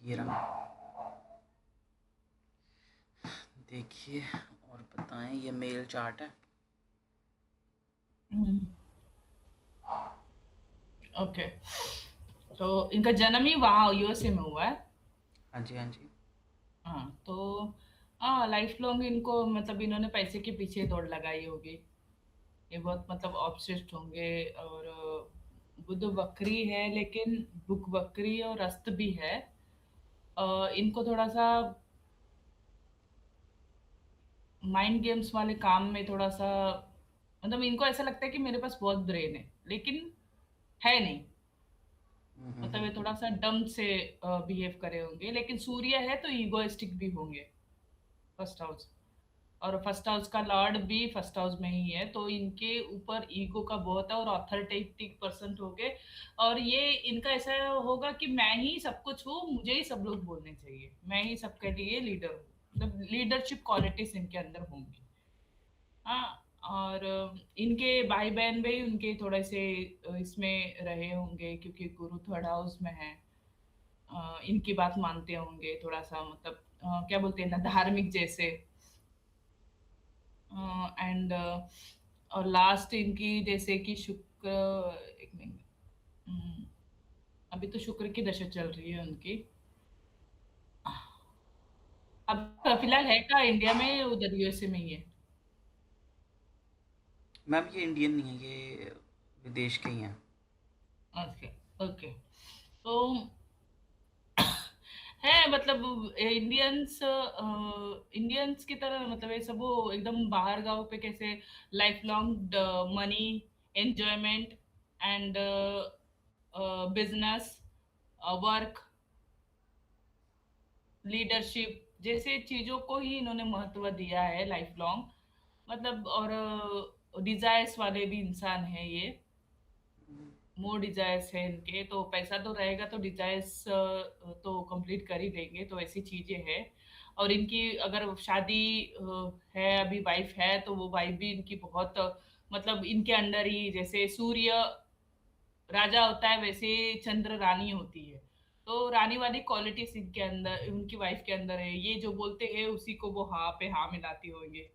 ये रहा। देखिए और बताएं, ये मेल चार्ट है। हम्म, ओके। तो इनका जन्म ही वहाँ यूएसए में हुआ है। हाँ जी, हाँ जी। हाँ, तो हाँ, लाइफ लॉन्ग इनको मतलब इन्होंने पैसे के पीछे दौड़ लगाई होगी। ये बहुत मतलब ऑब्सेस्ड होंगे। और बुध बकरी है, लेकिन बुक बकरी और अस्त भी है। इनको थोड़ा सा माइंड गेम्स वाले काम में थोड़ा सा मतलब इनको ऐसा लगता है कि मेरे पास बहुत ब्रेन है, लेकिन है नहीं। हम्म, हम्म, मतलब ये थोड़ा सा डम से बिहेव करे होंगे, लेकिन सूर्य है तो ईगोइस्टिक भी होंगे। फर्स्ट हाउस, और फर्स्ट हाउस का लॉर्ड भी फर्स्ट हाउस में ही है, तो इनके ऊपर ईगो का बहुत है और ऑथोरिटेटिव परसेंट हो गए। और ये इनका ऐसा होगा कि मैं ही सब कुछ हूँ, मुझे ही सब लोग बोलने चाहिए, मैं ही सबके लिए लीडर हूँ। मतलब लीडरशिप क्वालिटीज इनके अंदर होंगी। हाँ। और इनके भाई बहन भी उनके थोड़े से इसमें रहे होंगे, क्योंकि गुरु थर्ड हाउस में है। इनकी बात मानते होंगे थोड़ा सा, मतलब क्या बोलते हैं ना, धार्मिक जैसे। एंड और लास्ट इनकी जैसे कि शुक्र, एक मिनट। हम्म, अभी तो शुक्र की दशा चल रही है उनकी। अब फिलहाल है का इंडिया में, उधर यूएसए में ही है। मैम ये इंडियन नहीं है, ये विदेश के ही हैं। ओके। ओके। तो है मतलब इंडियंस, इंडियंस की तरह मतलब ये सब वो एकदम बाहर गांव पे कैसे life long money, enjoyment and business, work, leadership जैसे चीजों को ही इन्होंने महत्व दिया है लाइफ लॉन्ग। मतलब और डिजायर्स वाले भी इंसान है ये। मोर डिजायर्स है इनके, तो पैसा तो रहेगा तो डिजायर्स तो कंप्लीट कर ही देंगे, तो ऐसी चीजें हैं। और इनकी अगर शादी है, अभी वाइफ है, तो वो वाइफ भी इनकी बहुत मतलब इनके अंडर ही, जैसे सूर्य राजा होता है वैसे चंद्र रानी होती है। तो रानी वाली क्वालिटीज इनके अंदर, उनकी वाइफ के अंदर है। ये जो बोलते हैं उसी को वो हाँ पे हाँ मिलाती होंगे।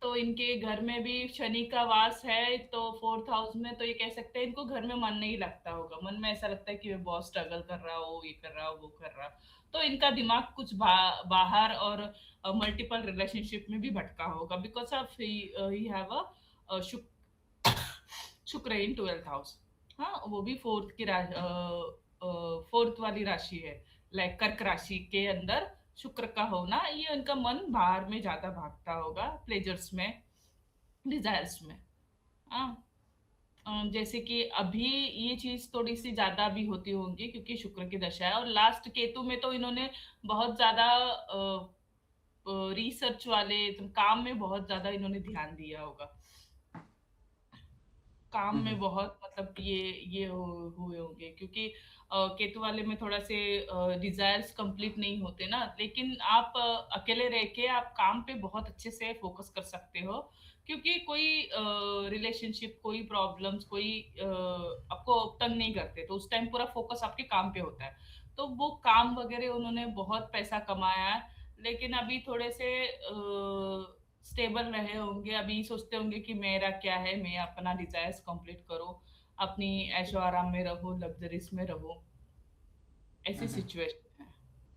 तो इनके घर में भी शनि का वास है, तो फोर्थ हाउस में, तो ये कह सकते हैं इनको घर में मन नहीं लगता होगा। मन में ऐसा लगता है कि मैं बहुत स्ट्रगल कर रहा हो, ये कर रहा हो, वो कर रहा हो। तो इनका दिमाग कुछ बाहर और मल्टीपल रिलेशनशिप में भी भटका होगा, because of he have a शुक्र इन ट्वेल्थ हाउस। हाँ, वो भी फोर्थ वाली राशि है। लाइक कर्क राशि के अंदर शुक्र का होना, ये उनका मन बाहर में ज्यादा भागता होगा, प्लेजर्स में, डिजायर्स में। हाँ। जैसे कि अभी ये चीज थोड़ी सी ज्यादा भी होती होंगी, क्योंकि शुक्र की दशा है। और लास्ट केतु में तो इन्होंने बहुत ज्यादा रिसर्च वाले तो काम में बहुत ज्यादा इन्होंने ध्यान दिया होगा। काम में बहुत मतलब ये हुए होंगे, क्योंकि केतु वाले में थोड़ा से डिजायर्स कंप्लीट नहीं होते ना, लेकिन आप अकेले रह के आप काम पे बहुत अच्छे से फोकस कर सकते हो। क्योंकि कोई रिलेशनशिप, कोई प्रॉब्लम्स, कोई आपको तंग नहीं करते, तो उस टाइम पूरा फोकस आपके काम पे होता है। तो वो काम वगैरह उन्होंने बहुत पैसा कमाया है, लेकिन अभी थोड़े से स्टेबल रहे होंगे। अभी सोचते होंगे कि मेरा क्या है, मैं अपना डिजायर्स कंप्लीट करो, अपनी ऐशो आराम में रहो, लग्जरीज में रहो। ऐसी सिचुएशन है,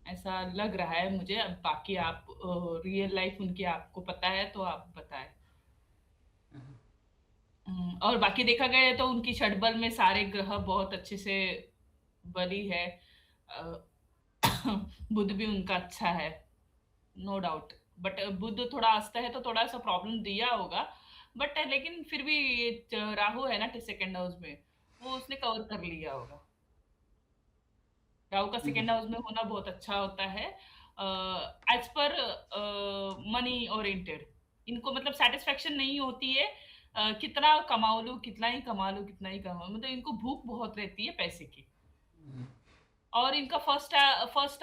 ऐसा लग रहा है मुझे। अब बाकी आप रियल लाइफ उनकी आपको पता है तो आप बताएं। और बाकी देखा गया है तो उनकी षटबल में सारे ग्रह बहुत अच्छे से बली है। अ, बुध भी उनका अच्छा है, नो डाउट। बट बुध थोड़ा अस्त है तो थोड़ा सा प्रॉब्लम दिया होगा। बट लेकिन फिर भी ये राहु है ना सेकेंड हाउस में, वो उसने कवर कर लिया होगा। राहु का सेकेंड हाउस में होना बहुत अच्छा होता है। एज पर मनी ओरिएंटेड, इनको मतलब सेटिस्फेक्शन नहीं होती है। कितना कमा लूं, कितना ही कमा लूं, कितना ही कमा लूं, मतलब इनको भूख बहुत रहती है पैसे की। और इनका फर्स्ट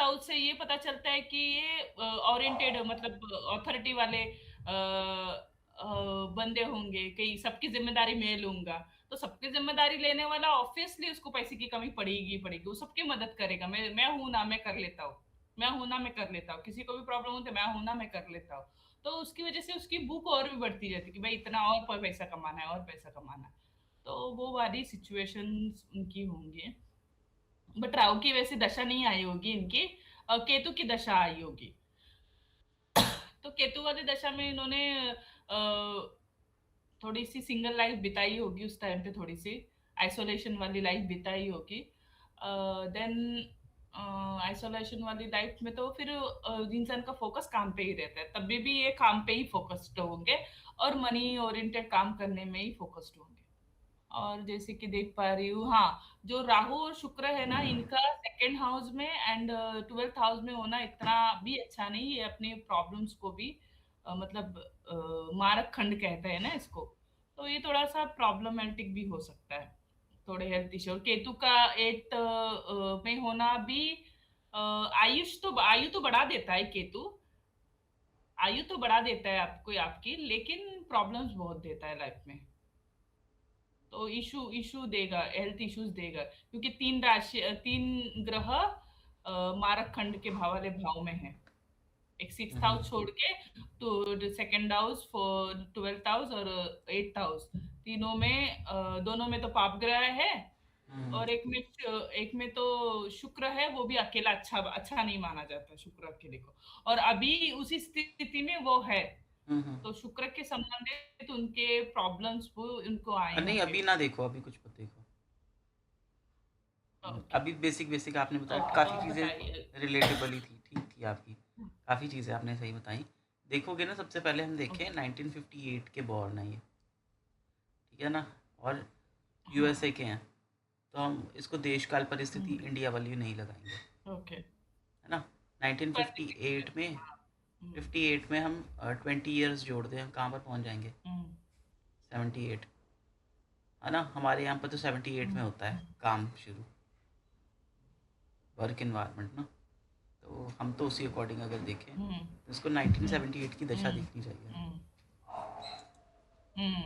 हाउस से ये पता चलता है कि ये ओरिएंटेड मतलब अथॉरिटी वाले बंदे होंगे कि सबकी जिम्मेदारी मैं लूंगा। तो सबकी ज़िम्मेदारी लेने वाला ऑब्वियसली उसको पैसे की कमी पड़ेगी ही पड़ेगी, वो सबकी मदद करेगा। मैं हूँ ना, मैं कर लेता हूँ, मैं हूँ ना, मैं कर लेता हूँ, किसी को भी प्रॉब्लम हो तो मैं हूँ ना, मैं कर लेता हूँ। तो उसकी वजह से उसकी भूख और भी बढ़ती जाती है कि भाई इतना और पैसा कमाना है और पैसा कमाना है। तो वो वाली सिचुएशंस उनकी होंगी। बट राहु की वैसे दशा नहीं आई होगी इनकी, केतु की दशा आई होगी। तो केतु वाली दशा में इन्होंने थोड़ी सी सिंगल लाइफ बिताई होगी उस टाइम पे, थोड़ी सी आइसोलेशन वाली लाइफ बिताई होगी। देन आइसोलेशन वाली लाइफ में तो फिर इंसान का फोकस काम पे ही रहता है, तभी भी ये काम पे ही फोकस्ड होंगे और मनी ओरिएंटेड काम करने में ही फोकस्ड होंगे। और जैसे कि देख पा रही हूँ, हाँ, जो राहु और शुक्र है ना, इनका सेकंड हाउस में एंड 12th हाउस में होना इतना भी अच्छा नहीं है। अपने प्रॉब्लम्स को भी मतलब मारक खंड कहते हैं ना इसको, तो ये थोड़ा सा प्रॉब्लमेटिक भी हो सकता है, थोड़े हेल्थ इश्यू। और केतु का 8th में होना भी आयु तो बढ़ा देता है केतु, आयु तो बढ़ा देता है आपको आपकी, लेकिन प्रॉब्लम्स बहुत देता है लाइफ में। तो इशू इशू देगा, हेल्थ इश्यूज देगा, क्योंकि तीन ग्रह मारक खंड के भाव वाले भाव में है। एक 6th हाउस छोड़ के तो सेकंड हाउस, 12th हाउस और 8th हाउस, तीनों में दोनों में तो पाप ग्रह है, हम्म और एक में तो शुक्र है, वो भी अकेला अच्छा अच्छा नहीं माना जाता शुक्र अकेले को। और अभी उसी स्थिति में वो है, हम्म। तो शुक्र के संबंधित उनके प्रॉब्लम्स वो उनको आए नहीं, होंगे। अभी ना देखो, अभी कुछ मत देखो। ओके। अभी बेसिक बेसिक आपने बताया, ओके, तो काफ़ी आप बताइए। चीज़ें रिलेटेबल ही थी, ठीक थी आपकी। काफ़ी चीज़ें आपने सही बताई। देखोगे ना, सबसे पहले हम देखें ओके। 1958 के बॉर्न है ये, ठीक है ना, और हाँ। यूएसए के हैं। तो हम इसको देशकाल परिस्थिति हम्म। इंडिया वाली नहीं लगाएंगे, ओके। है ना। 1958 में, हाँ। हम्म। 58 में हम 20 ईयर्स जोड़ दें, हम कहाँ पर पहुँच जाएंगे? हम्म। 78, है ना। हमारे यहाँ पर तो 78 में हम्म। होता है काम शुरू, वर्क इन्वायरमेंट ना। तो हम तो उसी अकॉर्डिंग अगर देखें हम्म। तो इसको हम्म। 1978 की दशा हम्म। दिखनी चाहिए। हम्म। हम्म।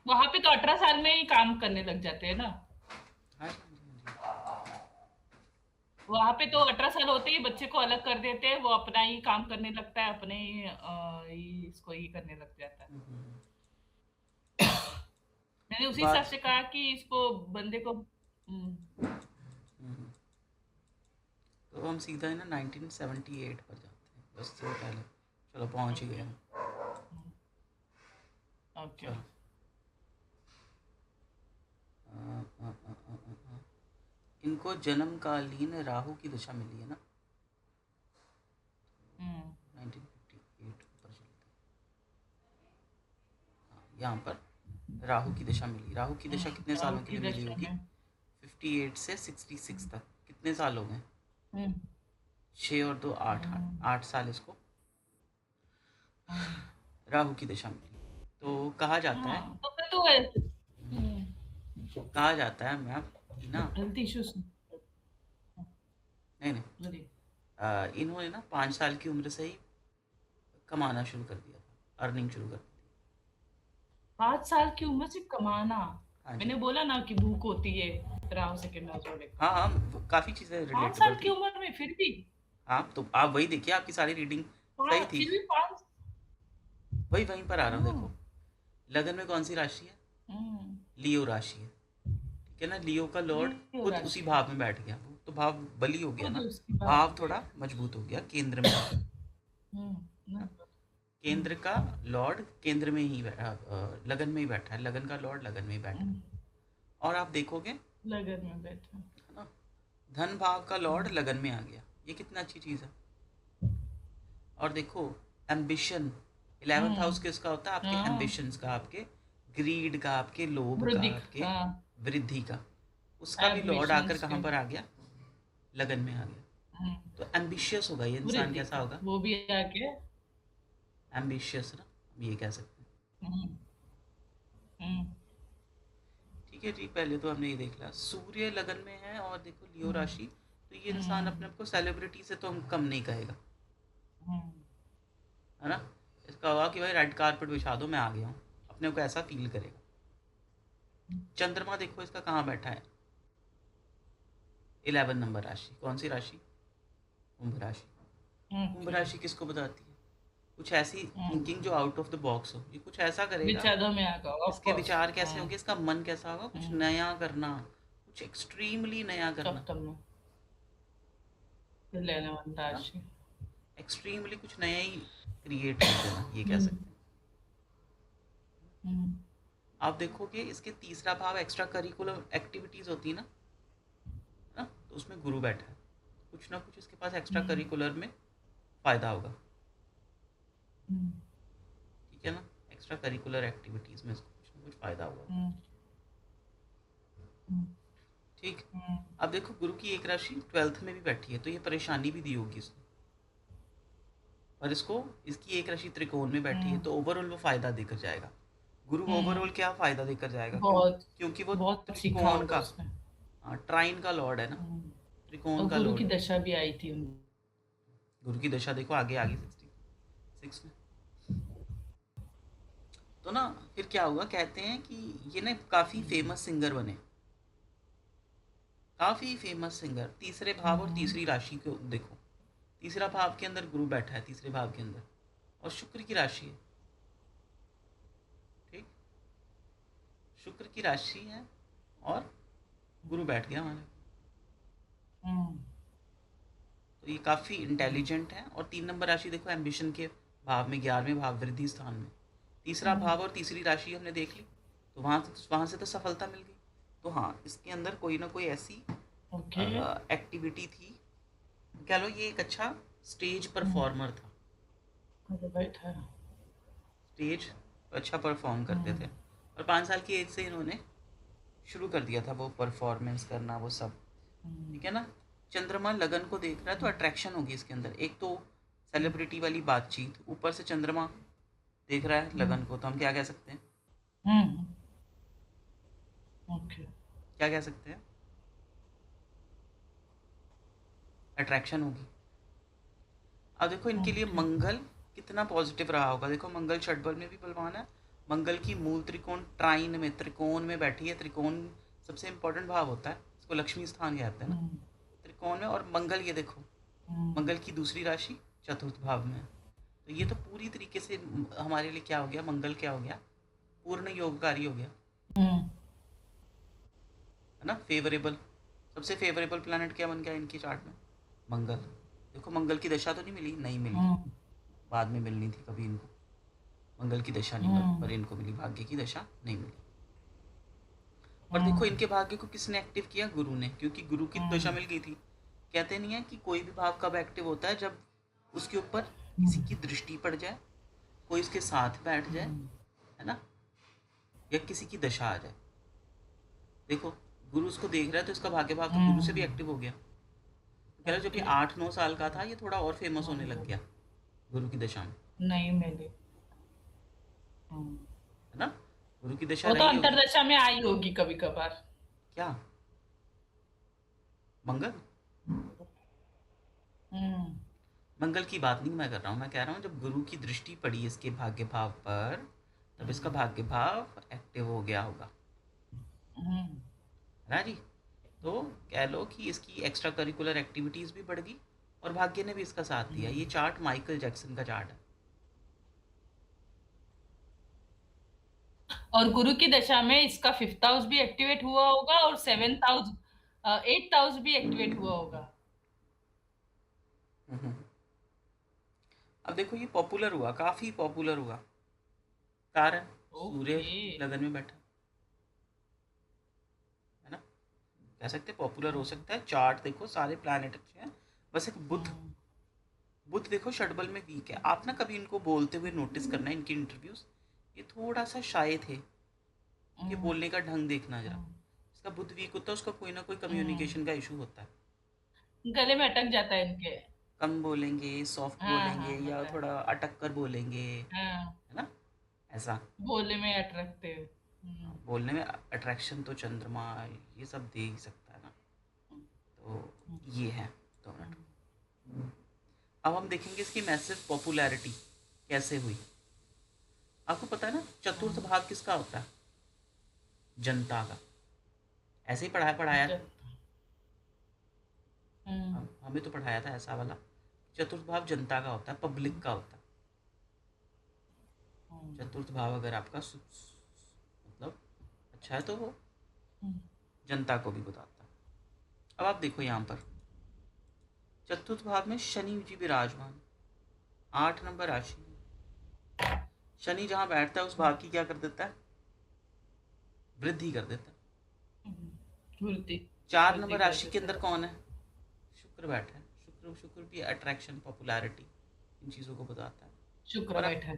वहां पे तो 18 साल में ही काम करने लग जाते हैं ना। हाँ जी, हाँ जी, वहां पे तो 18 साल होते ही बच्चे को अलग कर देते हैं, वो अपना ही काम करने लगता है, अपने ही इसको ही करने लग जाता है। हाँ जी। मैंने तो उसी हिसाब बात, से कहा कि इसको बंदे को हम्म, तो हम सीधा है ना 1978 पर जाते हैं, बस से पहले। चलो पहुँच ही गए ओके। हम। ओके। चलो, अ, अ, अ, अ, अ, अ। इनको जन्मकालीन राहु की दशा मिली है ना, 1958 पर चलते हैं। हाँ, यहाँ पर राहु की दशा मिली। राहु की दशा कितने राहु सालों के की लिए मिली दशा होगी? में। 58 से 66 तक कितने साल हो गए? हम्म। 6 और 2 8, हम्म। 8 साल इसको हम्म। राहु की दशा मिली। तो कहा जाता है, हाँ, तो फिर तो ऐसे कहा जाता है मैम कि ना, हेल्थ इश्यूज। नहीं नहीं, इन्होंने ना 5 साल की उम्र से ही कमाना शुरू कर दिया था, अर्निंग शुरू कर दी थी। 5 साल की उम्र से कमाना। हाँ जी। मैंने बोला ना कि भूख होती है राहु सेकंड हाउस वाले को। हाँ हाँ, काफ़ी चीज़ें 5 साल रिलेटेबल की थी। उम्र में फिर भी। हाँ, तो आप वही देखिए, आपकी सारी रीडिंग सही थी। फिर भी पाँच। वही वहीं पर आ रहा हूँ, हम्म। देखो। लगन में कौन सी राशि है? हम्म। लियो राशि है, ठीक है ना। लियो का लॉर्ड लियो खुद उसी राशि है। भाव में बैठ गया, वो तो भाव बली हो गया खुद ना। उसकी बात भाव है। थोड़ा मजबूत हो गया, केंद्र में आ गया, हम्म। है ना। हम्म। केंद्र का लॉर्ड केंद्र में ही बैठा, लगन में ही बैठा है, लगन का लॉर्ड लगन में ही बैठा है। हम्म। और आप देखोगे, लगन में बैठा। है ना, धन भाव का लॉर्ड हम्म। लगन में आ गया, ये कितना अच्छी चीज़ है। और देखो, एम्बिशन, 11th हाउस हम्म। किसका होता है? आपके हाँ। एम्बिशंस का, आपके ग्रीड का, आपके लोभ का, वृद्धि। आपके हाँ। वृद्धि का। उसका भी लॉर्ड आकर एम्बिशंस कहाँ के। पर आ गया? लगन में आ गया। हम्म। तो एम्बिशियस होगा ये इंसान, वृद्धि कैसा का होगा? वो भी आके। एम्बिशियस ना, हम ये कह सकते हैं। हम्म। हम्म। ठीक है जी, पहले तो हमने ये देख लिया, सूर्य लगन में है और देखो लियो हम्म। राशि। तो ये इंसान अपने हम्म। आप को सेलिब्रिटी से तो हम कम नहीं कहेगा, हम्म। है ना। इसका होगा कि भाई रेड कारपेट बिछा दो, मैं आ गया हूँ, अपने को ऐसा फील करेगा। चंद्रमा देखो इसका कहाँ बैठा है, 11 नंबर राशि, कौन सी राशि, कुंभ राशि। कुंभ ओके। राशि किसको बताती है, कुछ ऐसी हुँ, थिंकिंग जो आउट ऑफ द बॉक्स हो, ये कुछ ऐसा करेगा, विचारों में आएगा ऑफ इसके कोर्स। विचार कैसे हुँ, होंगे, इसका मन कैसा होगा, कुछ हुँ, नया करना, कुछ एक्सट्रीमली नया टफ करना, करना, लेने वाला है ना, राशि। एक्सट्रीमली कुछ नया ही क्रिएट कर देना, ये कह हुँ, सकते हैं। हुँ, आप देखोगे इसके तीसरा भाव एक्स्ट्रा करिकुलर एक्टिविटीज होती है ना, तो उसमें गुरु बैठा है, कुछ ना कुछ इसके पास एक्स्ट्रा हुँ, करिकुलर में फायदा होगा, हुँ, ठीक है ना, एक्स्ट्रा करिकुलर एक्टिविटीज में इसको कुछ ना कुछ फायदा होगा, हुँ, हुँ, ठीक। हुँ, अब देखो गुरु की एक राशि 12th में भी बैठी है, तो ये परेशानी भी दी होगी इसने, पर इसको, इसकी एक राशि त्रिकोण में बैठी है, हुँ, तो ओवरऑल वो फायदा देकर जाएगा। गुरु हुँ, ओवरऑल क्या फायदा देकर जाएगा, बहुत, क्योंकि वो बहुत सीखा त्रिकोण होगा का, उसने। हाँ, ट्राइन का लॉर्ड है ना, हुँ, त्रिकोण और का गुरु की लॉर्ड है। दशा भी आई थी उनकी। गुरु की दशा देखो आगे आगे 66 में, तो ना फिर क्या हुआ, कहते हैं कि ये ना काफ़ी हुँ, फेमस सिंगर बने, काफ़ी फेमस सिंगर, तीसरे भाव और हुँ, तीसरी राशि को देखो, तीसरा भाव के अंदर गुरु बैठा है, तीसरे भाव के अंदर, और शुक्र की राशि है, ठीक, शुक्र की राशि है, और गुरु बैठ गया हमारे, हुँ, तो ये काफ़ी हुँ, इंटेलिजेंट है। और 3 नंबर राशि देखो एम्बिशन के भाव में, 11वें भाव वृद्धि स्थान में, तीसरा हुँ, भाव और तीसरी राशि हमने देख ली, तो वहाँ से तो सफलता मिल गई। तो हाँ, इसके अंदर कोई ना कोई ऐसी ओके। एक्टिविटी थी, कह लो ये एक अच्छा स्टेज हुँ, परफॉर्मर था, अरे बैठा है। स्टेज अच्छा परफॉर्म करते थे, हुँ, और 5 साल की एज से इन्होंने शुरू कर दिया था वो परफॉर्मेंस करना, वो सब, हुँ, ठीक है ना। चंद्रमा लगन को देख रहा है, तो हुँ, अट्रैक्शन होगी इसके अंदर, एक तो हुँ, सेलिब्रिटी वाली बातचीत, ऊपर से चंद्रमा देख रहा है हुँ, लगन को, तो हम क्या कह सकते हैं, हुँ, ओके, क्या कह सकते हैं, अट्रैक्शन होगी। अब देखो इनके लिए ओके। मंगल कितना पॉजिटिव रहा होगा, देखो मंगल षटबल में भी बलवान है, मंगल की मूल त्रिकोण ट्राइन में, त्रिकोण में बैठी है, त्रिकोण सबसे इंपॉर्टेंट भाव होता है, इसको लक्ष्मी स्थान कहते हैं ना, हुँ, त्रिकोण में, और मंगल ये देखो, हुँ, मंगल की दूसरी राशि चतुर्थ भाव में है, तो ये तो पूरी तरीके से हमारे लिए क्या हो गया, मंगल क्या हो गया, पूर्ण योगकारी हो गया, हुँ, है ना, फेवरेबल, सबसे फेवरेबल प्लैनेट क्या बन गया इनकी चार्ट में, मंगल। देखो मंगल की दशा तो नहीं मिली, नहीं मिली, हुँ, बाद में मिलनी थी कभी इनको, मंगल की दशा नहीं हुँ, पर इनको मिली, भाग्य की दशा नहीं मिली। पर हुँ, देखो इनके भाग्य को किसने एक्टिव किया, गुरु ने, क्योंकि गुरु की हुँ, दशा मिल गई थी। कहते नहीं है कि कोई भी भाव कब एक्टिव होता है, जब उसके ऊपर हुँ, किसी की दृष्टि पड़ जाए, कोई उसके साथ बैठ जाए, हुँ, है ना, या किसी की दशा आ जाए। देखो गुरु उसको देख रहा है, तो इसका भाग्य भाव तो गुरु से भी हुँ, एक्टिव हो गया, तो कह लो जब ये ओके। 8-9 साल का था, ये थोड़ा और फेमस होने लग हुँ, गया गुरु की दशा में, नहीं मिली। हुँ, है ना, गुरु की दशा वो तो रही होगी, अंतरदशा में आई होगी कभी-कभार। क्या, मंगल, हुँ, मंगल की बात नहीं मैं कर रहा हूँ, मैं कह रहा हूँ जब गुरु की दृष्टि पड़ी इसके भाग्य भाव पर, तब इसका हुँ, भाग्य भाव एक्टिव हो गया होगा, हुँ, है ना जी। तो कह लो कि इसकी एक्स्ट्रा करिकुलर एक्टिविटीज़ भी बढ़ गई, और भाग्य ने भी इसका साथ दिया। हुँ। ये चार्ट माइकल जैक्सन का चार्ट है। और गुरु की दशा में इसका 5th हाउस भी एक्टिवेट हुआ होगा और 7th हाउस 8th हाउस भी एक्टिवेट हुआ होगा। हम्म। अब देखो ये पॉपुलर हुआ, काफ़ी पॉपुलर हुआ, कारण सूर्य ओके। लगन में बैठा, है ना, कह सकते पॉपुलर हो हुँ, सकता है। चार्ट देखो सारे प्लैनेट अच्छे हैं, बस एक बुध, हुँ, बुध देखो षटबल में वीक है। आप ना कभी इनको बोलते हुए नोटिस करना, इनकी इंटरव्यूज, ये थोड़ा सा शाय थे, इनके हुँ, बोलने का ढंग देखना जरा, हुँ, इसका बुध वीक होता है, उसका कोई ना कोई हुँ। कम्युनिकेशन का इशू होता है, गले में अटक जाता है इनके। कम बोलेंगे, सॉफ्ट हाँ, बोलेंगे, हाँ, या होता है। थोड़ा अटक कर बोलेंगे, हाँ, है ना, ऐसा। बोलने में अट्रैक्टिव। हुँ, बोलने में अट्रैक्शन तो चंद्रमा ये सब दे ही सकता है ना, हुँ, तो हुँ, ये है। तो हुँ, अब हम देखेंगे इसकी मैसिव पॉपुलैरिटी कैसे हुई। आपको पता है ना चतुर्थ हुँ, भाव किसका होता है, जनता का। ऐसे ही पढ़ाया था। जब हम्म हमें तो पढ़ाया था ऐसा वाला। चतुर्थ भाव जनता का होता है, पब्लिक का होता है। हम्म चतुर्थ भाव अगर आपका मतलब अच्छा है तो वो हम्म जनता को भी बताता है। अब आप देखो यहाँ पर चतुर्थ भाव में शनि जी विराजमान, 8 नंबर राशि में। शनि जहाँ बैठता है उस भाव की क्या कर देता है, वृद्धि कर देता है। वृद्धि 4 नंबर वृद्धि कर राशि के देता अंदर है। कौन है, शुक्र बैठा है। शुक्र भी अट्रैक्शन, पॉपुलैरिटी, इन चीज़ों को बताता है। शुक्र और आप बैठा है।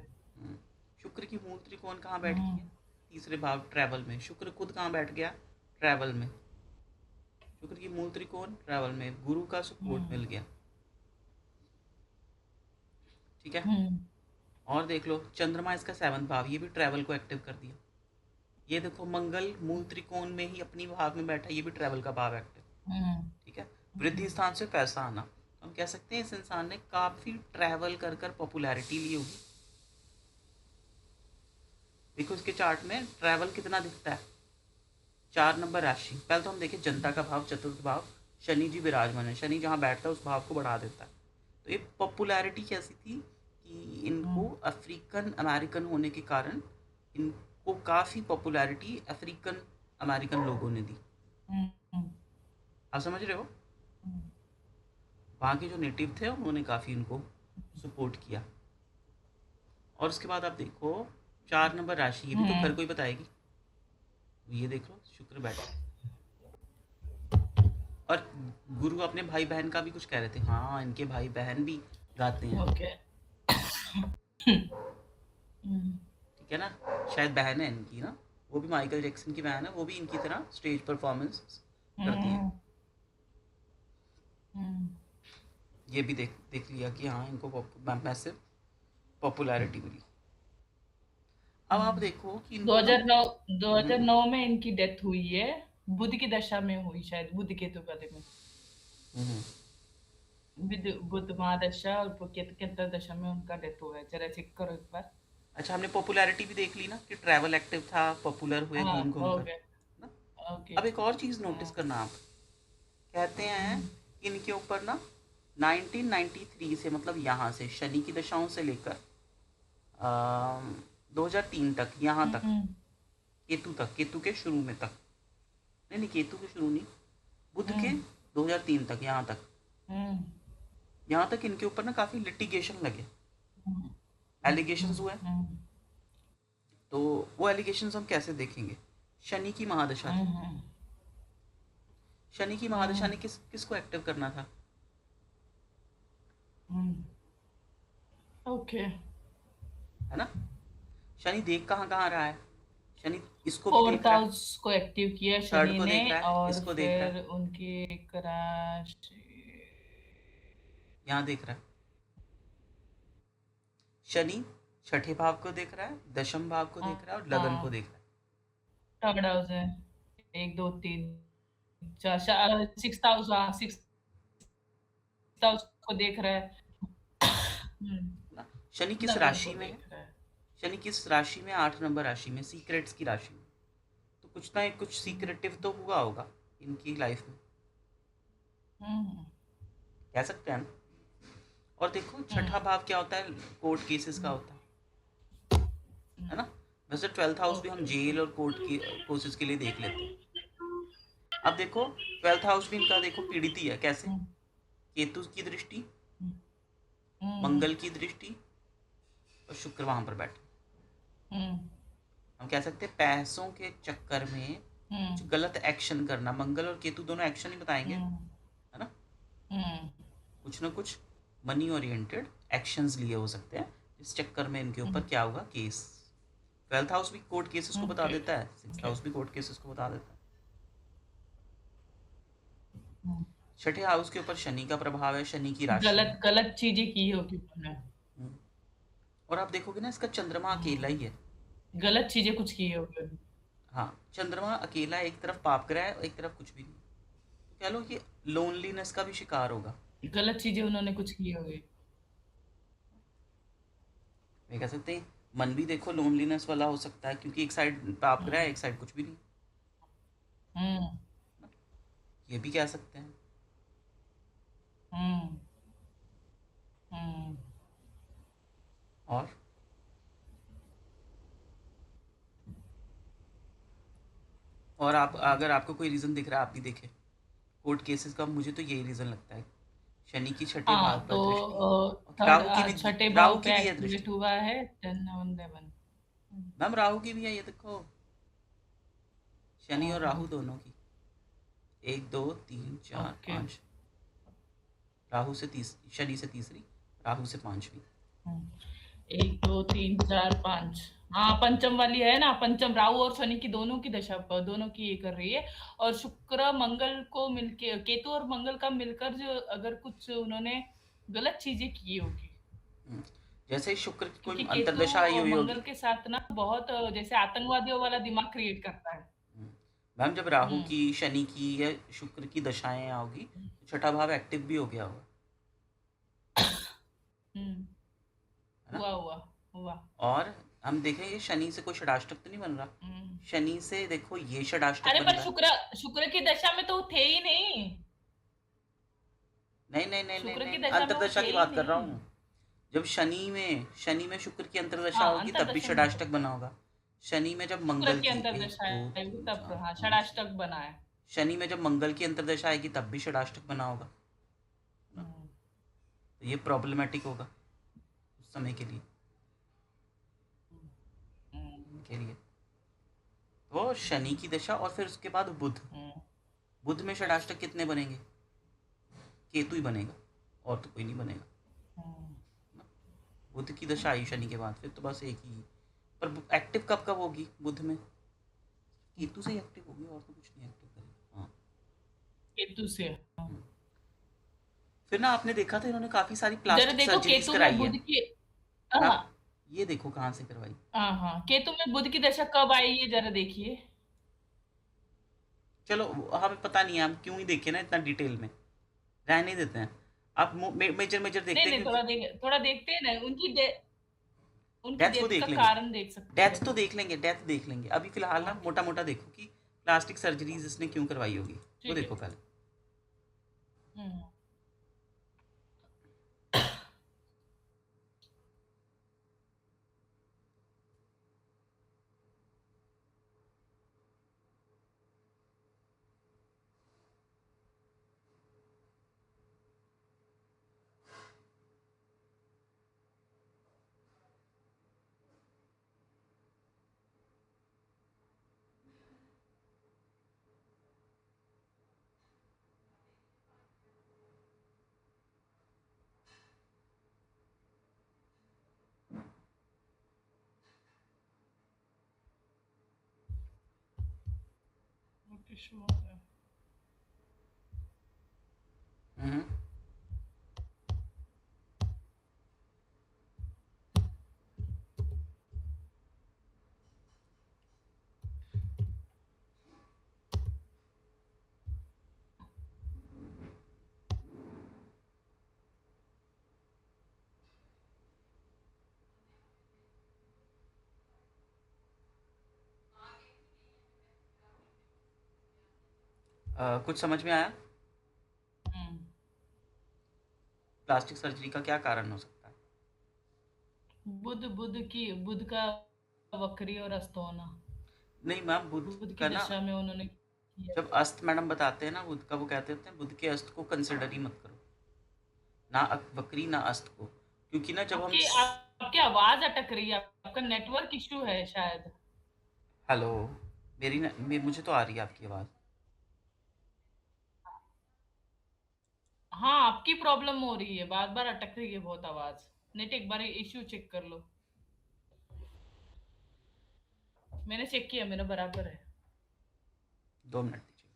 शुक्र की मूल त्रिकोण कहाँ बैठ गई हम्म है, तीसरे भाव ट्रैवल में। शुक्र खुद कहाँ बैठ गया, ट्रैवल में। शुक्र की मूल त्रिकोण ट्रैवल में, गुरु का सपोर्ट हम्म मिल गया। ठीक है। हम्म और देख लो चंद्रमा इसका 7वां भाव, ये भी ट्रैवल को एक्टिव कर दिया। ये देखो मंगल मूल त्रिकोण में ही अपनी भाव में बैठा, ये भी ट्रैवल का भाव एक्टिव। हम्म ठीक है। वृद्धि स्थान से पैसा आना, तो हम कह सकते हैं इस इंसान ने काफ़ी ट्रैवल कर कर पॉपुलैरिटी ली होगी। देखो इसके चार्ट में ट्रैवल कितना दिखता है, 4 नंबर राशि। पहले तो हम देखें जनता का भाव, चतुर्थ भाव, शनि जी विराजमान है। शनि जहाँ बैठता है उस भाव को बढ़ा देता है। तो ये पॉपुलैरिटी कैसी थी कि इनको अफ्रीकन अमेरिकन होने के कारण इनको काफ़ी पॉपुलैरिटी अफ्रीकन अमेरिकन लोगों ने दी। हम्म आप समझ रहे हो, हम्म वहाँ के जो नेटिव थे उन्होंने काफ़ी इनको सपोर्ट किया। और उसके बाद आप देखो 4 नंबर राशि, ये भी तो घर को ही बताएगी। ये देख लो शुक्र बैठा है। और गुरु अपने भाई बहन का भी कुछ कह रहे थे, हाँ इनके भाई बहन भी गाते हैं। ओके। हम्म ठीक है ना, शायद बहन है इनकी ना, वो भी माइकल जैक्सन की बहन है, वो भी इनकी तरह स्टेज परफॉर्मेंस करती हैं। हम्म हम्म ये भी देख देख लिया कि हाँ इनको मैसिव पॉपुलैरिटी मिली। अब आप देखो कि इनको ना 2009 हम्म, 2009 में इनकी डेथ हुई है। बुध की दशा में हुई, शायद बुध केतु वाले में। हम्म, बुध महादशा और केतु के अंतरदशा में उनका डेथ हुआ है। जरा चेक करो एक बार। अच्छा हमने पॉपुलैरिटी भी देख ली ना कि ट्रैवल एक्टिव था, पॉपुलर हुए हाँ, घूम घूम हो कर गया। ना। ओके। अब एक और चीज़ नोटिस हाँ। करना आप, कहते हैं हम्म कि इनके ऊपर ना 1993 से, मतलब यहाँ से शनि की दशाओं से लेकर 2003 तक, यहाँ तक, हम्म केतु तक, केतु के शुरू में तक, नहीं नहीं केतु के शुरू नहीं, बुध के हम्म 2003 तक, हम्म यहाँ तक इनके ऊपर ना काफ़ी लिटिगेशन लगे, हम्म एलिगेशंस हुए। हम्म तो वो एलिगेशंस हम कैसे देखेंगे, शनि की महादशा थी। हम्म शनि की महादशा ने किसको एक्टिव करना था, हम्म ओके। है ना। शनि देख कहाँ कहाँ रहा है, शनि इसको भी फोर्थ देख रहा है, हाउस को एक्टिव किया थर्ड शनि को ने। देख रहा है, और इसको देख रहा है, फिर उनकी एक राशि। यहाँ देख रहा है। शनि छठे भाव को देख रहा है, दशम भाव को देख रहा है और लगन को हाँ, देख रहा है। थर्ड हाउस है। एक दो तीन चार, सिक्स हाउस, हाँ सिक्स हाउस को देख रहा है। ना। शनि किस लगन राशि को में है, देख रहा है। शनि किस राशि में, 8 नंबर राशि में, सीक्रेट्स की राशि में। तो कुछ ना कुछ सीक्रेटिव तो हुआ होगा इनकी लाइफ में, हम्म कह सकते हैं ना। और देखो छठा हम्म भाव क्या होता है, कोर्ट केसेस का होता है ना। वैसे 12th हाउस भी हम ओके। जेल और कोर्ट की कोर्सेज के लिए देख लेते हैं। अब देखो 12th हाउस भी इनका देखो पीड़ित ही है, कैसे, हम्म केतु की दृष्टि, हम्म मंगल की दृष्टि और शुक्र वहां पर बैठे। हम्म हम कह सकते हैं पैसों के चक्कर में कुछ हम्म गलत एक्शन करना, मंगल और केतु दोनों एक्शन ही बताएंगे, हम्म है ना। हम्म कुछ ना कुछ मनी ओरिएंटेड एक्शंस लिए हो सकते हैं, इस चक्कर में इनके ऊपर क्या होगा, केस। 12th हाउस भी कोर्ट केसेस को बता ओके देता है, 6th ओके। हाउस भी कोर्ट केसेस को बता देता है। छठे हाउस के ऊपर शनि का प्रभाव है, शनि की राशि है। गलत गलत चीजें की होगी उन्होंने। हम्म। और आप देखोगे ना इसका चंद्रमा अकेला ही है। गलत चीजें कुछ की होगी। हाँ चंद्रमा अकेला, एक तरफ पाप ग्रह है और एक तरफ कुछ भी नहीं, तो कह लो कि लोनलीनेस का भी शिकार होगा। गलत चीजें उन्होंने कुछ की होगी। मैं कह सकते हैं मन भी देखो लोनलीनेस वाला हो सकता है, क्योंकि एक साइड पाप ग्रह है, एक साइड कुछ भी नहीं। हुँ, ये भी कह सकते हैं। हुँ, हुँ। और आप अगर आपको कोई रीज़न दिख रहा है आप भी देखें कोर्ट केसेस का, मुझे तो यही रीज़न लगता है। शनि की छठे भाव हाँ, पर तो दृष्टि, और थर्ड राहु की भी, छठे राहु भाव की पे भी है दृष्टि। एक्टिवेट हुआ है 10 और 11। हुँ, मैम राहु की भी है, ये देखो, शनि हाँ, और राहु हाँ, दोनों की। एक दो तीन चार ओके। पाँच, राहु से तीस, शनि से तीसरी, राहु से पांचवी। हुँ, 1, 2, 3, 4, 5। हाँ, पंचम वाली है ना, पंचम राहु और शनि की दोनों की दशा दोनों की ये कर रही है। और शुक्र मंगल को मिलके, केतु और मंगल का मिलकर जो अगर कुछ उन्होंने गलत चीजें की होगी, हम्म, जैसे शुक्र की क्योंकि कोई केतु अंतर्दशा आई हुई मंगल होगी। के साथ ना बहुत जैसे आतंकवादियों वाला दिमाग क्रिएट करता है। हम्म, मैम जब राहु हम्म, की, शनि की या शुक्र की दशाएं आओगी तो छठा भाव एक्टिव भी हो गया होगा, हम्म, है ना। हुआ हुआ हुआ। और हम देखें ये शनि से कोई षडाष्टक तो नहीं बन रहा। हम्म। शनि से देखो ये षडाष्टक अरे बन पर रहा है। शुक्र, शुक्र की दशा में तो वो थे ही नहीं। नहीं नहीं नहीं नहीं शुक्र की नहीं, दशा में वो अंतर्दशा थे की ही बात कर रहा नहीं। हूँ। जब शनि में शुक्र की अंतर्दशा हाँ, होगी तब भी अंतरदशा में षडाष्टक बना होगा। शनि में जब शुक्र मंगल की की, एक अंतरदशा दो आएगी तीन तब चार हाँ पाँच छः, षडाष्टक बना है। शनि में जब मंगल की अंतर्दशा आएगी तब भी षडाष्टक बना होगा, है ना। हम्म, तो ये प्रॉब्लमेटिक होगा उस समय हम्म, के लिए। तो शनि की दशा और फिर उसके बाद बुध। हम्म, बुध में षडाष्टक कितने बनेंगे? केतु ही बनेगा, और तो कोई नहीं बनेगा, हम्म, है ना। बुध की दशा आई शनि के बाद, फिर तो बस एक ही। पर एक्टिव कब कब होगी बुध में? केतु से ही एक्टिव होगी, और तो कुछ नहीं एक्टिव करेगा। हाँ। केतु से। हाँ। हम्म। फिर ना आपने देखा था इन्होंने काफ़ी सारी जरा प्लास्टिक देखो सर्जरीज केतु में कराई है। बुध की। हाँ, मैम ये देखो कहाँ से करवाई। हाँ, हाँ, केतु में बुध की दशा कब आई ये जरा देखिए। चलो हमें पता नहीं है, हम क्यों ही देखें ना इतना डिटेल में, रहने देते हैं। आप मेजर मेजर नहीं देखते हैं नहीं, क्योंकि थोड़ा देखते हैं ना, उनकी डेथ को डेथ का देख लेंगे। कारण देख सकते डेथ हैं। तो देख लेंगे, डेथ देख लेंगे, अभी फिलहाल ना हाँ, मोटा मोटा देखो कि प्लास्टिक सर्जरीज इसने क्यों करवाई होगी। वो ठीक है। देखो पहले। हम्म, ओके, श्योर। हम्म। कुछ समझ में आया? हम्म, प्लास्टिक सर्जरी का क्या कारण हो सकता है? बुध का वक्री और अस्त होना। नहीं मैम, बुध बुध की का ना, दशा में उन्होंने किया। जब अस्त मैडम बताते हैं ना बुध का, वो कहते होते हैं बुध के अस्त को कंसिडर ही मत करो, ना वक्री ना अस्त को, क्योंकि ना जब हम आपकी आवाज अटक रही है, आपका नेटवर्क इशू है शायद। हेलो, मुझे तो आ रही है आपकी आवाज़। हाँ, आपकी प्रॉब्लम हो रही है, बार बार अटक रही है बहुत आवाज। नेट एक बार इशू चेक कर लो। मैंने चेक किया, मेरा बराबर है। 2 मिनट दीजिए।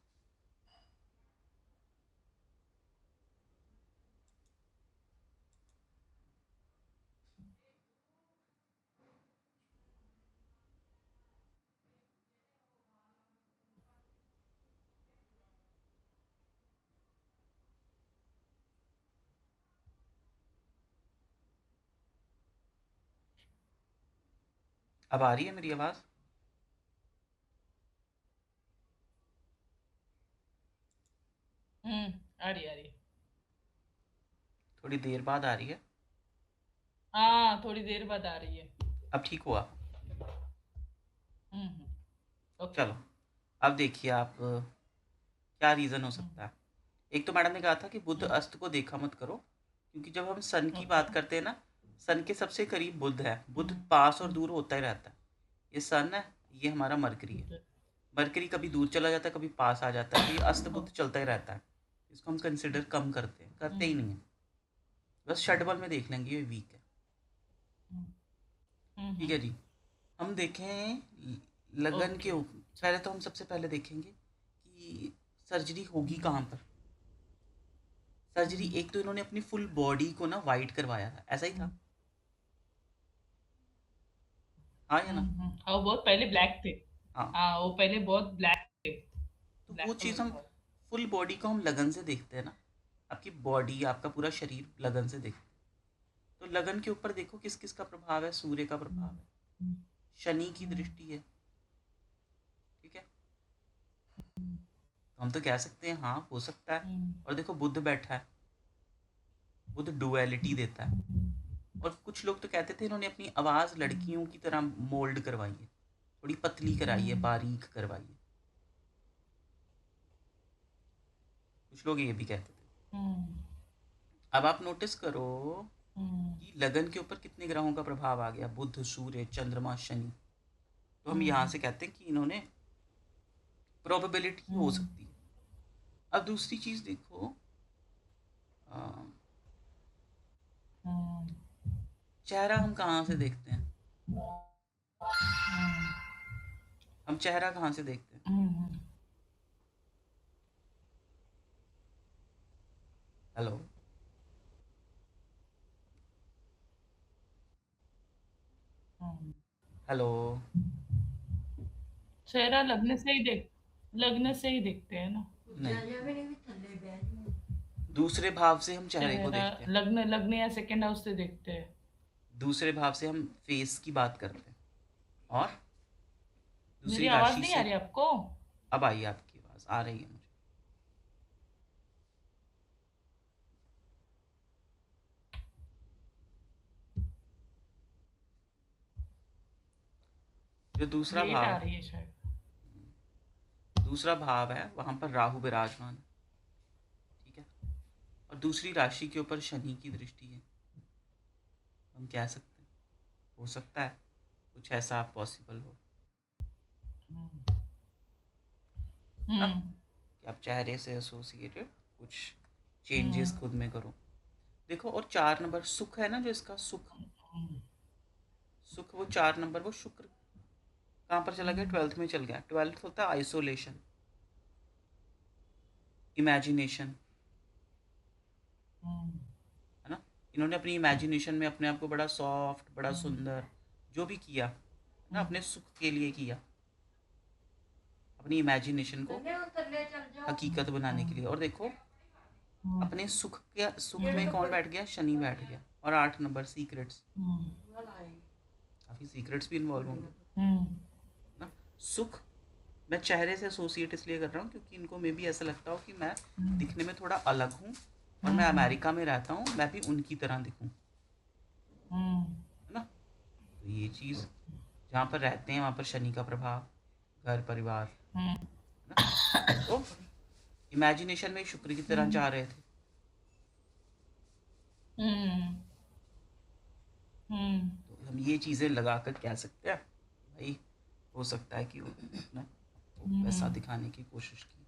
अब आ रही है मेरी आवाज़? आ रही, आ रही। थोड़ी देर बाद आ रही है। हाँ, थोड़ी देर बाद आ रही है। अब ठीक हुआ। हुँ, ओके। चलो, अब देखिए आप क्या रीज़न हो हुँ, सकता है। एक तो मैडम ने कहा था कि बुध हुँ, अस्त को देखा मत करो, क्योंकि जब हम सन की ओके। बात करते हैं ना, सन के सबसे करीब बुध है। बुध हुँ, पास और हुँ, दूर होता ही रहता है। ये सन है, ये हमारा मरकरी है। ओके, मरकरी कभी दूर चला जाता है, कभी पास आ जाता है, तो ये अस्त बुध ओके। चलता ही रहता है। इसको हम कंसिडर कम करते हैं, करते ही हुँ, नहीं है। बस षटबल में देख लेंगे ये वीक है। हुँ, हुँ, ठीक हुँ, है जी। हम देखें लगन के ओके। पहले तो हम सबसे पहले देखेंगे कि सर्जरी होगी कहाँ पर। सर्जरी हुँ, एक तो इन्होंने अपनी फुल बॉडी को ना वाइट करवाया था, ऐसा ही हुँ, था। हाँ या हुँ, ना? हुँ। और बहुत पहले ब्लैक थे। हाँ। हाँ, वो पहले बहुत ब्लैक थे। तो वो ब्लैक चीज़ कलर हम था। फुल बॉडी को हम लगन से देखते हैं ना। आपकी बॉडी, आपका पूरा शरीर लगन से देखते हैं। तो लगन के ऊपर देखो किस किस का प्रभाव है। सूर्य का हुँ, प्रभाव है, हुँ, शनि की हुँ, दृष्टि है। ठीक है, तो हम तो कह सकते हैं हाँ हो सकता है। हुँ, और देखो बुध बैठा है, बुध डुअलिटी देता है। हुँ, और कुछ लोग तो कहते थे इन्होंने अपनी आवाज़ लड़कियों की तरह मोल्ड करवाई है, थोड़ी पतली कराई है, हुँ, बारीक करवाई है। कुछ लोग ये भी कहते थे। हुँ, अब आप नोटिस करो हुँ, कि लगन के ऊपर कितने ग्रहों का प्रभाव आ गया। बुध, सूर्य, चंद्रमा, शनि। तो हम यहाँ हुँ, से कहते हैं कि इन्होंने प्रोबेबिलिटी हो हुँ, सकती है। अब दूसरी चीज़ देखो, अ, हुँ, चेहरा हम कहाँ से देखते हैं। हुँ, हम चेहरा कहाँ से देखते हैं। हुँ, हेलो। हुँ। हेलो। चेहरा लगने से ही देखते हैं ना। नहीं, दूसरे भाव से हम चेहरे को चेहरा देखते हैं। लगने या सेकंड हाउस से देखते हैं। दूसरे भाव से हम फेस की बात करते हैं। और मेरी दूसरी आवाज़ राशि नहीं आ से। रही आपको? अब आई आपकी आवाज़, आ रही है मुझे। जो दूसरा लेट आ भाव, रही है शायद। दूसरा भाव है वहाँ पर राहु विराजमान है। ठीक है, और दूसरी राशि के ऊपर शनि की दृष्टि है। हम कह सकते हैं हो सकता है कुछ ऐसा पॉसिबल हो, हुँ, है ना, हुँ, कि आप चेहरे से एसोसिएटेड कुछ हुँ, चेंजेस खुद में करो। देखो, और 4 नंबर सुख है ना, जो इसका सुख, हुँ, सुख वो 4 नंबर, वो शुक्र कहाँ पर चला गया, हुँ, 12th में चल गया। 12th होता है आइसोलेशन, इमेजिनेशन, हुँ, है ना। इन्होंने अपनी इमेजिनेशन में अपने आप को बड़ा सॉफ्ट, बड़ा हुँ, सुंदर जो भी किया ना, हुँ, अपने सुख के लिए किया, अपनी इमेजिनेशन को हकीकत बनाने के लिए। और देखो, हुँ, अपने सुख के सुख में कौन बैठ गया, शनि बैठ गया। और 8 नंबर सीक्रेट्स, हुँ, काफ़ी सीक्रेट्स भी इन्वॉल्व होंगे हुँ, ना। सुख मैं चेहरे से एसोसिएट इसलिए कर रहा हूँ क्योंकि इनको में भी ऐसा लगता हो कि मैं हुँ, दिखने में थोड़ा अलग हूँ, और मैं हुँ, अमेरिका में रहता हूँ, मैं भी उनकी तरह दिखूँ, हुँ, है ना। तो ये चीज़, जहाँ पर रहते हैं वहाँ पर शनि का प्रभाव, घर परिवार, हुँ, है ना। तो इमेजिनेशन में शुक्र की तरह हुँ, जा रहे थे। हुँ, हुँ, तो हम ये चीज़ें लगा कर कह सकते हैं भाई हो सकता है कि वो ना वो वैसा हुँ, दिखाने की कोशिश की।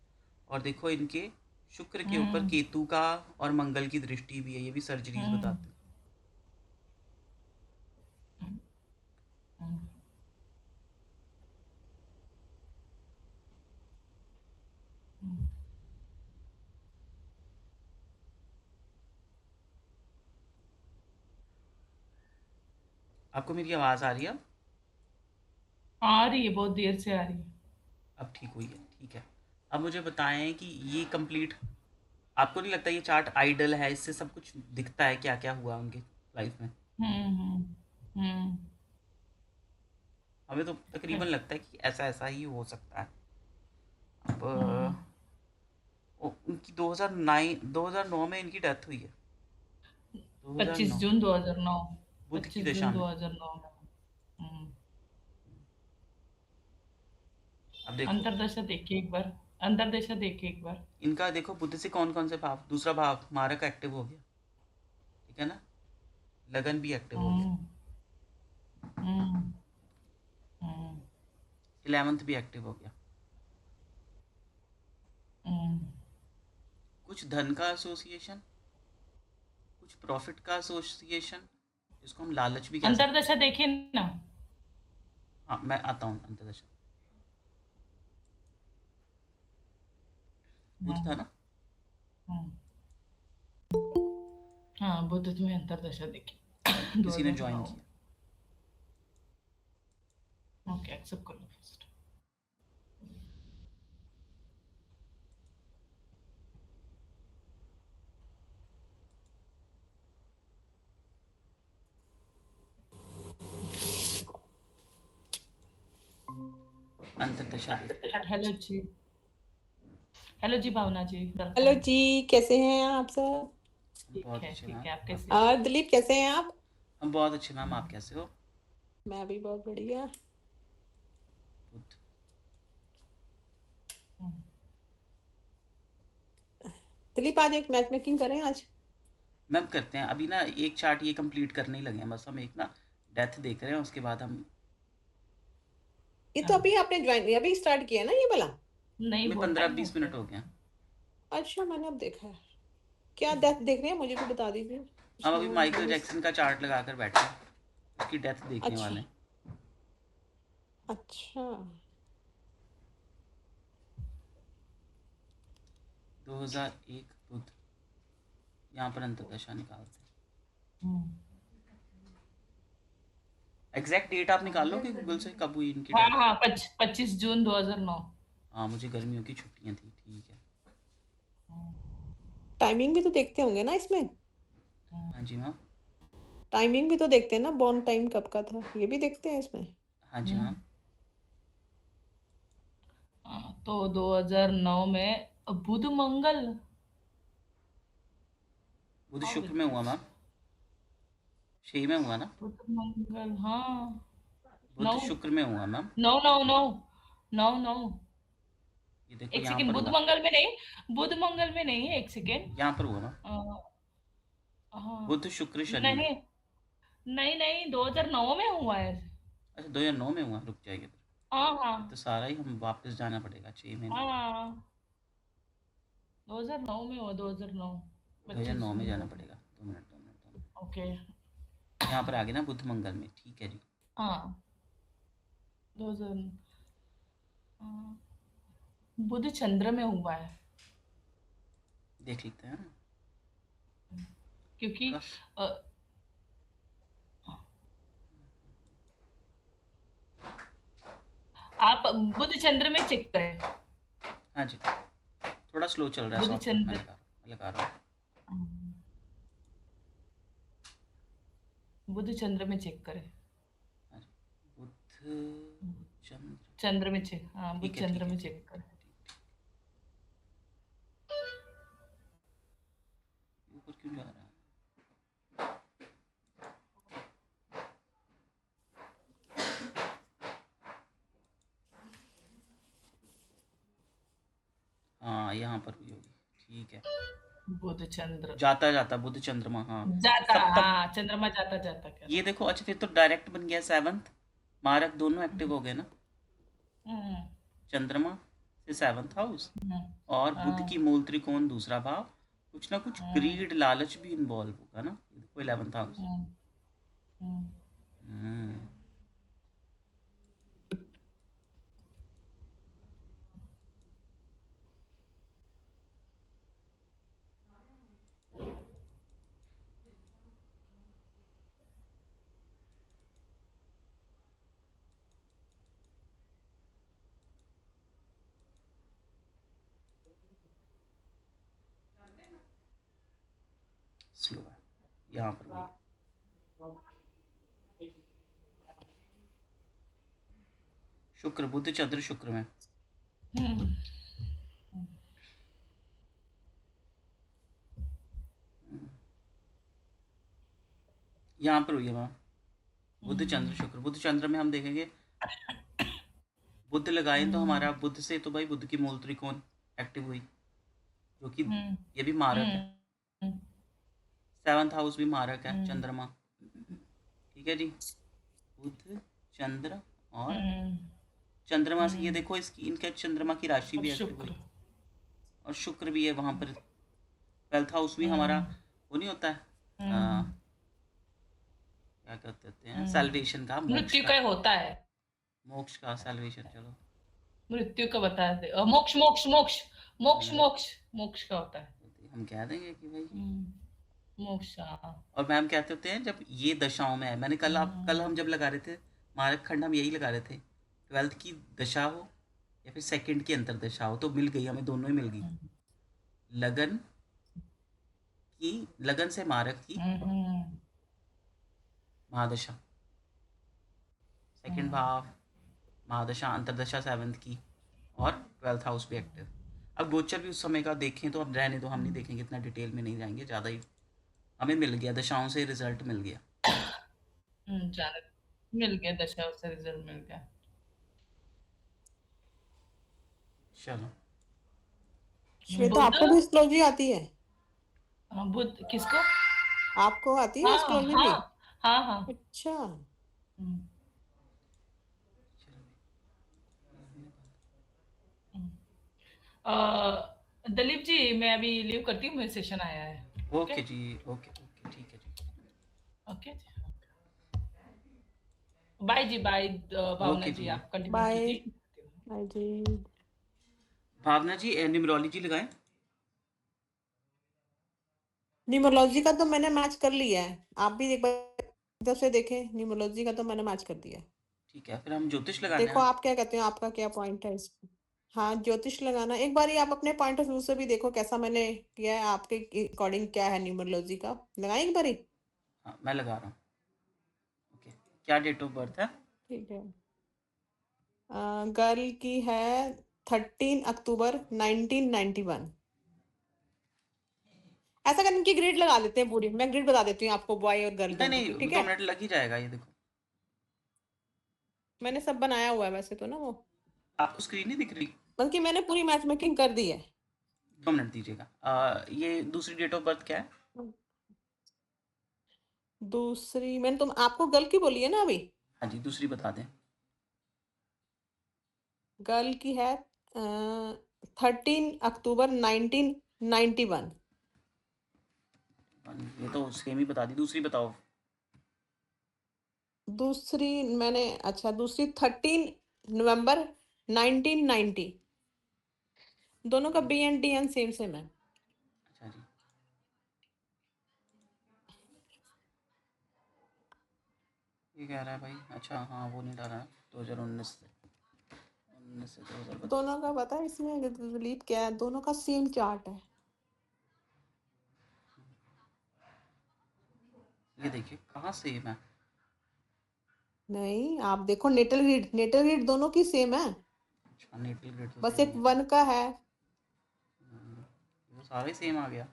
और देखो, इनके शुक्र के ऊपर हुँ, केतु का और मंगल की दृष्टि भी है, ये भी सर्जरीज हुँ, बताते हैं। हुँ। आपको मेरी आवाज़ आ रही है अब? आ रही है, बहुत देर से आ रही है। अब ठीक हुई है, ठीक है। अब मुझे बताएं कि ये कंप्लीट, आपको नहीं लगता ये चार्ट आइडल है, इससे सब कुछ दिखता है क्या क्या हुआ उनकी लाइफ में। हुँ, हुँ, हुँ, हमें तो ओके। तकरीबन लगता है कि ऐसा ऐसा ही हो सकता है। अब हुँ, उनकी 2009 में इनकी डेथ हुई है। 25 2009 जून 2009। बुध की 25 दशा जून में। 2009 में। अब देखो अंतरदशा देखिए एक बार। अंतरदशा देखिए एक बार। इनका, देखो बुध से कौन कौन से भाव, दूसरा भाव मारक एक्टिव हो गया, ठीक है ना, लगन भी एक्टिव हो गया, हम्म। हम्म। हम्म। 11th भी एक्टिव हो गया। हम्म। कुछ धन का एसोसिएशन, कुछ प्रॉफिट का एसोसिएशन, जिसको हम लालच भी कह सकते हैं। अंतरदशा देखिए ना। हाँ मैं आता हूँ अंतदशा। बुध था हम्म। ना। हम्म। हाँ, बुध में अंतरदशा देखिए। किसी ने ज्वाइन 2009। किया। ओके, एक्सेप्ट कर लो फर्स्ट। अंतदशा देखो। हेलो जी। हेलो जी भावना जी, हेलो वेलकम। जी, कैसे हैं आप सब? बहुत अच्छे ठीक मैम। है, आप आप कैसे हैं? कैसे? और दिलीप, कैसे हैं आप? हम बहुत अच्छे मैम, आप कैसे हो? मैं भी बहुत बढ़िया। बुध। हम्म। दिलीप, आज एक मैच मेकिंग करें आज? मैम करते हैं, अभी ना एक चार्ट ये कंप्लीट करने ही लगे हैं, बस हम एक ना डेथ देख रहे हैं, उसके बाद हम। ये तो हाँ, अभी आपने ज्वाइन, अभी स्टार्ट किया है ना ये वाला? नहीं हमें बहुत पंद्रह टाइम हो बीस गया। मिनट हो गए हैं। अच्छा, मैंने अब देखा है। क्या डेथ देख रहे हैं, मुझे भी बता दीजिए। हम उसमें अभी वो माइकल मुझे। जैक्सन का चार्ट लगा कर बैठे हैं, उसकी डेथ देखने अच्छा। वाले हैं। अच्छा। 2001 बुध, यहाँ पर अंतदशा निकालते हैं। हम्म। एग्जैक्ट डेट आप निकाल लोगे गूगल से, कब हुई इनकी हाँ डेथ? हाँ, 25 जून 2009। हाँ मुझे गर्मियों की छुट्टियाँ थी, ठीक है। टाइमिंग भी तो देखते होंगे ना इसमें? हाँ जी मैम। टाइमिंग भी तो देखते हैं ना, बॉर्न टाइम कब का था, ये भी देखते हैं इसमें? हाँ जी मैम। तो 2009 में बुध मंगल। बुध हाउ शुक्र इट में हुआ इज? मैम, 6 में हुआ ना। बुध मंगल, हाँ। बुध नौ। शुक्र में हुआ मैम। नौ नौ नौ। नौ नौ। ये देखो एक यहाँ सेकेंड, पर बुध हुआ, मंगल में नहीं। बुध मंगल में नहीं, एक सेकेंड। यहाँ पर हुआ मैम। हाँ। बुध शुक्र शनि में। नहीं नहीं नहीं, 2009 में हुआ है। अच्छा 2009 में हुआ, रुक जाइए हाँ फिर तो हाँ। सारा ही हम वापस जाना पड़ेगा 6 महीने। हाँ, 2009 में हुआ, 2009। 25 2009 में जून जाना 2009। पड़ेगा, 2 मिनट 2 मिनट 2 मिनट। ओके। यहाँ पर आ गए ना बुध मंगल में, ठीक है जी। हाँ, 2000। बुध चंद्र में हुआ है। देख लेते हैं ना। क्योंकि थोड़ा अ, आप बुध चंद्र में चेक करें। हाँ जी, थोड़ा स्लो चल रहा है बुध सॉफ्टवेयर, चंद्र। मैं लगा रहा हूँ। बुध चंद्र में चेक करें। हाँ जी, बुध चंद्र। चंद्र में चेक, हाँ, बुध ठीक है चंद्र ठीक है में ठीक चेक करें। ठीक। ऊपर क्यों जा रहा है? हाँ यहाँ पर भी होगी, ठीक है। बुध चंद्र जाता जाता बुध चंद्रमा, हाँ। जाता, सप्तम। हाँ, चंद्रमा जाता जाता कह ये रहा देखो, अच्छा फिर तो डायरेक्ट बन गया 7th, मारक दोनों एक्टिव हूँ। हो गए ना। हम्म। चंद्रमा से 7th हाउस, हम्म। और बुध की हाँ। मूल त्रिकोण दूसरा भाव, कुछ ना कुछ हम्म। ग्रीड लालच भी इन्वॉल्व होगा ना, ये देखो 11th हाउस। हम्म। हम्म। हम्म। स्लो है, यहाँ पर वही शुक्र, बुध चंद्र शुक्र में। हम्म। यहाँ पर हुई है मैम, बुध चंद्र शुक्र। बुध चंद्र में हम देखेंगे बुध लगाएं तो हमारा बुध से तो भाई बुध की मूल त्रिकोण एक्टिव हुई, जो कि ये भी मारक है। 7th हाउस भी मारक है, चंद्रमा। ठीक है जी, बुध चंद्र और चंद्रमा से ये देखो इसकी इनके चंद्रमा की राशि और भी एक्टिव हुई, शुक्र और शुक्र भी है वहां पर। 12th हाउस भी हमारा वो नहीं होता है क्या कहते हैं, सैल्वेशन का, मोक्ष मृत्यु का, का होता है, मोक्ष का सैल्वेशन। चलो मृत्यु का बता दे, मोक्ष मोक्ष मोक्ष मोक्ष मोक्ष मोक्ष का होता है, हम कह देंगे कि भाई मोक्ष। हाँ। और मैम कहते होते हैं जब ये दशाओं में है, मैंने कल हम जब लगा रहे थे मारक खंड, हम यही लगा रहे थे 12th की दशा हो या फिर सेकंड की अंतर दशा हो, तो मिल गई हमें, दोनों ही मिल गई। लगन की, लगन से मारक की महादशा, सेकंड भाव महादशा, अंतरदशा 7th की, और 12th हाउस भी एक्टिव। अब गोचर भी उस समय का देखें तो अब रहने दो, हम नहीं देखेंगे, इतना डिटेल में नहीं जाएंगे, ज़्यादा ही हमें मिल गया, दशाओं से रिजल्ट मिल गया। मिल गया, दशाओं से रिजल्ट मिल गया। चलो श्वेता, आपको भी एस्ट्रोलॉजी आती है? बुध किसको? आपको आती है एस्ट्रोलॉजी भी? हाँ हाँ। अच्छा। दलीप जी, मैं अभी लीव करती हूँ, मेरा सेशन आया है। ओके जी, ओके ओके, ठीक है जी, ओके बाय जी, बाय भावना ओके जी, जी, आप कंटिन्यू बाय कीजिए। बाय जी। भावना जी न्यूमरोलॉजी लगाएं। न्यूमरोलॉजी का तो मैंने मैच कर लिया है, आप भी एक बार इधर से देखें, न्यूमरोलॉजी का तो मैंने मैच कर दिया है। ठीक है, फिर हम ज्योतिष लगाने देखो हैं। आप क्या कहते हो, आपका क्या पॉइंट है इसमें? हाँ, ज्योतिष लगाना एक बार ही आप अपने पॉइंट ऑफ व्यू से भी देखो कैसा मैंने किया है, आपके अकॉर्डिंग क्या है न्यूमरोलॉजी का, लगाएं एक बार ही। हाँ मैं लगा रहा हूँ। ओके, क्या डेट ऑफ बर्थ है? ठीक है, गर्ल की है 13 अक्टूबर 1991। ऐसा करके इनकी ग्रेड लगा देते हैं पूरी, मैं ग्रेड बता देती हूँ आपको बॉय और गर्ल नहीं दोनों नहीं, की, ठीक 2 है? मिनट लग ही जाएगा, ये देखो मैंने सब बनाया हुआ है वैसे तो ना वो, आपको स्क्रीन नहीं दिख रही? बल्कि मैंने पूरी मैच मेकिंग कर दी है। 2 मिनट दीजिएगा। ये दूसरी डेट ऑफ बर्थ क्या है? दूसरी मैंने तुम आपको गर्ल की बोली है ना अभी? हाँ जी, दूसरी बता दें। गर्ल की है 13 अक्टूबर 1991। ये तो सेम ही बता दी, दूसरी बताओ। दूसरी मैंने, अच्छा दूसरी 13 नवंबर 1990। दोनों का B and D N same same है। अच्छा जी, ये कह रहा है भाई, अच्छा हाँ वो नहीं डाला 2019 से, 19 से 2022। दोनों का पता है इसमें रिलीव क्या है, दोनों का सेम चार्ट है। ये देखिए कहाँ सेम है। नहीं आप देखो, नेटल ग्रिड दोनों की सेम है, अच्छा, नेटल ग्रिड तो बस सेम एक है। 1 का है। वो सारा ही सेम आ गया,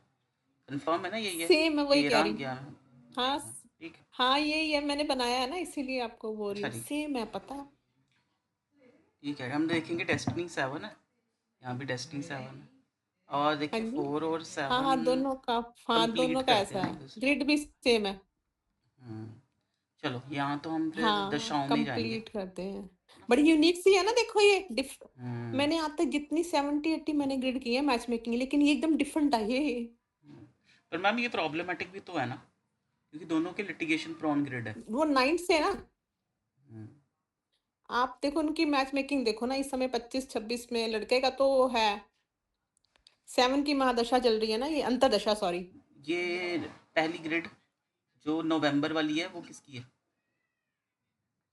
कंफर्म है ना? ये सेम है, वही कह 13 रही हूँ। 11। हाँ ठीक है। हाँ, ये मैंने बनाया है ना, इसीलिए आपको बोल रही अच्छा हूँ, जी, सेम है पता है। ठीक है, हम देखेंगे डेस्टिनी 7 है, यहाँ भी डेस्टिनी 7 है, और हाँ देखिए जी, 4 और हाँ 7 हाँ दोनों का, हाँ कंप्लीट दोनों का करते ऐसा हैं ना है, एक दूसरे को। ग्रिड भी सेम है। चलो यहाँ तो हम फिर हाँ दशाओं में ही जाएंगे। कंप्लीट करते हैं, बड़ी यूनिक सी है ना, देखो ये हम्म, मैंने आज तक जितनी 70-80 मैंने ग्रिड की है मैच मेकिंग, लेकिन ये एकदम डिफरेंट है ये। पर मैम ये प्रॉब्लमेटिक भी तो है ना, क्योंकि दोनों के लिटिगेशन प्रॉन ग्रिड है। वो 9 से ना, हम्म, आप देखो उनकी मैच मेकिंग देखो ना, इस समय 25-26 में लड़के का तो है 7 की महादशा चल रही है ना, ये अंतरदशा सॉरी। ये पहली ग्रिड जो नवंबर वाली है वो किसकी है?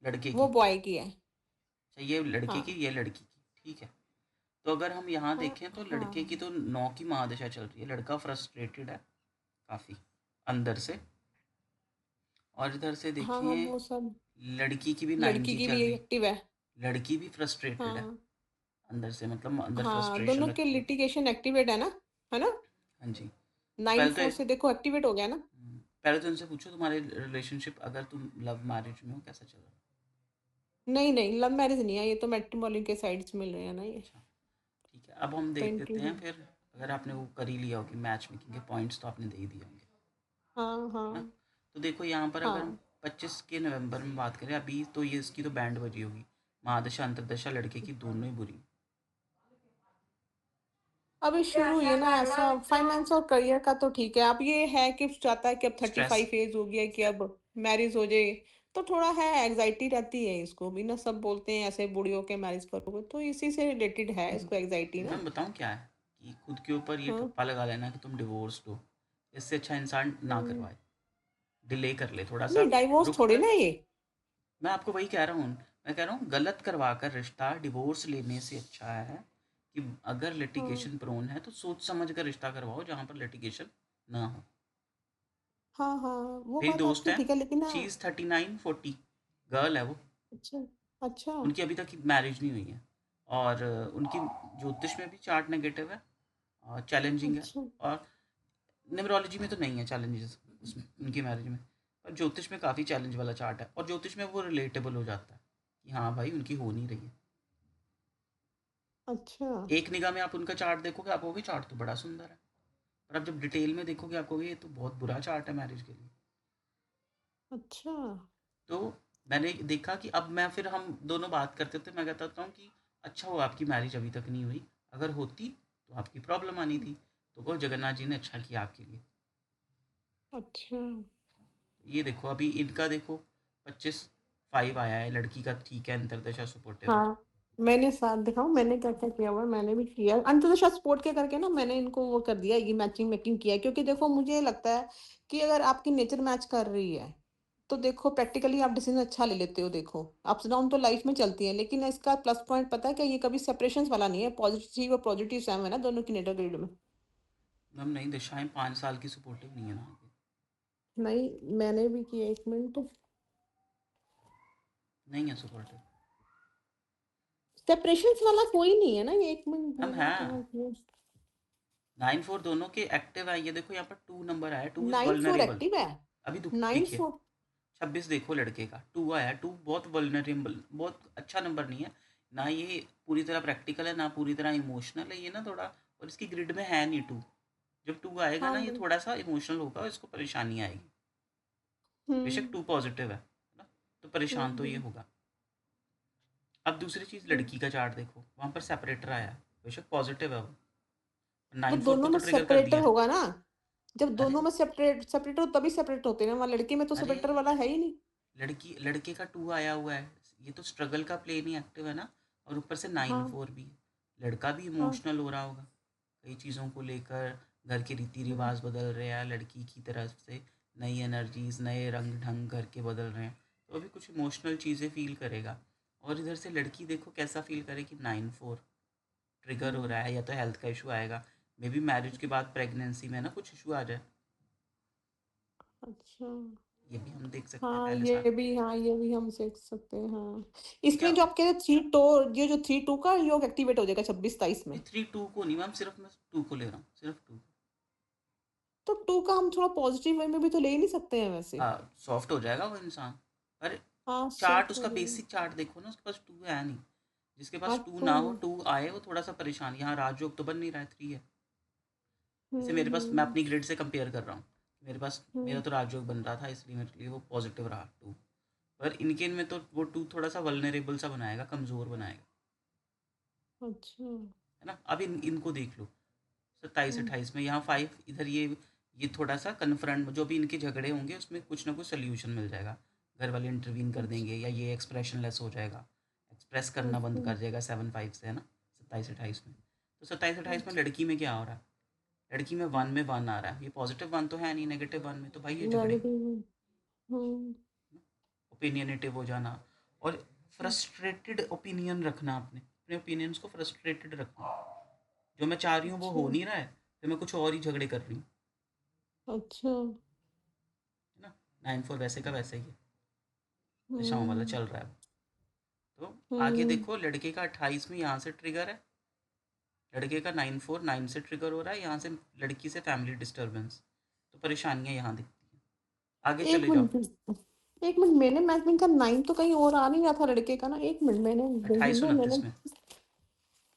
लड़के वो की। बॉय की है। अच्छा, ये लड़के की, हाँ ये लड़की की, ठीक है। तो अगर हम यहाँ हाँ देखें तो लड़के की हाँ तो 9 की महादशा चल रही है, लड़का फ्रस्ट्रेटेड है काफ़ी अंदर से, और इधर से हाँ हाँ, देखें वो सब लड़की की भी 9 लड़की की की चल भी रही, एक्टिव है। लड़की भी फ्रस्ट्रेटेड है हाँ अंदर से, मतलब अंदर हाँ, फ्रस्ट्रेशन दोनों के रखती है। लिटिगेशन एक्टिवेट है ना, है ना? हाँ जी, तो पहले 9-4 से देखो एक्टिवेट हो गया ना। पहले तो उनसे पूछो तुम्हारे रिलेशनशिप, अगर तुम लव मैरिज में हो, कैसा चल रहा है? नहीं नहीं, लव मैरिज नहीं है ये, तो मैट्रिमोनी के साइड्स मिल रहे हैं ना ये। अच्छा, ठीक है। अब हम देख ट्वेंटी। लेते हैं फिर, अगर आपने वो कर ही लिया होगी मैच मेकिंग के पॉइंट्स, तो आपने दे ही दिए होंगे, हाँ है ना? हाँ तो देखो यहाँ पर अगर हम हाँ। 25 के नवंबर में बात करें अभी, तो ये इसकी तो बैंड बजी होगी, महादशा अंतरदशा लड़के की दोनों ही बुरी। अभी शुरू हुई है ना, ऐसा फाइनेंस और करियर का तो ठीक है। अब ये है कि चाहता है कि अब स्ट्रेस, 35 एज हो गया है कि अब मैरिज हो जाए, तो थोड़ा है, एग्जाइटी रहती है इसको भी ना। सब बोलते हैं ऐसे बूढ़ी होके मैरिज करोगे, तो इसी से रिलेटेड है इसको एग्जाइटी ना। मैं बताऊँ क्या है, कि खुद के ऊपर ये हाँ। ठप्पा लगा लेना कि तुम डिवोर्स दो, इससे अच्छा इंसान ना हम्म। करवाए, डिले कर ले थोड़ा सा, नहीं, डाइवोर्स रुक थोड़ी कर। ना ये। मैं आपको वही कह रहा हूँ, मैं कह रहा हूँ गलत करवा कर रिश्ता डिवोर्स लेने से अच्छा है कि अगर हाँ लिटिगेशन प्रोन है तो सोच समझ कर रिश्ता करवाओ जहाँ पर लिटिगेशन ना हो। हाँ हाँ, वो मेरी बात दोस्त आपकी है, ठीक है, लेकिन ना। शी इज़ 39-40, गर्ल है वो, अच्छा अच्छा उनकी अभी तक मैरिज नहीं हुई है, और उनकी ज्योतिष में भी चार्ट नेगेटिव है, और चैलेंजिंग है, अच्छा और न्यूमरोलॉजी में तो नहीं है चैलेंजेस उसमें उनकी मैरिज में, पर ज्योतिष में काफ़ी चैलेंज वाला चार्ट है, और ज्योतिष में वो रिलेटेबल हो जाता है कि हाँ भाई उनकी हो नहीं रही है। अच्छा एक निगाह में आप उनका चार्ट देखोगे, आप कहोगे चार्ट तो बड़ा सुंदर है, पर आप जब डिटेल में देखोगे आप कहोगे ये तो बहुत बुरा चार्ट है मैरिज के लिए। अच्छा। तो मैंने देखा कि अब मैं फिर हम दोनों बात करते थे, मैं कहता हूँ कि अच्छा हुआ आपकी मैरिज अभी तक नहीं हुई, अगर होती तो आपकी प्रॉब्लम आनी थी, तो वो जगन्नाथ जी ने अच्छा किया आपके लिए। अच्छा। ये देखो अभी इनका देखो, 25/5 आया है, लड़की का ठीक है, अंतरदशा सपोर्टिव है। हाँ, मैंने साथ दिखाऊं, मैंने क्या क्या किया हुआ है, मैंने भी किया है अंततः सपोर्ट के करके ना। मैंने इनको वो कर दिया, ये मैचिंग मेकिंग किया है, क्योंकि देखो मुझे लगता है कि अगर आपकी नेचर मैच कर रही है, तो देखो प्रैक्टिकली आप डिसीजन अच्छा ले लेते हो। देखो अप्स डाउन तो लाइफ में चलती है, लेकिन इसका प्लस पॉइंट पता है क्या, ये कभी सेपरेशन वाला नहीं है। पॉजिटिव और पॉजिटिव सेम है ना दोनों की नेटर ग्रिड में। हम नहीं, दशाएं 5 साल की सपोर्टिव नहीं है ना आगे, नहीं, मैंने भी किया, एक मिनट। नहीं है सपोर्टिव। सेपरेशन वाला कोई नहीं है ना ये, एक मिनट हम मैंने है, कहा किया। 9-4 दोनों के एक्टिव है, ये देखो यहाँ पर 2 नंबर आया, 2 इज 9-4 वल्नरेबल। एक्टिव है। अभी नाइन देखिए, फोर 26 देखो लड़के का 2 आया, 2 बहुत वल्नरेबल, बहुत अच्छा नंबर नहीं है ना, ये पूरी तरह प्रैक्टिकल है ना पूरी तरह इमोशनल है, ये ना थोड़ा, और इसकी ग्रिड में है नहीं 2। जब 2 आएगा हाँ ना, ये थोड़ा सा इमोशनल होगा, इसको परेशानी आएगी। बेशक हम्म 2 पॉजिटिव है ना, तो परेशान तो ये हम्म होगा। अब दूसरी चीज़, हम्म। लड़की का चार्ट देखो, वहाँ पर सेपरेटर आया है, बेशक पॉजिटिव है वो, वो 9-4 को दोनों तो में ट्रिगर कर सेपरेटर दिया। होगा ना। जब अरे दोनों में सेपरेट सेपरेटर हो तभी सेपरेट होते हैं ना, वहाँ लड़की में तो अरे सेपरेटर वाला है ही नहीं। लड़की, लड़के का 2 आया हुआ है, ये तो स्ट्रगल का प्लेन ही एक्टिव है ना, और ऊपर से नाइन हाँ फोर भी है। लड़का भी हाँ। इमोशनल हो रहा होगा कई चीज़ों को लेकर, घर के रीति हम्म, रिवाज बदल रहे हैं, लड़की की तरफ से नई एनर्जीज, नए रंग ढंग घर के बदल रहे हैं, तो अभी कुछ इमोशनल चीज़ें फील करेगा। और इधर से लड़की देखो कैसा फील करे कि 9-4 ट्रिगर हो हम्म, रहा है, या तो हेल्थ का इशू आएगा, मे बी मैरिज के बाद प्रेगनेंसी में ना कुछ इशू आ जाए, अच्छा। ये भी हम देख सकते हैं हाँ पहले साथ। ये भी, हाँ ये भी हम सीख सकते हैं हाँ। तो क्या, इसमें जो आप कह रहे थ्री टू, ये जो 3-2 का योग एक्टिवेट हो जाएगा 26-23 में। नहीं 3-2 को नहीं मैम, सिर्फ मैं 2 को ले रहा हूँ, सिर्फ 2। तो 2 का हम थोड़ा पॉजिटिव वे में भी तो ले ही नहीं सकते हैं वैसे। हाँ सॉफ्ट हो जाएगा वो इंसान, पर हाँ चार्ट सॉफ्ट हो उसका जाएगा। बेसिक चार्ट देखो ना, उसके पास 2 है नहीं, जिसके हाँ पास 2 टू। ना हो 2 आए वो थोड़ा सा परेशान, यहाँ राजयोग तो बन नहीं रहा है, 3 है। जैसे मेरे पास, मैं हम्म अपनी ग्रिड से कंपेयर कर रहा हूँ, मेरे पास मेरा हम्म। तो राजयोग बन रहा था, इसलिए मेरे लिए वो पॉजिटिव रहा 2, पर इनके में तो वो 2 थोड़ा सा वल्नरेबल सा बनाएगा, कमज़ोर बनाएगा, अच्छा। है ना? अब इनको देख लो, 27 हम्म, 28 में यहाँ 5 इधर, ये थोड़ा सा कन्फ्रंट, जो भी इनके झगड़े होंगे उसमें कुछ ना कुछ सोल्यूशन मिल जाएगा, घर वाले इंटरवीन कर अच्छा देंगे, या ये एक्सप्रेशन लेस हो जाएगा, एक्सप्रेस करना अच्छा बंद कर जाएगा 7-5 से, है ना? 27-28 में, तो 27-28 में अच्छा। लड़की में क्या हो रहा है, लड़की में 1 में 1 आ रहा है, ये पॉजिटिव 1 तो है नहीं, नेगेटिव 1 में, तो भाई ये झगड़े, नेगेटिव। हम्म। ओपिनियनेटिव हो जाना, और फ्रस्ट्रेटेड ओपिनियन रखना, अपने अपने ओपिनियंस को फ्रस्ट्रेटेड रखना, जो मैं चाह रही हूँ वो अच्छा हो नहीं रहा है, फिर मैं कुछ और ही झगड़े कर रही हूँ, अच्छा। है ना? 9-4 वैसे का वैसे ही है, दशाओं वाला हम्म चल रहा है वो। तो आगे हम्म। देखो, लड़के का 28 में यहाँ से ट्रिगर है, लड़के का 9-4 9 से ट्रिगर हो रहा है, यहाँ से लड़की से फैमिली डिस्टर्बेंस, तो परेशानियाँ यहाँ दिखती हैं। आगे एक चले जाओ। मिनट, एक मिनट, मैंने मैच का 9 तो कहीं और आ नहीं रहा था लड़के का ना, एक मिनट मैंने देखी अट्ठाईस ना मैंने। उनतीस में।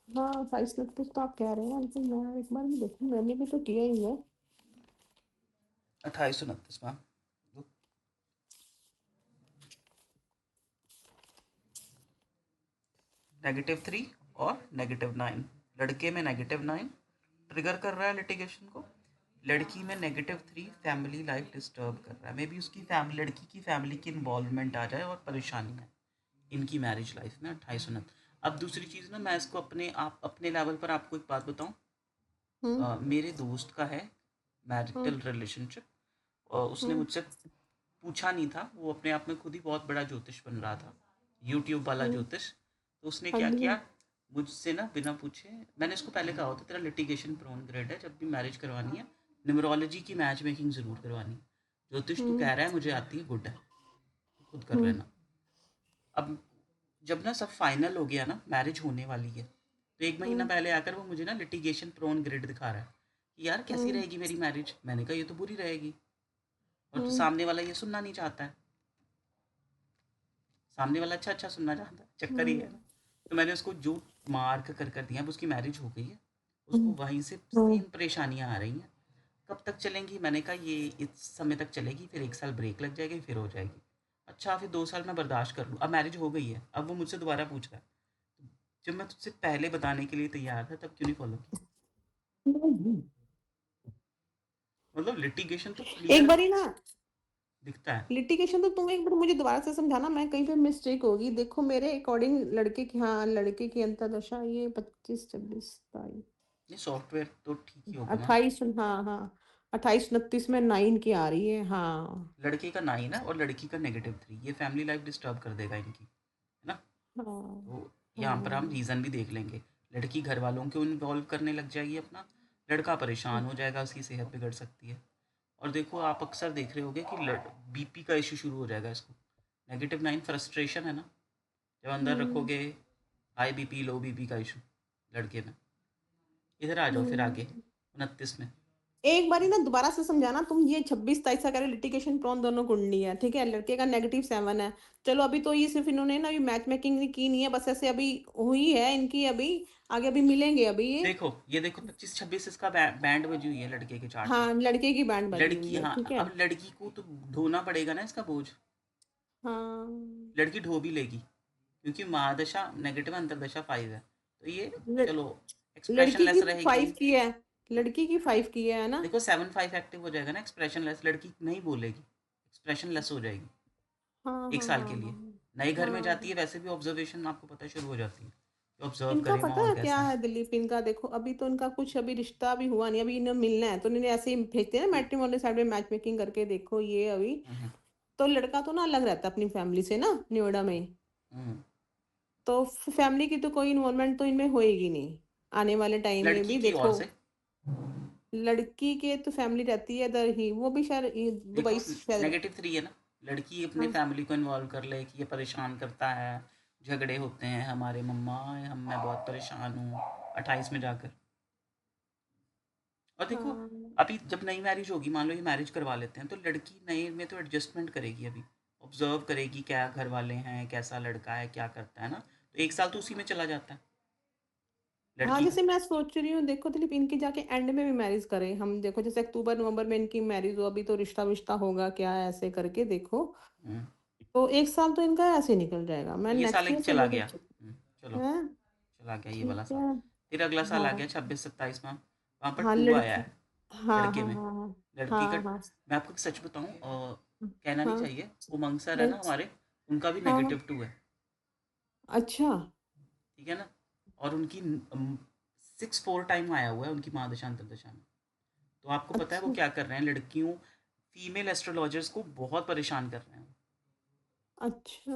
हाँ 28 29 तो आप कह रहे हैं, लेकिन मैं एक बार भी देखूँ, मैंने भी तो किया ही है। 28 29 में। -3 और -9। लड़के में -9 ट्रिगर कर रहा है लिटिगेशन को। लड़की में -3 फैमिली लाइफ डिस्टर्ब कर रहा है। मे बी उसकी फैमिली, लड़की की फैमिली की इन्वॉल्वमेंट आ जाए और परेशानी है इनकी मैरिज लाइफ में। 28 29। अब दूसरी चीज़ ना, मैं इसको अपने लेवल पर आपको एक बात बताऊं। हम्म मेरे दोस्त का है हम्म मैरिटल रिलेशनशिप, और उसने हम्म मुझसे पूछा नहीं था। वो अपने आप में खुद ही बहुत बड़ा ज्योतिष बन रहा था, यूट्यूब वाला हम्म, ज्योतिष। तो उसने हाँ क्या जी हाँ। किया, मुझसे ना बिना पूछे, मैंने इसको पहले कहा होता तेरा लिटिगेशन प्रोन ग्रेड है, जब भी मैरिज करवानी है न्यूमरोलॉजी की मैच मेकिंग ज़रूर करवानी है। ज्योतिष तू हम्म कह रहा है मुझे आती है, गुड है, खुद कर हम्म लेना। अब जब ना सब फाइनल हो गया ना, मैरिज होने वाली है, तो एक महीना हम्म पहले आकर वो मुझे ना लिटिगेशन प्रोन ग्रिड दिखा रहा है कि यार कैसी हम्म रहेगी मेरी मैरिज। मैंने कहा ये तो बुरी रहेगी। और तो हम्म सामने वाला ये सुनना नहीं चाहता है, सामने वाला अच्छा अच्छा सुनना चाहता है, चक्कर ही हम्म है ना। तो मैंने उसको जो मार्क कर दिया। अब उसकी मैरिज हो गई है, उसको हम्म वहीं से हम्म सेम परेशानियां आ रही हैं। कब तक चलेंगी, मैंने कहा ये इस समय तक चलेगी, फिर 1 साल ब्रेक लग जाएगी, फिर हो जाएगी। अच्छा फिर 2 साल मैं बर्दाश्त कर लूँ। अब मैरिज हो गई है, अब वो मुझसे दोबारा पूछ रहा है। जब मैं तुझसे पहले बताने के लिए तैयार था, तब क्यों नहीं फॉलो किया। हम्म। मतलब लिटिगेशन तो एक क्लियर बारी ना, दिखता है। लिटिगेशन तो तुम एक बार मुझे दोबारा से समझाना, मैं कहीं पे मिस्टेक होगी। देखो मेरे अकॉर्डिंग लड़के की, हाँ लड़के की अंतरदशा ये 25 26 27 ये सॉफ्टवेयर तो ठीक ही होगा मैम। 28, हाँ हाँ 28 29 में 9 की आ रही है, हाँ लड़के का 9 है और लड़की का -3, ये फैमिली लाइफ डिस्टर्ब कर देगा इनकी, है ना। हाँ तो यहाँ पर हम हाँ रीज़न भी देख लेंगे। लड़की घर वालों को इन्वॉल्व करने लग जाएगी अपना, लड़का परेशान हो जाएगा, उसकी सेहत बिगड़ सकती है। और देखो आप अक्सर देख रहे होगे कि बीपी का इशू शुरू हो जाएगा इसको। -9 फ्रस्ट्रेशन है ना, जब अंदर हम्म रखोगे हाई बीपी लो बीपी का इशू लड़के में। इधर आ जाओ फिर आगे, हम्म। 29 में। एक बारी ना दोबारा से समझाना, तुम ये 26 27 का कह रहे लिटिगेशन प्रॉन दोनों कुंडली है, ठीक है, लड़के का -7 है। चलो अभी तो ये सिर्फ इन्होंने ना अभी मैच मेकिंग की नहीं है, बस ऐसे अभी हुई है इनकी अभी, आगे अभी मिलेंगे अभी ये। देखो ये देखो 25 26 इसका बैंड बजी हुई है लड़के के चार्ट में। हाँ लड़के की बैंड बजी हुई लड़की, है, हाँ ठीक है। अब लड़की को तो ढोना पड़ेगा ना इसका बोझ। हाँ लड़की ढो भी लेगी, क्योंकि महादशा नेगेटिव, अंतरदशा 5 है। तो ये ल, चलो एक्सप्रेशन लड़की की लेस रहेगी। 5 की है, लड़की की 5 की है ना। देखो 7 5 एक्टिव हो जाएगा ना, एक्सप्रेशन लेस, लड़की नहीं बोलेगी, एक्सप्रेशन लेस हो जाएगी हाँ 1 साल के हाँ लिए। हाँ नए घर में जाती हाँ। है, वैसे भी ऑब्जर्वेशन आपको पता है शुरू हो जाती है, कि ऑब्जर्व इनका करे पता माहौल है क्या कैसा है। है दिलीप, इनका देखो अभी तो इनका कुछ अभी रिश्ता भी हुआ नहीं, अभी इन्हें मिलना है तो इन्हें ऐसे ही भेजते हैं ना मैट्रिमोनी साइड में मैच मेकिंग करके, देखो ये अभी। हम्म तो लड़का तो ना अलग रहता है अपनी फैमिली से ना, नोएडा में। हम्म। तो फैमिली की तो कोई इन्वॉल्वमेंट तो इनमें होएगी नहीं आने वाले टाइम में लड़की भी, की और देखो। से लड़की के तो फैमिली रहती है इधर ही, वो भी शायद देखो दुबई शायद। -3 है ना। लड़की अपनी हाँ फैमिली को इन्वॉल्व कर ले कि ये परेशान करता है, झगड़े होते हैं हमारे मम्मा, हम मैं बहुत परेशान हूँ, 28 में जाकर। और देखो हाँ अभी जब नई मैरिज होगी, मान लो ये मैरिज करवा लेते हैं, तो लड़की नए में तो एडजस्टमेंट करेगी, अभी ऑब्जर्व करेगी क्या घर वाले हैं, कैसा लड़का है, क्या करता है ना। तो 1 साल तो उसी में चला जाता है हाँ, लड़की का। जैसे मैं सोच रही हूँ देखो दिलीप, इनकी जाके एंड में भी मैरिज करें हम, देखो जैसे अक्टूबर नवंबर में इनकी मैरिज हो, अभी तो रिश्ता विश्ता होगा क्या ऐसे करके देखो। हम्म, तो 1 साल तो इनका ऐसे ही निकल जाएगा, मैं ये साल नेक्स्ट एक ईयर से चला लेके गया। चलो है। चला गया ये वाला ठीक साल। है। फिर अगला साल आ हाँ गया 26 27 में, वहाँ पर हाँ 2 आया लड़की, है हाँ लड़के हाँ में। हाँ लड़की का, हाँ हाँ मैं आपको एक सच बताऊं, कहना नहीं हाँ चाहिए, उमंग सर है नहीं ना हमारे, उनका भी हाँ -2 है, अच्छा ठीक है ना। और उनकी 6 4 टाइम आया हुआ है उनकी महादशा अंतरदशा में। तो आपको पता है वो अच्छा क्या कर रहे हैं, लड़कियों, फीमेल एस्ट्रोलॉजर्स को बहुत परेशान कर रहे हैं। अच्छा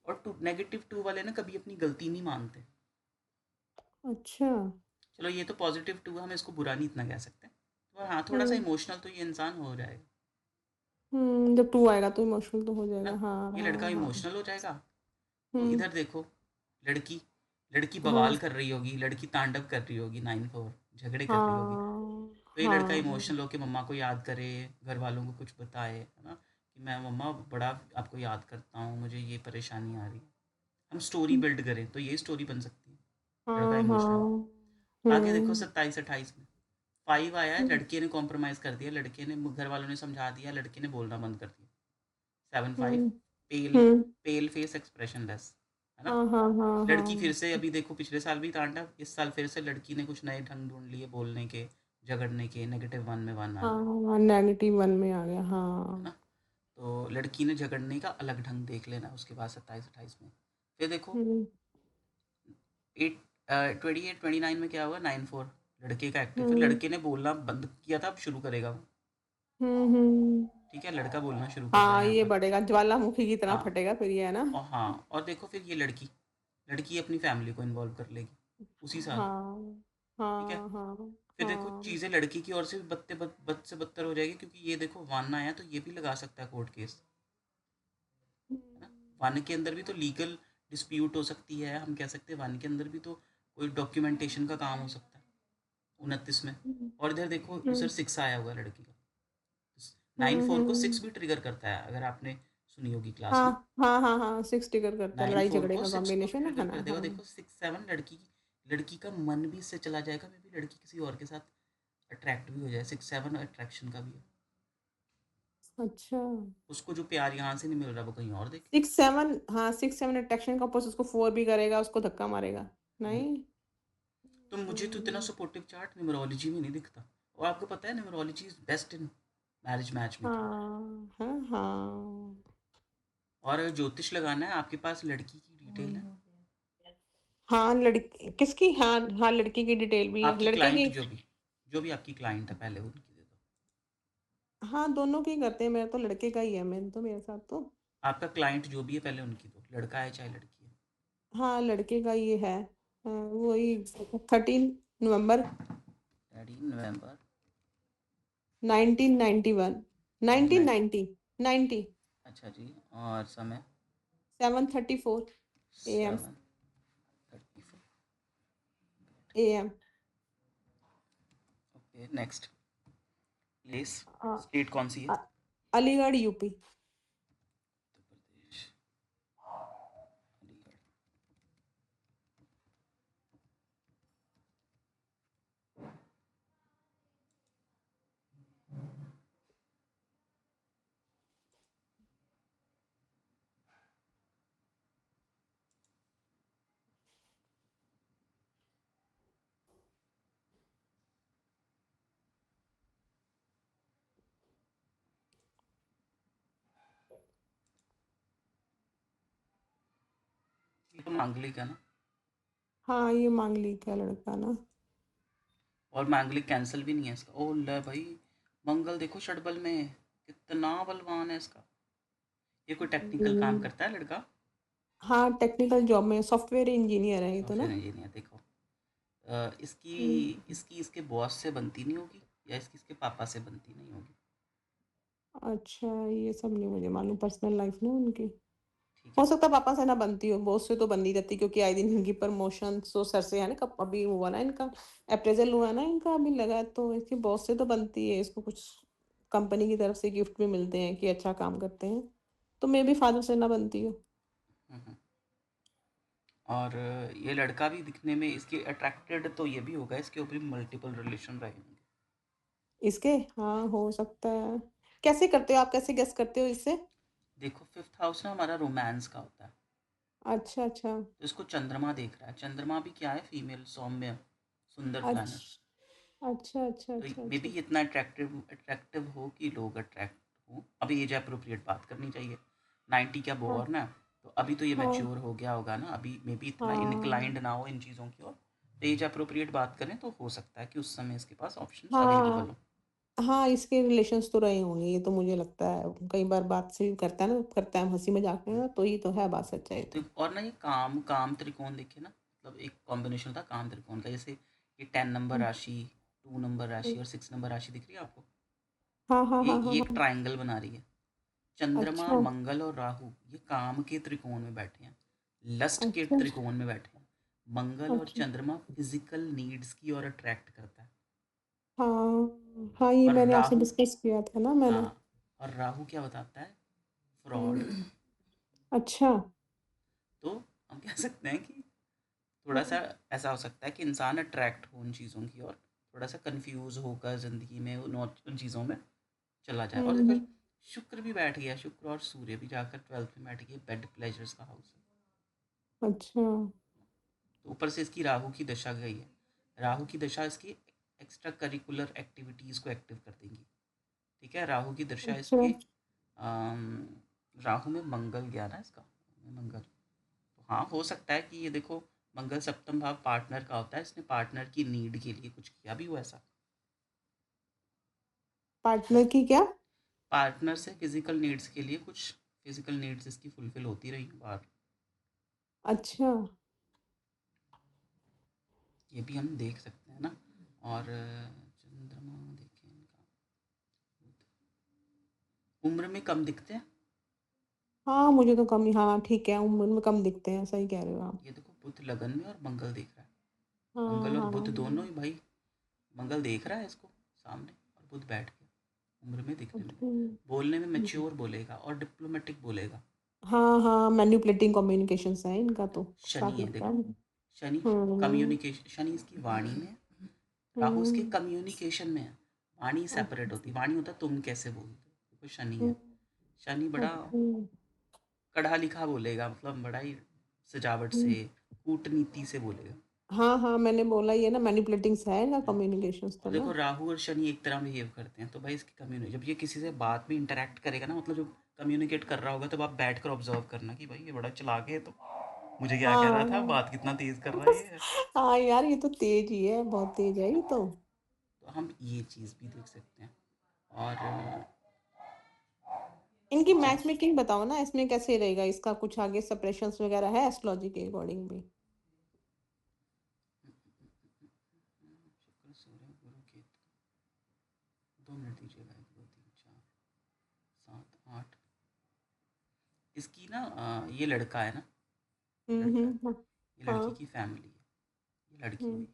और -2 वाले ना कभी अपनी गलती नहीं मानते। अच्छा। चलो ये तो +2 है, हम इसको बुरा नहीं इतना कह सकते, तो हाँ थोड़ा सा हम्म इमोशनल तो ये इंसान हो जाएगा, जब 2 आएगा तो इमोशनल तो हो है जाएगा, ना। हाँ ये लड़का हाँ हाँ। इमोशनल हो जाएगा। तो हम्म इधर देखो, लड़की लड़की हाँ बवाल कर रही होगी, लड़की तांडव कर रही होगी, 9 4 झगड़े कर रही होगी। हाँ तो ये लड़का हाँ इमोशनल होकर मम्मा को याद करे, घर वालों को कुछ बताए, है ना, कि कि मैं मम्मा बड़ा आपको याद करता हूँ, मुझे ये परेशानी आ रही है। हम स्टोरी बिल्ड करें तो ये स्टोरी बन सकती है, लड़का हाँ इमोशनल। हाँ। आगे देखो हम्म 27-28 में 5 आया है, हम्म लड़के ने कॉम्प्रोमाइज़ कर दिया, लड़के ने घर वालों ने समझा दिया, लड़के ने बोलना बंद कर दिया। 7-5 हम्म पेल हम्म, पेल फेस एक्सप्रेशनलेस, है ना? हाँ हाँ हाँ लड़की फिर हाँ से अभी देखो, पिछले साल भी तांडव, इस साल फिर से लड़की ने कुछ नए ढंग ढूंढ लिए बोलने के, झगड़ने के, नेगेटिव वन में वन आ हाँ गया, हाँ, नेगेटिव वन में आ गया है ना? हाँ। तो लड़की ने झगड़ने का अलग ढंग देख लेना उसके बाद 27-28 में। फिर देखो हम्म 28-29 में क्या हुआ, 9-4 लड़के का एक्टिव, फिर हम्म लड़के ने बोलना बंद किया था, अब शुरू करेगा वो। हम्म। ठीक है, लड़का बोलना शुरू कर रहा है हाँ यहाँ ये पर। बढ़ेगा, ज्वालामुखी की तरह हाँ, फटेगा फिर ये, है ना? और हाँ, और देखो फिर ये लड़की लड़की अपनी फैमिली को इन्वॉल्व कर लेगी उसी साल। हाँ ठीक है, हाँ हाँ फिर देखो हाँ। चीज़ें लड़की की ओर से भी बद से बदतर हो जाएगी, क्योंकि ये देखो वन आया तो ये भी लगा सकता है कोर्ट केस, है ना? वन के अंदर भी तो लीगल डिस्प्यूट हो सकती है, हम कह सकते हैं वन के अंदर भी तो कोई डॉक्यूमेंटेशन का काम हो सकता है 29 में। हम्म और इधर देखो उधर हम्म 6 आया हुआ है लड़की का, 9-4 को 6 हम्म। भी ट्रिगर करता है, अगर आपने सुनी होगी क्लास हाँ में। हाँ हाँ हाँ, सिक्स टिकर करता है, नाइन लड़ाई फोर झगड़े को का 6 को भी कॉम्बिनेशन है ट्रिगर ना? कर देगा, हाँ। देखो 6-7 लड़की का मन भी इससे चला जाएगा, मे बी लड़की किसी और के साथ अट्रैक्ट भी हो जाए, 6-7 अट्रैक्शन का भी है। अच्छा। उसको जो प्यार यहाँ से नहीं मिल रहा वो कहीं और देखे। 6 7, हाँ 6 7 अट्रैक्शन का पोस्ट उसको 4 भी करेगा, उसको धक्का मारेगा। हम्म, नहीं। तो मुझे तो इतना सपोर्टिव चार्ट न्यूमरोलॉजी में नहीं दिखता। और आपको पता है numerology is best in marriage match making. हाँ हाँ हाँ और ज्योतिष लगाना है, आपके पास लड़की की डिटेल है, हाँ। लड़की किसकी? हाँ हाँ, लड़की की डिटेल भी है, आपकी लड़के क्लाइंट की। जो भी आपकी क्लाइंट है पहले उनकी दे दो। हाँ दोनों की करते हैं, मेरा तो लड़के का ही है, मेन तो मेरे साथ तो। आपका क्लाइंट जो भी है पहले उनकी दो, लड़का है चाहे लड़की है। हाँ लड़के का ये है। वही 13 नवंबर डैडी नवंबर। 1991, नाइनटीन नाइन। नाइनटी 90, अच्छा जी, और समय? 7:34 AM। 7:34। AM। Okay, next. Place, आ, स्टेट कौन सी है? आ, अलीगढ़ यूपी। उत्तर प्रदेश, अलीगढ़। ये तो मांगलिक है ना? हाँ ये मांगलिक का लड़का ना। और मांगलिक कैंसिल भी नहीं है इसका, ओ ले भाई। मंगल देखो षडबल में, कितना बलवान है इसका। ये कोई टेक्निकल काम हम्म, करता है लड़का? हाँ टेक्निकल जॉब में सॉफ्टवेयर इंजीनियर है ये तो सॉफ्टवेयर ना। इंजीनियर देखो। इसकी हम्म, इसकी इसके बॉस से बनती नहीं होगी, या इसकी इसके पापा से बनती नहीं होगी। अच्छा ये सब नहीं मुझे मालूम, पर्सनल लाइफ ना उनकी। ठीक हो है। सकता है पापा से ना बनती हो, बॉस से तो बनी रहती, क्योंकि आए दिन इनकी प्रमोशन तो सर से है ना, कब अभी हुआ ना इनका, अप्रेजल हुआ ना इनका अभी लगा, तो इसकी बॉस से तो बनती है, इसको कुछ कंपनी की तरफ से गिफ्ट भी मिलते हैं कि अच्छा काम करते हैं, तो मे बी फादर से ना बनती हो। हम्म। और ये लड़का भी दिखने में इसके अट्रैक्टेड तो ये भी होगा, इसके ऊपर मल्टीपल रिलेशन रहे होंगे। इसके, हाँ हो सकता है। कैसे करते हो आप, कैसे गेस करते हो इससे? देखो 5th हाउस ना हमारा रोमांस का होता है, अच्छा अच्छा तो इसको चंद्रमा देख रहा है, चंद्रमा भी क्या है, फीमेल, सौम्य, सुंदर प्लैनेट। अच्छा अच्छा अच्छा तो अच्छा मे बी अच्छा। इतना अट्रैक्टिव अट्रैक्टिव हो कि लोग अट्रैक्ट हो। अभी एज अप्रोप्रिएट बात करनी चाहिए, 90 क्या हाँ बोर ना, तो अभी तो ये हाँ मैच्योर हो गया होगा ना, अभी मे बी इतना हाँ इनक्लाइंड ना हो इन चीज़ों की ओर। तो एज अप्रोप्रिएट बात करें तो हो सकता है कि उस समय इसके पास ऑप्शंस अवेलेबल हाँ हो। हाँ, इसके रिलेशंस तो रहे होंगे, ये तो मुझे लगता है, कई बार बात से करता है ना, करता है हंसी मजाक में ना, तो ये तो है बात, सच्चा है तो। और ना ये काम काम त्रिकोण देखे ना, मतलब एक कॉम्बिनेशन था काम त्रिकोण का, जैसे ये 10 नंबर हम्म, राशि, 2 नंबर राशि हम्म, और 6 नंबर राशि दिख रही है आपको? हाँ हाँ ये हाँ हाँ ये एक हाँ। ट्रायंगल बना रही है। चंद्रमा, अच्छा मंगल और राहु ये काम के त्रिकोण में बैठे हैं, लस्ट के अच्छा त्रिकोण में बैठे हैं। मंगल और अच्छा। चंद्रमा फिजिकल नीड्स की ओर अट्रैक्ट करता है। हाँ हाँ, ये और मैंने आपसे राहु, डिस्कस किया था ना मैंने। हाँ, और राहु क्या बताता है, फ्रॉड। अच्छा। तो हम कह सकते हैं कि थोड़ा सा ऐसा हो सकता है कि इंसान अट्रैक्ट हो उन चीज़ों की और थोड़ा सा कंफ्यूज होकर ज़िंदगी में उन चीज़ों में चला जाए। और देखो हम्म। शुक्र भी बैठ गया, शुक्र और सूर्य भी जाकर 12th में बैठ गए, बेड प्लेजर्स का हाउस है। अच्छा। तो ऊपर से इसकी राहु की दशा गई है। राहु की दशा इसकी एक्स्ट्रा करिकुलर एक्टिविटीज़ को एक्टिव कर देंगी। ठीक है, राहु की दशा अच्छा। इसकी अम, राहु में मंगल गया ना इसका, मंगल। तो हाँ, हो सकता है कि ये देखो, मंगल सप्तम भाव पार्टनर का होता है, इसने पार्टनर की नीड के लिए कुछ किया भी हो ऐसा। पार्टनर की क्या? पार्टनर से फिजिकल नीड्स के लिए कुछ फिजिकल नीड्स इसकी फुलफिल होती रही बाहर। अच्छा। ये भी हम देख सकते हैं ना। और चंद्रमा देखें इनका, उम्र में कम दिखते हैं। हाँ, मुझे तो कम ही, हाँ ठीक है, उम्र में कम दिखते हैं, सही कह रहे हो आप। ये देखो बुध लगन में और मंगल देख रहा है। हाँ मंगल और हाँ बुध दोनों हाँ। ही भाई, मंगल देख रहा है इसको सामने और बुध बैठ गया, उम्र में दिखने में। अच्छा। बोलने में मैच्योर बोलेगा और डिप्लोमेटिक बोलेगा। हाँ हाँ, मैनिपुलेटिंग कम्युनिकेशंस है इनका तो, शनि साफ है लगता है देखो, मुझे। शनि हम्म। कम्युनिकेशन, शनि इसकी वाणी में है, राहु उसके हम्म। कम्युनिकेशन में है। वाणी सेपरेट होती है, वाणी होता है तुम कैसे बोलते हो, देखो शनि है। शनि बड़ा अच्छा। कढ़ा लिखा बोलेगा, मतलब बड़ा ही सजावट से, कूटनीति से बोलेगा। हाँ हाँ, मैंने बोला ये ना, मैनिपुलेटिंग है ना कम्युनिकेशंस तो और ना। देखो राहु और शनि एक तरह बिहेव करते हैं, तो भाई इसकी कम्युनि जब ये किसी से बात में इंटरेक्ट करेगा ना, मतलब जो कम्युनिकेट कर रहा होगा, तब आप बैठ कर ऑब्जर्व करना कि भाई ये बड़ा चालाक है, तो मुझे क्या कह रहा हाँ था, हाँ। बात कितना तेज कर रहा है ये। हाँ यार, ये तो तेज ही है, बहुत तेज है ये तो। तो हम ये चीज़ भी देख सकते हैं। और इनकी चल, मैच मेकिंग बताओ ना, इसमें कैसे रहेगा, इसका कुछ आगे सप्रेशंस वगैरह है एस्ट्रोलॉजी के अकॉर्डिंग भी? शुक्र सूर्य गुरु केतु, 2 मिनट दीजिएगा, 1 2 3 4 7 8। इसकी ना ये लड़का है ना, ये लड़का है, हाँ। ये लड़की हाँ। की फैमिली है, ये लड़की हम्म।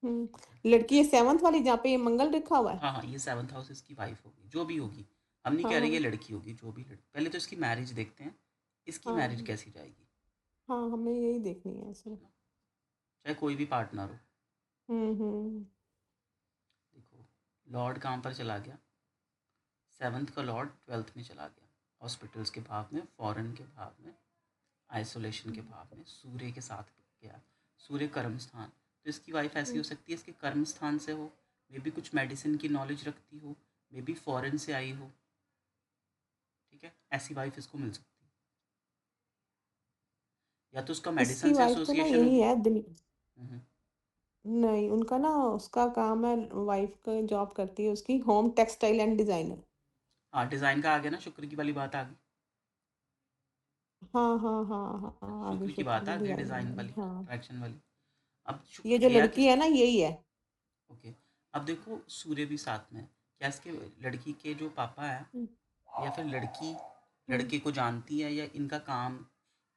हुई। लड़की ये सेवंथ वाली जहाँ पे ये मंगल रखा हुआ है? हाँ हाँ, ये 7th हाउस इसकी वाइफ होगी, जो भी होगी। हम नहीं हाँ कह रहे ये हाँ लड़की होगी, जो भी लड़की, पहले तो इसकी मैरिज देखते हैं, इसकी मैरिज हाँ। कैसी जाएगी। हाँ, हमें यही देखनी है सर। है ना, चाहे कोई भी पार्टनर हो। हम्म। देखो लॉर्ड कहाँ पर चला गया, 7th का लॉर्ड 12th में चला गया, हॉस्पिटल्स के भाव में, फॉरेन के भाव में, आइसोलेशन के भाव में, सूर्य के साथ गया। सूर्य कर्म स्थान, तो इसकी वाइफ ऐसी हो हम्म। सकती है इसके कर्म स्थान से हो, मे बी कुछ मेडिसिन की नॉलेज रखती हो, मे बी फॉरेन से आई हो। ठीक है, ऐसी वाइफ इसको मिल सकती है, या तो उसका मेडिसिन इसकी से वाइफ तो ना एसोसिएशन यही होगी। है दिल्ली। हम्म, नहीं, उनका ना, उसका काम है, वाइफ का जॉब करती है उसकी, होम टेक्सटाइल एंड डिजाइनर। हाँ, डिज़ाइन का आ गया ना, शुक्र की वाली बात आ गई। हाँ हाँ हाँ हाँ, आगे शुक्र की शुक्र बात की आ गई, डिज़ाइन डिजाइनर, वाली, हाँ। अट्रैक्शन वाली। अब ये शुक्र जो गया लड़की किस, है ना, यही है। ओके। अब देखो सूर्य भी साथ में है। क्या इसके लड़की के जो पापा है, हम्म। या फिर लड़की हम्म। लड़के को जानती है, या इनका काम,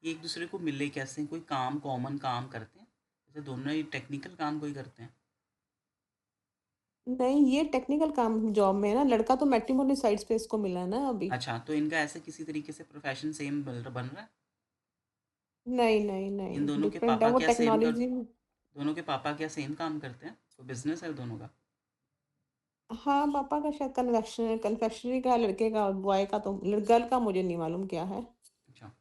ये एक दूसरे को मिले कैसे, कोई काम, कॉमन काम करते हैं, जैसे दोनों ही टेक्निकल काम कोई करते हैं। नहीं, ये टेक्निकल काम जॉब में है ना, लड़का तो मैट्रिमोनी साइट्स पे इसको मिला है ना अभी। अच्छा, तो इनका ऐसे किसी तरीके से प्रोफेशन सेम बन रहा है। नहीं नहीं इन नहीं, दोनों के डिफरेंट है पापा वो क्या सेम कर, टेक्नोलॉजी में। दोनों के पापा क्या सेम काम करते हैं, तो बिजनेस है दोनों का। हाँ, पापा का शायद कन्वेक्शन कन्फेक्शनरी का है, लड़के का, बॉय का तो, गर्ल का मुझे नहीं मालूम क्या है। अच्छा,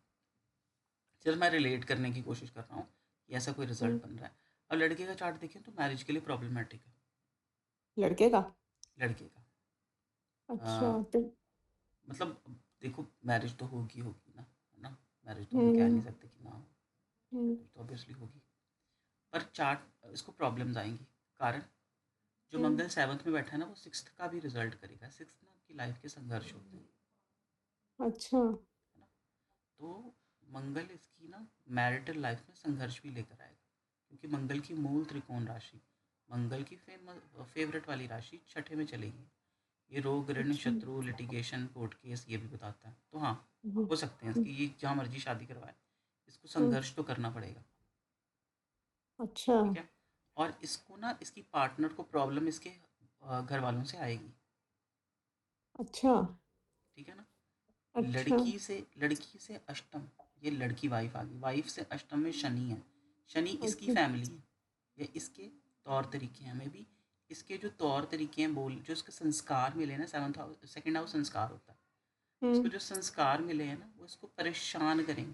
चल मैं रिलेट करने की कोशिश कर रहा हूँ कि ऐसा कोई हम्म। रिजल्ट बन रहा है। और लड़के का चार्ट देखें तो मैरिज के लिए प्रॉब्लमेटिक है, लड़के का? लड़के का। अच्छा अ, तो। मतलब अब देखो मैरिज तो होगी होगी ना, है ना, मैरिज तो हम कह नहीं हम्म। सकते कि ना हो, हम्म। मैरिज तो ऑब्वियसली होगी। पर चार्ट इसको प्रॉब्लम्स आएंगी। कारण, जो हम्म। मंगल 7th में बैठा है ना, वो 6th का भी रिजल्ट करेगा। 6th में आपकी लाइफ के संघर्ष होते हैं, अच्छा। है ना। तो मंगल इसकी ना मैरिटल लाइफ में संघर्ष भी लेकर आएगा, क्योंकि मंगल की मूल त्रिकोण राशि, मंगल की फेवरेट वाली राशि छठे में चलेगी। ये रोग ऋण अच्छा। शत्रु लिटिगेशन कोर्ट केस ये भी बताता है। तो हाँ, हम्म। हो सकते हैं हम्म। इसकी, ये जहाँ मर्जी शादी करवाए, इसको हम्म। संघर्ष तो करना पड़ेगा। अच्छा। ठीक है, और इसको ना इसकी पार्टनर को प्रॉब्लम इसके घर वालों से आएगी। अच्छा। ठीक है ना। अच्छा। लड़की से अष्टम, ये लड़की वाइफ आ गई, वाइफ से अष्टम में शनि है, शनि इसकी अच्छा। फैमिली है, या इसके तौर तरीके हैं, मे भी इसके जो तौर तरीके हैं, बोल जो इसके संस्कार मिले ना, सेवन्थ हाउस सेकंड हाउस संस्कार होता है, इसको हम्म। जो संस्कार मिले हैं ना, वो इसको परेशान करेंगे,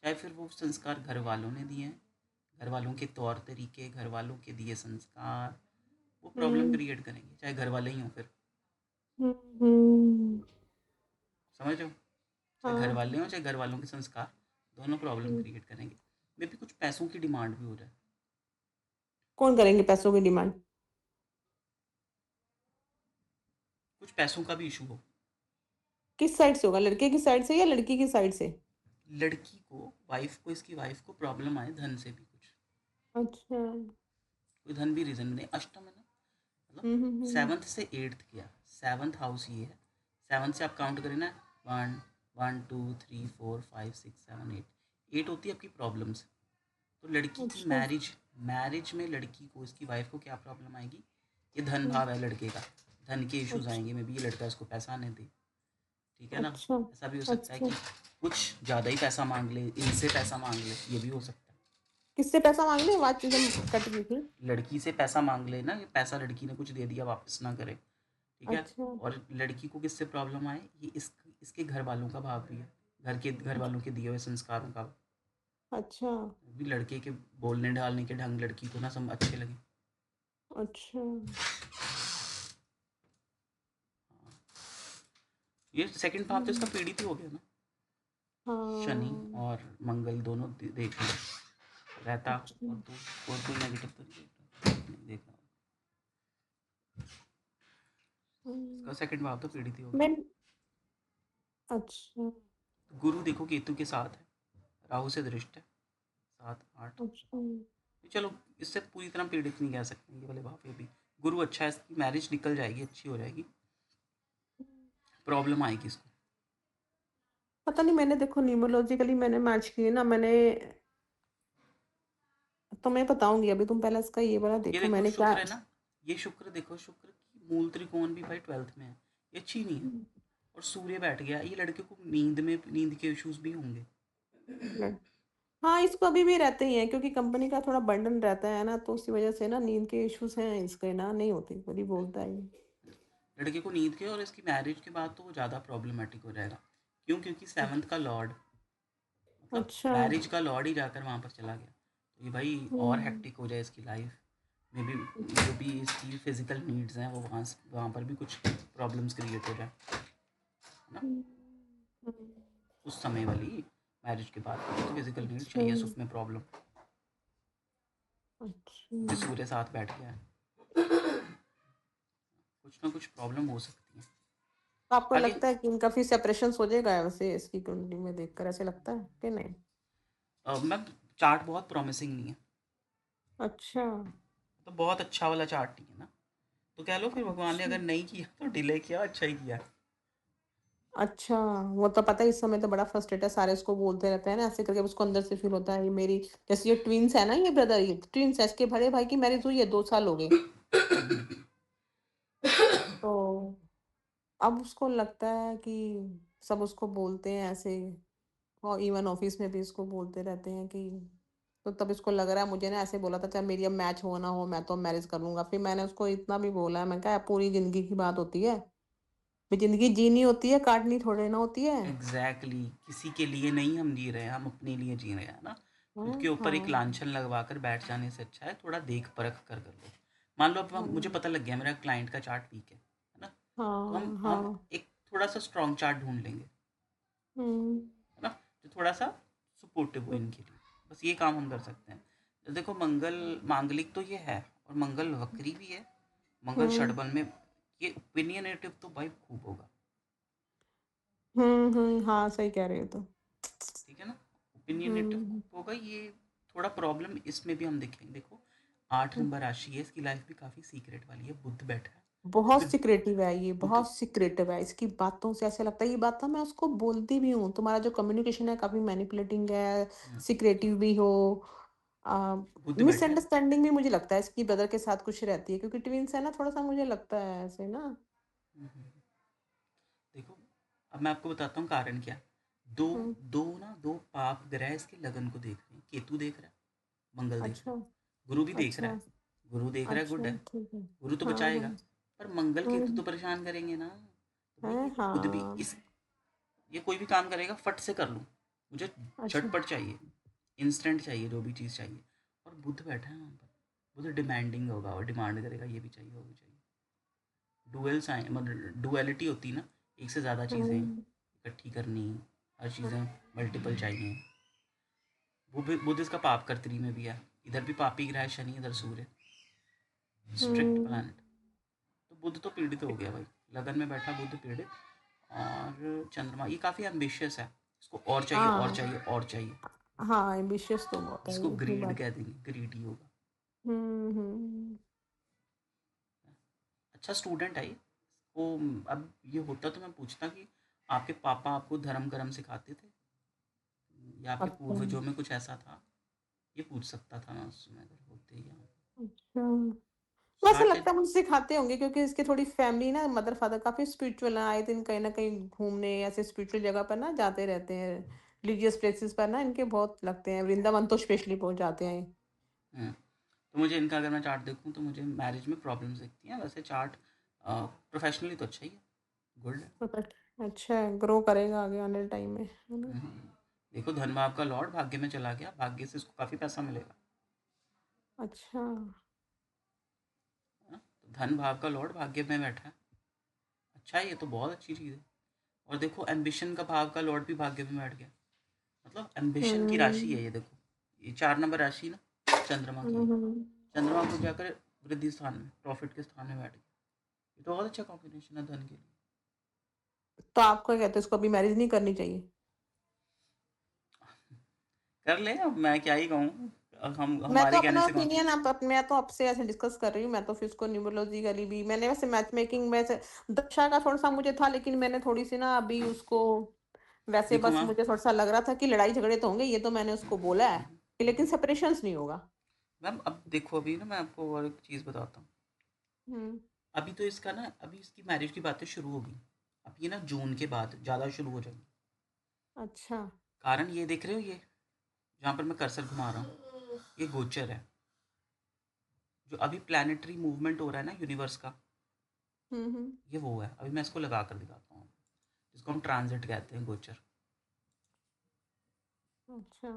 चाहे फिर वो संस्कार घर वालों ने दिए हैं, घर वालों के तौर तरीके, घर वालों के दिए संस्कार, वो प्रॉब्लम हम्म। क्रिएट करेंगे, चाहे घर वाले ही हों फिर, हम्म। समझ रहे हो, चाहे घर हाँ। वाले हों चाहे घर वालों के संस्कार, दोनों प्रॉब्लम हम्म। क्रिएट करेंगे। मे भी कुछ पैसों की डिमांड भी हो रहा है, कौन करेंगे पैसों की डिमांड? कुछ पैसों का भी इशू हो, किस साइड से होगा, लड़के की साइड से या लड़की की साइड से? लड़की को, वाइफ को, इसकी वाइफ को प्रॉब्लम आए धन से भी कुछ, अच्छा। कोई धन भी रीजन नहीं, अष्टम है ना, मतलब हम्म। सेवन्थ से एट्थ किया, सेवन्थ हाउस ये है, सेवन्थ से आप काउंट करें ना, वन, 1 2 3 4 5 6 7 8, 8 होती है आपकी प्रॉब्लम्स। तो लड़की की अच्छा। मैरिज, मैरिज में लड़की को, इसकी वाइफ को क्या प्रॉब्लम आएगी, ये धन हम्म। भाव है लड़के का, धन के इश्यूज अच्छा। आएंगे, मे बी ये लड़का इसको पैसा आने दे, ठीक है ना, अच्छा। ऐसा भी हो सकता है अच्छा। कि कुछ ज़्यादा ही पैसा मांग ले, इनसे पैसा मांग ले, ये भी हो सकता है, किससे पैसा मांग ले, आवाज एकदम कट गई थी। लड़की से पैसा मांग ले ना, ये पैसा लड़की ने कुछ दे दिया वापस ना करे, ठीक है, अच्छा। और लड़की को किससे प्रॉब्लम आए, ये इसके घर वालों का भाव भी है, घर वालों के दिए हुए संस्कारों का, अच्छा। भी लड़के के बोलने ढालने के ढंग लड़की को ना सम अच्छे लगे। अच्छा। ये सेकंड भाव तो इसका हम्म। पीड़ित ही हो गया ना, शनि हाँ। और मंगल दोनों देख लो रहता, अच्छा। और कोई नेगेटिव तो नहीं देख रहा, इसका हम्म। सेकंड भाव तो पीड़ित ही हो गया। मैं। अच्छा। गुरु देखो केतु के साथ है, राहु से दृष्ट है, 7 8, अच्छा। चलो इससे पूरी तरह पीड़ित नहीं कह सकते ये वाले भाव पे भी, गुरु अच्छा है, इसकी मैरिज निकल जाएगी, अच्छी हो जाएगी, प्रॉब्लम आएगी इसको, पता नहीं, मैंने देखो न्यूमरोलॉजिकली मैंने मैच किए ना, मैंने तो मैं बताऊंगी, अभी तुम पहले इसका ये वाला ये देखो देखो मैंने क्या। शुक्र है ना, ये शुक्र देखो, शुक्र की मूल त्रिकोण भी भाई 12th में है, ये अच्छी नहीं है, और सूर्य बैठ गया, ये लड़के को नींद के इश्यूज भी होंगे, लड़- हाँ, इसको अभी भी रहते ही हैं क्योंकि कंपनी का थोड़ा बर्डन रहता है ना, तो उसी वजह से ना नींद के इश्यूज हैं इसके ना, नहीं होती बड़ी बोलता है ये। लड़के को नींद के, और इसकी मैरिज के बाद तो वो ज़्यादा प्रॉब्लमेटिक हो जाएगा, क्यों, क्योंकि सेवन्थ का लॉर्ड, मतलब अच्छा। मैरिज का लॉर्ड ही जाकर वहाँ पर चला गया, तो ये भाई और हम्म। हेक्टिक हो जाए इसकी लाइफ में भी, जो भी इसकी फिजिकल नीड्स हैं वो वहाँ पर भी कुछ प्रॉब्लम्स क्रिएट हो जाए, है ना, हम्म। हम्म। उस समय वाली मैरिज के बाद तो फिजिकल नीड अच्छा। चाहिए, सुख में प्रॉब्लम, अच्छा। ये सूर्य साथ बैठ गया है, कुछ ना कुछ प्रॉब्लम हो सकती है तो आपको आगे। लगता है कि इनका फिर सेपरेशन हो जाएगा वैसे, इसकी कुंडली में देखकर ऐसे लगता है कि नहीं? मैम चार्ट बहुत प्रॉमिसिंग नहीं है, अच्छा। तो बहुत अच्छा वाला चार्ट नहीं है ना, तो कह लो फिर भगवान ने अच्छा। अगर नहीं किया तो डिले किया, अच्छा ही किया। अच्छा। वो तो पता है, इस समय तो बड़ा फ्रस्ट्रेटेड, सारे उसको बोलते रहते हैं ना ऐसे करके, उसको अंदर से फील होता है ये मेरी, जैसे ये ट्विंस है ना, ये ब्रदर, ये ट्विंस है, इसके बड़े भाई की मैरिज हुई है 2 साल हो गए। तो अब उसको लगता है कि सब उसको बोलते हैं ऐसे, और इवन ऑफिस में भी इसको बोलते रहते हैं कि, तो तब इसको लग रहा है मुझे ना, ऐसे बोला था चाहे मेरी अब मैच हो ना हो मैं तो मैरिज कर लूंगा, फिर मैंने उसको इतना भी बोला है, मैं कहा पूरी जिंदगी की बात होती है, भी जिंदगी जीनी होती है, काटनी थोड़ी ना होती है। Exactly exactly. किसी के लिए नहीं हम जी रहे हैं, हम अपने लिए जी रहे हैं ना, खुद के ऊपर एक हाँ। लांछन लगवा कर बैठ जाने से अच्छा है थोड़ा देख परख कर लो, मान लो अब मुझे हाँ। पता लग गया मेरा क्लाइंट का चार्ट वीक है ना, तो हम हाँ। हम हाँ। एक थोड़ा सा स्ट्रॉन्ग चार्ट ढूंढ लेंगे, हम्म। है ना, जो थोड़ा सा सपोर्टिव हो इनके लिए, बस ये काम हम कर सकते हैं। तो देखो मंगल मांगलिक तो ये है, और मंगल वक्री भी है, मंगल हम्म। षडबल में, ये ओपिनियनेटिव तो भाई खूब होगा, हाँ, सही कह रहे हो तो। ठीक है ना, ओपिनियनेटिव हम्म। खूब होगा ये, थोड़ा प्रॉब्लम इसमें भी हम देखेंगे, देखो 8 नंबर राशि है, इसकी लाइफ भी काफ़ी सीक्रेट वाली है, बुध बैठा है, बहुत बुध सिक्रेटिव है ये, बुध बहुत सिक्रेटिव है, इसकी बातों से ऐसे लगता है, ये बात ना मैं उसको बोलती भी हूँ, तुम्हारा जो कम्युनिकेशन है काफी मैनिपुलेटिंग है, सिक्रेटिव भी हो, बुध बैठा है, मिसअंडरस्टैंडिंग भी मुझे लगता है इसकी ब्रदर के साथ कुछ रहती है, क्योंकि ट्विंस है ना, थोड़ा सा मुझे लगता है ऐसे ना। हम्म, देखो अब मैं आपको बताता हूँ कारण क्या है। दो हम्म, दो पाप ग्रह इसके लगन को देख रहे हैं। केतु देख रहा है, मंगल देख रहा अच्छा है, गुरु भी देख रहा अच्छा है। गुरु देख रहा है, गुड अच्छा, है। ठीक है। गुरु तो हाँ हाँ। बचाएगा, पर मंगल केतु तो हम्म, परेशान करेंगे ना। तो है, भाई ये खुद भी हाँ। इस ये कोई भी काम करेगा फट से कर लूँ, मुझे अच्छा झटपट चाहिए, इंस्टेंट चाहिए, जो भी चीज़ चाहिए। और बुध बैठा है वहाँ पर, बुध डिमांडिंग होगा और डिमांड करेगा, ये भी चाहिए वो भी चाहिए। डुअल साइन मतलब डुअलिटी होती है ना, एक से ज़्यादा चीज़ें हम्म, इकट्ठी करनी, हर चीज़ें मल्टीपल चाहिए। वो भी बुध इसका पाप कर्तरी में भी है, इधर भी पापी ग्रह है शनि, इधर सूर्य, स्ट्रिक्ट हम्म, प्लैनेट। तो बुध तो पीड़ित हो गया भाई, लगन में बैठा बुध पीड़ित। और चंद्रमा ये काफ़ी एम्बिशियस है, इसको और चाहिए और हाँ चाहिए और चाहिए, हाँ, एम्बिशियस तो बहुत है जिसको ये ग्रीड बात। कह देंगे, ग्रीडी होगा। हम्म। अच्छा स्टूडेंट है ये। वो अब ये होता तो मैं पूछता कि आपके पापा आपको धर्म कर्म सिखाते थे, या आपके अच्छा पूर्वजों में कुछ ऐसा था, ये पूछ सकता था मैं उस समय अगर होते यहाँ पे। अच्छा, वैसे शार्ट। लगता है मुझे सिखाते होंगे क्योंकि इसकी थोड़ी फैमिली ना, मदर फादर काफी स्पिरिचुअल है, आए दिन कहीं ना कहीं घूमने ऐसे स्पिरिचुअल जगह पर ना जाते रहते हैं, रिलीजियस प्लेसेस पर ना इनके बहुत लगते हैं, वृंदावन तो स्पेशली पहुंच जाते हैं। तो मुझे इनका अगर मैं चार्ट देखूँ तो मुझे मैरिज में प्रॉब्लम्स दिखती हैं। वैसे चार्ट प्रोफेशनली तो अच्छा ही है, गुड है। बट अच्छा है, ग्रो करेगा आगे आने टाइम में, है ना। हम्म, देखो धन भाव का लॉर्ड भाग्य में चला गया, भाग्य से इसको काफ़ी पैसा मिलेगा। अच्छा। है ना? तो धन भाव का लॉर्ड भाग्य में बैठा है, अच्छा है, ये तो बहुत अच्छी चीज़ है। और देखो एम्बिशन का भाव का लॉर्ड भी भाग्य में बैठ गया, मतलब एम्बिशन की राशि हम्म है ये। देखो ये 4 नंबर राशि ना, चंद्रमा की है। हम्म। चंद्रमा को जाकर वृद्धि स्थान में, प्रॉफिट के स्थान में बैठ गया। ये तो बहुत अच्छा कॉम्बिनेशन है धन के लिए। तो आप क्या कहते हैं, इसको अभी मैरिज नहीं करनी चाहिए? कर ले, अब मैं क्या ही कहूँ, अब हम मैं तो हमारे कहने अपना से कौन। ओपिनियन आप मैं तो आपसे ऐसे डिस्कस कर रही हूँ, मैं तो फिर उसको न्यूमरोलॉजिकली भी मैंने वैसे मैच मेकिंग में से दक्षा का थोड़ा सा मुझे था, लेकिन मैंने थोड़ी सी ना अभी उसको वैसे देखो बस मैम, मुझे थोड़ा सा लग रहा था कि लड़ाई झगड़े तो होंगे, ये तो मैंने उसको बोला है कि लेकिन सेपरेशंस नहीं होगा। मैम अब देखो, अभी ना मैं आपको और एक चीज़ बताता हूँ। हम्म। अभी तो इसका ना, अभी इसकी मैरिज की बातें शुरू होगी, अब ये ना जून के बाद ज़्यादा शुरू हो जाएंगी। अच्छा। कारण ये देख रहे हो, ये जहाँ पर मैं कर्सर घुमा रहा हूँ, ये गोचर है। जो अभी प्लानिटरी मूवमेंट हो रहा है ना यूनिवर्स का, हम्म। ये वो है। अभी मैं इसको लगा कर दिखाता हूँ, जिसको हम ट्रांजिट कहते हैं, गोचर। अच्छा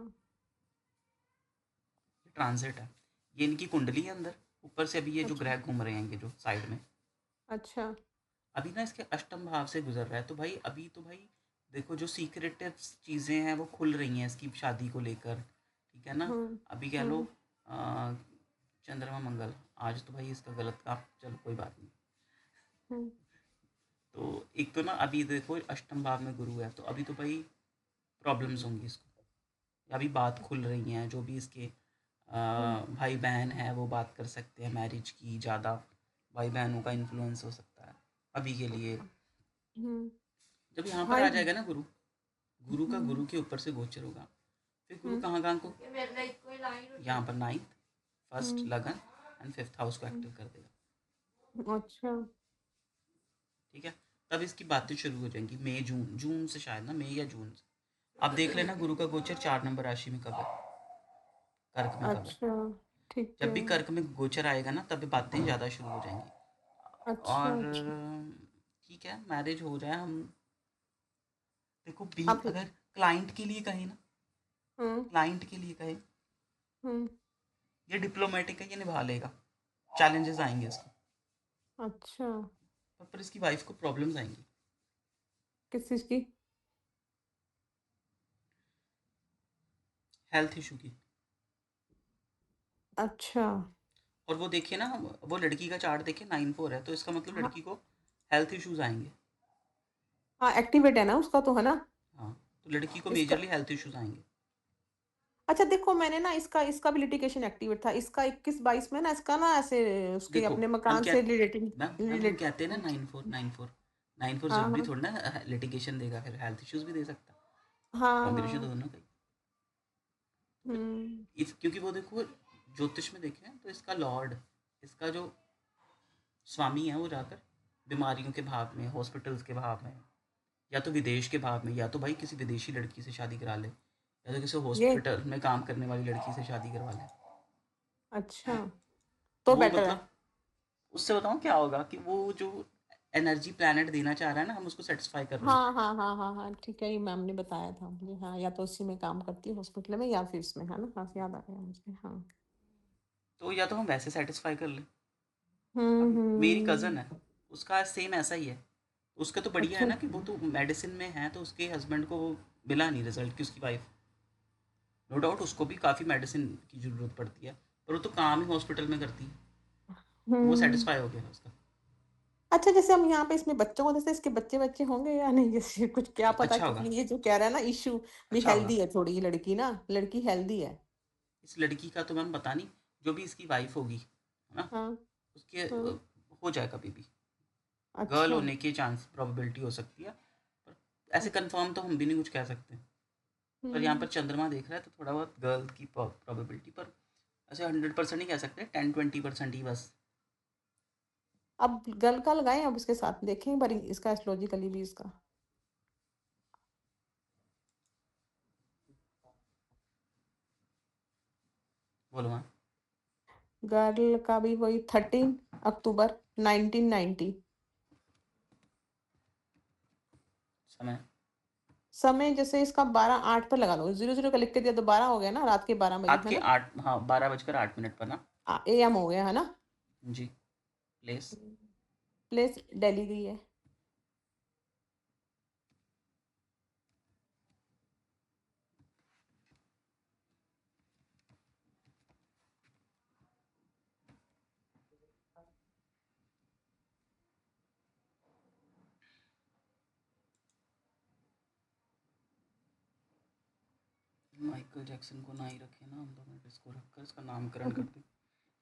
ये ट्रांजिट है, ये इनकी कुंडली है अंदर। ऊपर से अभी ये जो अच्छा ग्रह घूम रहे हैं, ये जो साइड में, अच्छा। अभी ना इसके अष्टम भाव से गुजर रहा है। तो भाई अभी तो भाई देखो, जो सीक्रेटिव चीज़ें हैं वो खुल रही हैं इसकी शादी को लेकर, ठीक है ना। हम्म अभी कह लो हम्म चंद्रमा मंगल, आज तो भाई इसका गलत काम, चलो कोई बात नहीं। हम्म तो एक तो ना अभी देखो अष्टम भाव में गुरु है, तो अभी तो भाई प्रॉब्लम्स होंगी इसको। अभी बात खुल रही हैं, जो भी इसके हम्म भाई बहन है वो बात कर सकते हैं मैरिज की, ज़्यादा भाई बहनों का इन्फ्लुएंस हो सकता है अभी के लिए। हम्म। जब यहाँ पर हाँ आ जाएगा ना गुरु, गुरु का हम्म गुरु के ऊपर से गोचर होगा, फिर गुरु हम्म कहाँ कहाँ को, यहाँ पर नाइन्थ, फर्स्ट हम्म लगन एंड फिफ्थ हाउस को हम्म। एक्टिव कर देगा। अच्छा। ठीक है, तब इसकी बातें शुरू हो जाएंगी मई जून, जून से शायद ना, मई या जून से। अब देख लेना गुरु का गोचर 4 नंबर राशि में कब है, कर्क में कब है। अच्छा ठीक जब है। भी कर्क में गोचर आएगा ना, तब बातें ज़्यादा शुरू हो जाएंगी। अच्छा और अच्छा। ठीक है, मैरिज हो जाए हम। देखो बी, आप। अगर क्लाइंट के लिए कहें ना, हम्म क्लाइंट के लिए कहें, हम्म। ये डिप्लोमेटिक है, ये निभा लेगा। चैलेंजेस आएंगे इसको, अच्छा। पर इसकी वाइफ को प्रॉब्लम्स आएंगी, किस चीज की? हेल्थ इशू की। अच्छा। और वो देखिए ना, वो लड़की का चार्ट देखिए 9/4 है, तो इसका मतलब हाँ लड़की को हेल्थ इश्यूज आएंगे। हाँ, एक्टिवेट है ना उसका तो, है ना। हाँ, तो लड़की को इसका। मेजरली हेल्थ इश्यूज आएंगे। अच्छा देखो, मैंने ना इसका इसका भी लिटिगेशन एक्टिवेट था, इसका 21-22 में ना, इसका ना ऐसे उसके देखो अपने हम मकान क्या, से रिलेटेड मैम हम रिलेट। कहते हैं ना 9/4 हाँ जरूरी हाँ थोड़ा ना लिटिगेशन देगा, फिर हेल्थ इश्यूज भी दे सकता है। हाँ कॉम्बिनेशन तो हाँ। दोनों का ही। तो फिर हम्म इस, क्योंकि वो देखो ज्योतिष में देखें तो इसका लॉर्ड, इसका जो स्वामी है वो जाकर बीमारियों के भाव में, हॉस्पिटल्स के भाव में, या तो विदेश के भाव में, या तो भाई किसी विदेशी लड़की से शादी करा ले, या तो किसी ये हॉस्पिटल में काम करने वाली लड़की से शादी करवा ले। अच्छा, तो वो बेटर है। मतलब उससे बताऊँ क्या होगा कि वो जो एनर्जी प्लैनेट देना चाह रहा है ना, हम उसको सेटिस्फाई कर रहे हैं। हाँ हाँ हाँ हाँ हाँ, ठीक है, ये मैम ने बताया था मुझे। हाँ, या तो उसी में काम करती है हॉस्पिटल में, या फिर इसमें, है ना? हाँ, याद आ गया मुझे। हाँ। तो या तो हम वैसे सेटिस्फाई कर लें। अब मेरी कज़न है, हम्म। उसका सेम ऐसा ही है। उसका तो बढ़िया है अच्छा। ना कि वो तो मेडिसिन में है, तो उसके हस्बैंड को वो मिला नहीं रिजल्ट कि उसकी वाइफ, नो डाउट उसको भी काफ़ी मेडिसिन की ज़रूरत पड़ती है, पर वो तो काम ही हॉस्पिटल में करती है, तो वो हम्म। सेटिस्फाई हो गया उसका। अच्छा, जैसे हम यहाँ पे इसमें बच्चों को, जैसे इसके बच्चे बच्चे होंगे या नहीं, जैसे कुछ क्या पता, अच्छा होगा। क्योंकि ये जो कह रहा है ना इशू, भी अच्छा होगा। हेल्दी है थोड़ी, ये लड़की ना, लड़की हेल्दी है। इस लड़की का तो मैम पता नहीं, जो भी इसकी वाइफ होगी है ना, हाँ उसके हाँ। हो जाएगा बेबी। गर्ल अच्छा। होने की चांस प्रोबेबिलिटी हो सकती है, पर ऐसे अच्छा। कंफर्म तो हम भी नहीं कुछ कह सकते। पर यहाँ पर हम्म। चंद्रमा देख रहा है तो थोड़ा बहुत गर्ल की प्रोबेबिलिटी, पर ऐसे 100% नहीं कह सकते, 10-20% ही बस। अब गर्ल का लगाएं, अब इसके साथ देखें एक बार इसका एस्ट्रोलॉजिकली भी इसका। बोलो मैम। गर्ल का भी वही 13 अक्टूबर 1990। समय समय जैसे इसका 12:08 पर लगा लो, 00 का लिख के दिया तो 12 हो गया ना, रात के 12 बजे, रात है के ना? 8, हाँ 12:08 पर ना। AM हो गया, है ना? जी। प्लेस प्लेस दिल्ली गई है। माइकल जैक्सन को ना ही रखे ना हम, 2 मिनट इसको रखकर इसका नामकरण कर दें,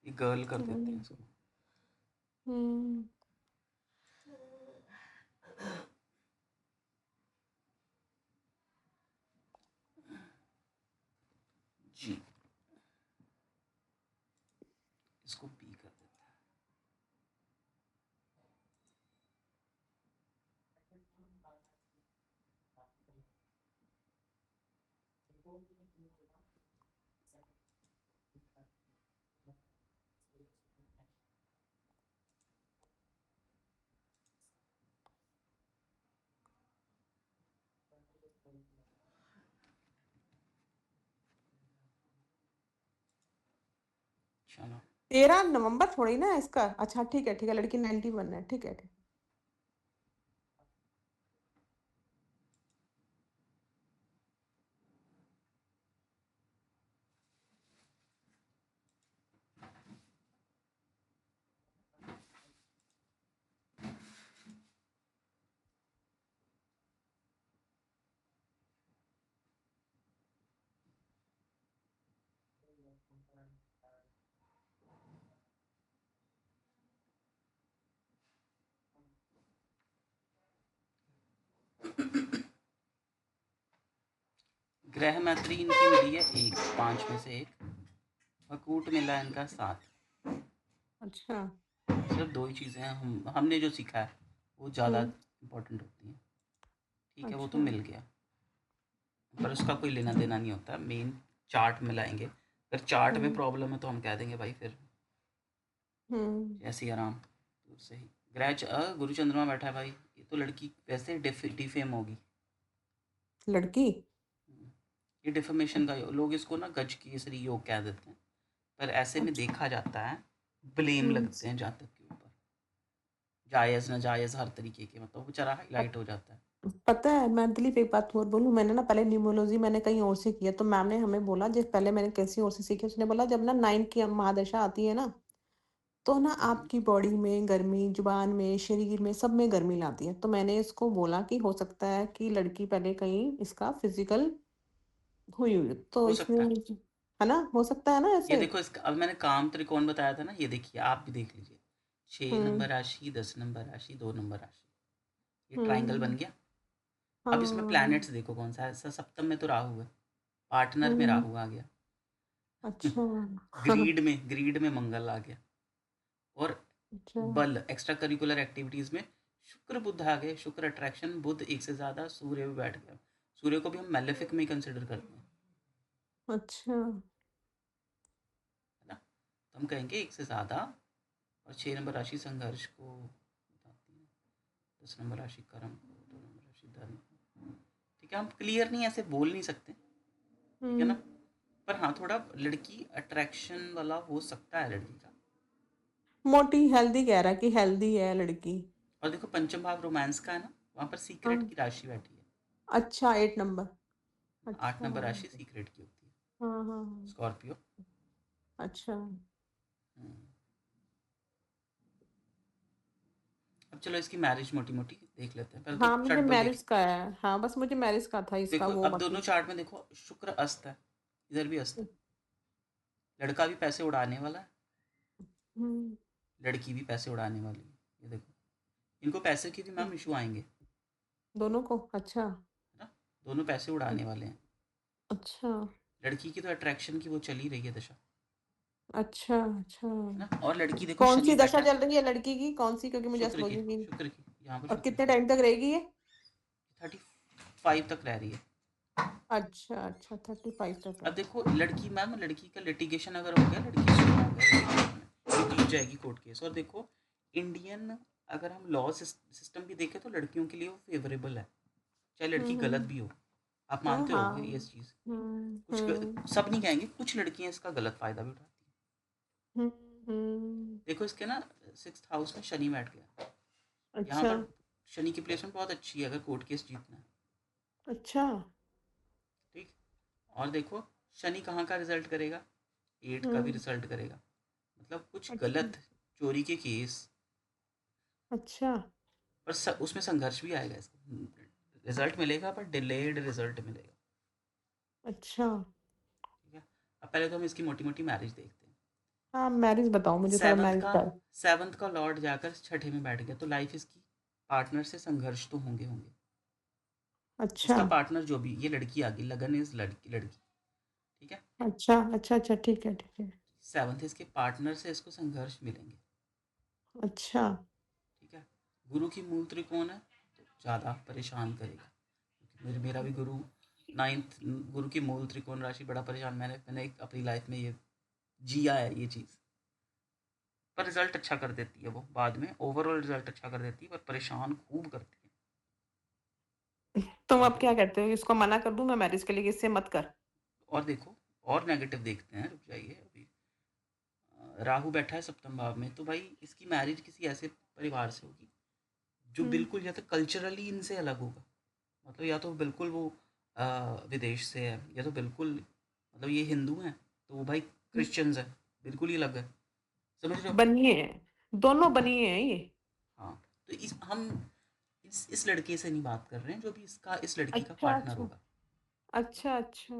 ये गर्ल कर देते हैं हम्म। इसको। हम्म। जी, इसको पी कर देते हैं। चलो। 13 नवंबर थोड़ी ना है इसका। अच्छा, ठीक है ठीक है, लड़की 91 है, ठीक है ठीक। ग्रह मैत्री इनकी मिली है एक, 5 में से एक। मकूट मिला है इनका 7। अच्छा। सिर्फ 2 ही चीज़ें हैं, हमने जो सीखा है वो ज़्यादा हम्म। इम्पोर्टेंट होती हैं। ठीक है, वो तो अच्छा। मिल गया, पर उसका कोई लेना देना नहीं होता, मेन चार्ट में लाएंगे। अगर चार्ट में हम्म। प्रॉब्लम है तो हम कह देंगे भाई फिर हम्म। जैसे ही आराम, दूर से ही। गुरु चंद्रमा बैठा है भाई, ये तो लड़की वैसे डिफेम होगी। लड़की। ये डिफेमेशन का लोग इसको ना गज केसरी योग कह देते हैं, पर ऐसे में अच्छा। देखा जाता है, ब्लेम हम्म। लगते हैं जातक के ऊपर, जायज़ नाजायज़ हर तरीके के, मतलब वो बेचारा हाईलाइट हो जाता है। पता है, मैं दिलीप एक बात और बोलूं, मैंने ना पहले न्यूमरोलॉजी मैंने कहीं और से किया, तो मैम ने हमें बोला, जब पहले मैंने किसी और से सीखी, उसने बोला जब ना 9 की महादशा आती है ना, तो ना हम्म, आपकी बॉडी में गर्मी, जुबान में, शरीर में, सब में गर्मी लाती है। तो मैंने इसको बोला कि हो सकता है कि लड़की पहले कहीं इसका फिजिकल हुई हुई हो। तो हो इसने, सकता है। है ना, हो सकता है ना ये ऐसे। देखो, इसका अब मैंने काम त्रिकोण बताया था ना, ये देखिए आप भी देख लीजिए। 6 नंबर हम्म। राशि, 10 नंबर राशि, 2 नंबर राशि, ये ट्राइंगल हम्म। बन गया। अब इसमें हाँ। प्लैनेट्स देखो कौन सा है, सप्तम में तो राहु है, पार्टनर में हम्म। राहु आ गया। अच्छा। ग्रीड में मंगल आ गया, और अच्छा। बल एक्स्ट्रा करिकुलर एक्टिविटीज़ में शुक्र बुध आ गए, शुक्र अट्रैक्शन, बुध एक से ज्यादा, सूर्य भी बैठ गया। सूर्य को भी हम मेलेफिक में कंसिडर करते हैं, अच्छा। है ना। तो हम कहेंगे एक से ज्यादा। और 6 नंबर राशि संघर्ष को बताती है, 10 नंबर राशि कर्म को, 2 नंबर राशि धर्म को। ठीक है, हम क्लियर नहीं ऐसे बोल नहीं सकते, ठीक है ना। पर हाँ, थोड़ा लड़की अट्रैक्शन वाला हो सकता है लड़की का। मोटी हेल्दी कह रहा है कि हेल्दी है लड़की। और देखो पंचम भाव रोमांस का है ना, वहाँ पर हाँ। सीक्रेट की राशि बैठी है। अच्छा 8 नंबर। 8 नंबर अच्छा। राशि सीक्रेट की होती है, हाँ हाँ हाँ। स्कॉर्पियो। अच्छा। अब चलो इसकी मैरिज मोटी मोटी देख लेते हैं, पहले तो हाँ मुझे चटबल देख। मैरिज का है, हाँ बस मुझे मैरिज का था इसका देखो वो अब दोनों बाकी। चार्ट में देखो, शुक्र अस्त है, इधर भी अस्त है। लड़का भी पैसे उड़ाने वाला है, हम्म। लड़की भी पैसे उड़ाने वाली है। ये देखो, इनको पैसे की भी मैम इशू आएंगे, है दोनों को अच्छा। ना। दोनों पैसे उड़ाने वाले हैं। अच्छा। लड़की की तो अट्रैक्शन की वो चल ही रही है दशा, अच्छा। अच्छा। है ना। और लड़की देखो कौन शनि सी बैठा दशा है, चल रही है लड़की की, कौन सी, क्योंकि मुझे शुक्र की, एस्ट्रोलॉजी की। शुक्र की, यहाँ पर और शुक्र कितने की टाइम तक रहेगी ये? 35 तक रह रही है। अच्छा अच्छा 35 तक अब है। देखो लड़की मैम, लड़की का लिटिगेशन अगर हो गया, लड़की सुन हो गया litigation में, ये जीत जाएगी कोर्ट केस। और देखो इंडियन अगर हम लॉ सिस्टम भी देखें तो लड़कियों के लिए वो फेवरेबल है, चाहे लड़की गलत हम्म। भी हो। आप हाँ मानते होगे हाँ। ये चीज़। हम्म। सब नहीं कहेंगे, कुछ लड़कियां इसका गलत फायदा भी उठाती हैं। हम्म। हम्म। देखो इसके ना 6th हाउस में शनि बैठ गया, यहाँ अच्छा। पर शनि की प्लेसमेंट बहुत अच्छी है अगर कोर्ट केस जीतना है। अच्छा। ठीक। और देखो शनि कहाँ का रिजल्ट करेगा, 8 का भी हम्म। रिजल्ट करेगा। मतलब कुछ अच्छा। गलत चोरी के केस, अच्छा। पर उसमें संघर्ष भी आएगा इसका। रिजल्ट मिलेगा पर डिलेड रिजल्ट मिलेगा। अच्छा। ठीक है। अब पहले तो हम इसकी मोटी मोटी मैरिज देखते हैं। हाँ मैरिज बताओ मुझे थोड़ा, सेवंथ मैरिज का का। 7th का लॉर्ड जाकर छठे में बैठ गया, तो लाइफ इसकी पार्टनर से संघर्ष तो होंगे होंगे। अच्छा। इसका पार्टनर जो भी, ये लड़की आ गई, लगन इज लड़की लड़की, ठीक है। अच्छा अच्छा अच्छा ठीक है ठीक है। 7th इसके पार्टनर से इसको संघर्ष मिलेंगे, अच्छा। ठीक है। गुरु की मूल त्रिकोण है, तो ज़्यादा परेशान करेगा, क्योंकि मेरा भी गुरु 9th, गुरु की मूल त्रिकोण राशि बड़ा परेशान, मैंने अपनी लाइफ में ये जिया है ये चीज़। पर रिजल्ट अच्छा कर देती है वो बाद में, ओवरऑल रिजल्ट अच्छा कर देती है, पर परेशान खूब करती है। तुम और अब क्या कहते हो, इसको मना कर दूं मैं मैरिज के लिए कि इससे मत कर? और देखो और नेगेटिव देखते हैं, रुक जाइए अभी। राहु बैठा है सप्तम भाव में, तो भाई इसकी मैरिज किसी ऐसे परिवार से होगी जो हम्म। बिल्कुल या तो कल्चरली इनसे अलग होगा, मतलब या तो बिल्कुल वो विदेश से है, या तो बिल्कुल मतलब ये हिंदू हैं तो वो भाई क्रिश्चियंस है, बिल्कुल ही अलग है। समझ रहे हो। बनिए हैं, दोनों बनिए हैं ये। हाँ, तो हम इस लड़के से नहीं बात कर रहे हैं, जो भी इसका इस लड़की का अच्छा पार्टनर अच्छा। होगा अच्छा अच्छा।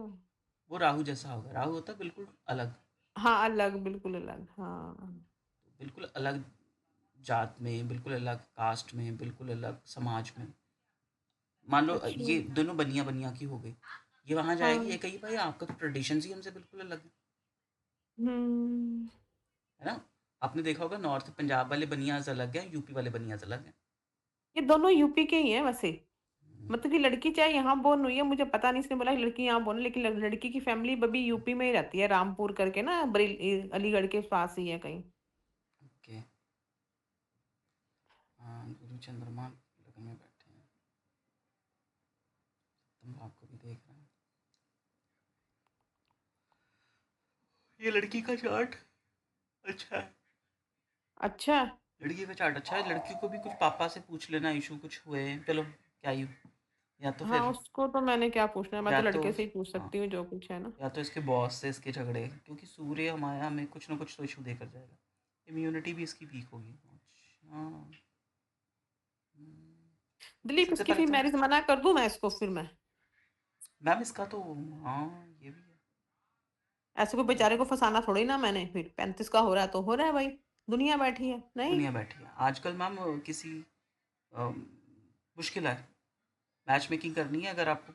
वो राहु जैसा होगा। राहु होता है बिल्कुल अलग, हाँ अलग, बिल्कुल अलग, हाँ। बिल्कुल अलग जात में, बिल्कुल अलग कास्ट में, बिल्कुल अलग समाज में। मान लो अच्छा। ये दोनों बनिया बनिया की हो गई, ये वहां जाएगी, हाँ। ये कही भाई आपका तो ट्रेडिशन ही हमसे बिल्कुल अलग हम्म। है ना। आपने देखा होगा नॉर्थ पंजाब वाले बनियाज अलग हैं, यूपी वाले बनियाज अलग हैं। ये दोनों यूपी के ही हैं वैसे। मतलब कि लड़की चाहे यहाँ बोर्न हुई है, मुझे पता नहीं, इसने बोला कि लड़की यहाँ बोर्न है, लेकिन लड़की की फैमिली बभी यूपी में ही रहती है, रामपुर करके ना, बरेली अलीगढ़ के पास ही है कहीं। ओके। हाँ, गुरु चंद्रमा लगन में बैठे हैं, तुम आपको भी देख रहे हैं। ये लड़की का चार्ट अच्छा है, अच्छा। लड़की का चार्ट अच्छा है। लड़की को भी कुछ पापा से पूछ लेना, इशू कुछ हुए, चलो क्या ही, या तो हाँ फिर, उसको तो मैंने क्या पूछना है, मैं या तो तो लड़के से ही पूछ हाँ, सकती हूँ जो कुछ है ना। या तो इसके बॉस से इसके झगड़े, क्योंकि सूर्य हमारे हमें कुछ ना कुछ तो इशू देकर जाएगा। इम्यूनिटी भी इसकी वीक होगी। अच्छा। दिलीप सबसे इसकी पहले फिर तो मैरिज मना कर दूं मैं इसको फिर मैं? मैम इसका तो, हाँ ये भी है, ऐसे कोई हो बेचारे सकता को है। फंसाना थोड़ी ना मैंने, फिर 35 का हो रहा है तो हो रहा है भाई, दुनिया बैठी है नहीं। दुनिया बैठी है आजकल मैम, किसी मुश्किल है, मैच मेकिंग करनी है अगर आपको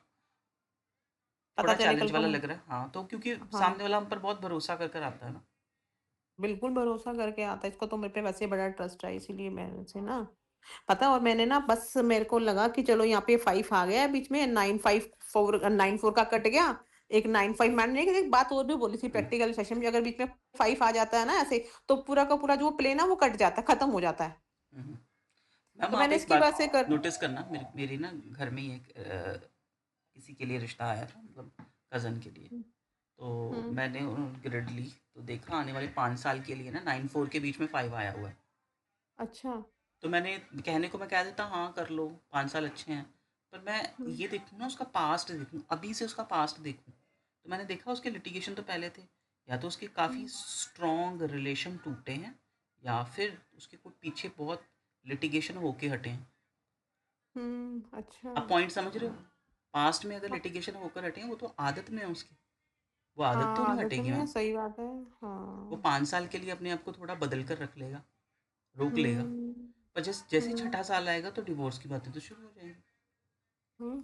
पता थोड़ा चले कल चैलेंज को वाला लग रहा है, हाँ, तो क्योंकि हाँ सामने वाला हम पर बहुत भरोसा कर कर आता है ना। बिल्कुल भरोसा करके आता है, इसको तो मेरे पे वैसे बड़ा ट्रस्ट है, इसीलिए मैं से ना। पता है और मैंने ना बस मेरे को लगा कि चलो यहाँ पे 5 आ गया है बीच में 9 का कट गया। एक 9 5 मैंने एक बात और भी बोली थी हुँ, प्रैक्टिकल सेशन में अगर बीच में 5 आ जाता है ना ऐसे तो पूरा का पूरा जो प्ले ना वो कट जाता है, खत्म हो जाता है। हुँ, हुँ। मैम तो आप मैंने एक इसकी बात वजह से कर नोटिस करना, मेरी मेरी ना घर में ही एक किसी के लिए रिश्ता आया था, मतलब कज़न के लिए। हुँ, तो हुँ, मैंने ग्रिड ली, तो देखा आने वाले 5 साल के लिए ना 9-4 के बीच में 5 आया हुआ है। अच्छा। तो मैंने कहने को मैं कह देता हाँ कर लो, 5 साल अच्छे हैं। पर मैं हुँ, ये देखूँ ना, उसका पास्ट देखूँ, अभी से उसका पास्ट देखूँ। तो मैंने देखा उसके लिटिगेशन तो पहले थे, या तो उसके काफ़ी हुँ, स्ट्रॉन्ग रिलेशन टूटे हैं, या फिर उसके कोई पीछे बहुत लिटिगेशन होके हटे हैं। अच्छा। आप पॉइंट समझ रहे हो? पास्ट में अगर हाँ, लिटिगेशन होकर हटे हैं, वो तो आदत में है उसकी। वो आदत तो हाँ, नहीं आदत हटेगी में है, मैम। सही बात है। वो हाँ। 5 साल के लिए अपने आप को थोड़ा बदल कर रख लेगा, रोक लेगा। हुँ, पर जैसे हुँ, छठा साल आएगा तो डिवोर्स की बातें तो शुरू हो जाएंगी।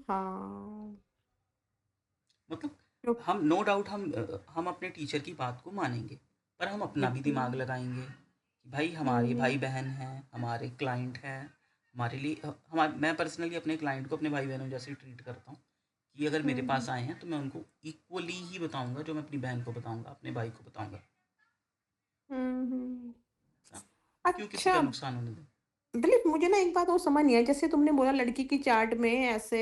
हाँ। मतलब क्यों हम नो डाउट हम अपने टीचर की बात को मानेंगे, पर हम अपना भी बिल्कुल। दिमाग लगाएंगे कि भाई हमारे भाई हुँ, बहन हैं, हमारे क्लाइंट हैं, हमारे लिए हमारे मैं पर्सनली अपने क्लाइंट को अपने भाई बहनों जैसे ट्रीट करता हूँ, कि अगर मेरे हुँ, पास आए हैं तो मैं उनको इक्वली ही बताऊंगा जो मैं अपनी बहन को बताऊंगा, अपने भाई को बताऊंगा हुँ। ना। क्यों किसी अच्छा, का नुकसान होने दें। दिलीप मुझे ना एक बात और समझ नहीं आई, जैसे तुमने बोला लड़की की चार्ट में ऐसे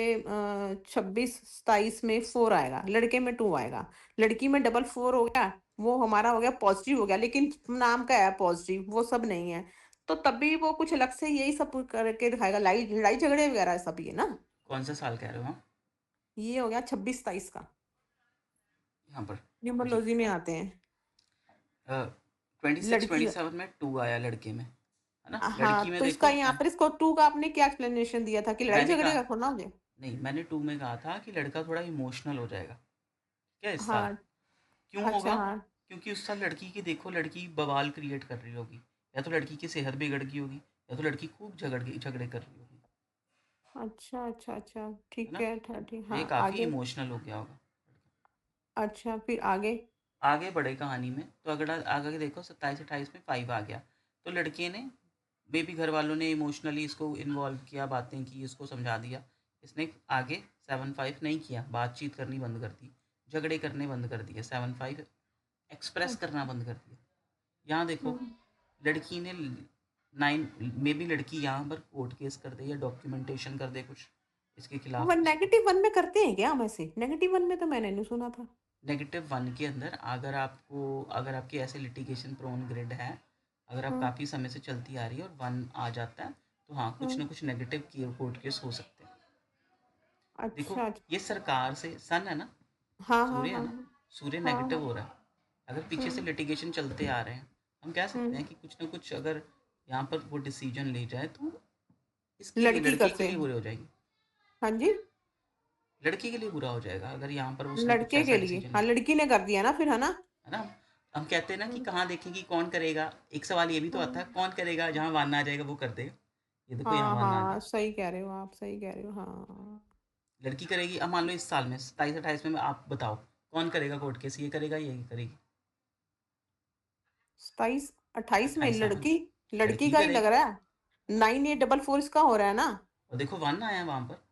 26-27 में 4 आएगा, लड़के में 2 आएगा। लड़की में डबल 4 हो गया, वो हमारा हो गया पॉज़िटिव हो गया, लेकिन नाम का है पॉज़िटिव, वो सब नहीं है। तो तब भी वो कुछ अलग से यही सब करके दिखाएगा, लड़ाई झगड़े वगैरह सब ये ना? कौन सा साल कह रहे हो आप? ये हो गया 26-27 का, यहाँ पर जी, न्यूमरोलॉजी में आते हैं। 26 लड़की 27 में 2 आया लड़के में, है ना। हाँ, लड़की में तो इसका देखो यहाँ मैं पर इसको 2 का आपने क्या एक्सप्लेनेशन दिया था कि लड़ाई मैंने झगड़े कहा का थोड़ा ना हो जाए? नहीं, मैंने 2 में कहा था कि लड़का थोड़ा इमोशनल हो जाएगा क्या इस साल। हाँ, क्यों अच्छा होगा? हाँ। क्योंकि उस साल लड़की की देखो, लड़की बवाल क्रिएट कर रही होगी, या तो लड़की की सेहत बिगड़ गई होगी, या तो लड़की खूब झगड़े कर रही होगी, अच्छा, अच्छा, अच्छा, है ठीक ना। है, था ठीक तो ये हाँ, काफ़ी आगे? इमोशनल हो गया होगा। अच्छा, फिर आगे? आगे बढ़े कहानी में तो अगर आगे देखो 27 28 में 5 आ गया, तो लड़के ने मे बी घर वालों ने इमोशनली इसको इन्वॉल्व किया, बातें की, इसको समझा दिया। इसने आगे 7 5 नहीं किया, बातचीत करनी बंद कर दी, झगड़े करने बंद कर दिए, 7 5 एक्सप्रेस करना अच्छा, बंद कर दिया। यहाँ देखो हुँ। लड़की ने 9 मे बी लड़की यहाँ पर कोर्ट केस कर दे या डॉक्यूमेंटेशन कर दे कुछ इसके वो खिलाफ उसको। नेगेटिव 1 में करते हैं क्या वैसे? नेगेटिव 1 में तो मैंने नहीं सुना था। नेगेटिव 1 के अंदर अगर आपकी ऐसे लिटिगेशन प्रोन ग्रिड है, अगर आप हाँ, काफ़ी समय से चलती आ रही है और 1 आ जाता है, तो हाँ कुछ हाँ। ना कुछ नेगेटिव कोर्ट केस हो सकते हैं। देखो अच्छा, अच्छा। ये सरकार से सन है ना, हाँ, हाँ, सूर्य है हाँ, ना, हाँ। सूर्य हाँ, नेगेटिव हाँ। हो रहा है। अगर पीछे से हुँ, लिटिगेशन चलते आ रहे हैं, हम कह सकते हुँ। हैं कि कुछ ना कुछ अगर यहाँ पर वो डिसीजन ले जाए तो इसके लिए लड़की कर लड़की के से लिए बुरे हो जाएंगे। हाँ जी? लड़की के लिए बुरा हो जाएगा अगर यहाँ पर उसने कुछ लड़के ऐसा के लिए, डिसीजन हाँ, लिया, लड़की ने कर दिया ना फिर, है ना? है ना। हम कहते हैं ना कि हुँ, कहाँ देखेंगे कौन करेगा। एक सवाल ये भी तो आता है, हाँ। कौन करेगा, जहाँ वान आ जाएगा वो कर देगा। ये देखो यहाँ हाँ, वान आ हाँ, गया। सही कह रहे हो आप, सही कह रहे हो, हाँ। लड़की करेगी। अब मान लो इस साल में 27 28 में आप बताओ कौन करेगा कोर्ट केस, ये करेगा ये करेगी। 27-28 में 28 हाँ लड़की लड़की लड़की का ही लग करेगी। रहा है। 9844 इसका हो रहा है ना? और देखो वन आया वहां पर।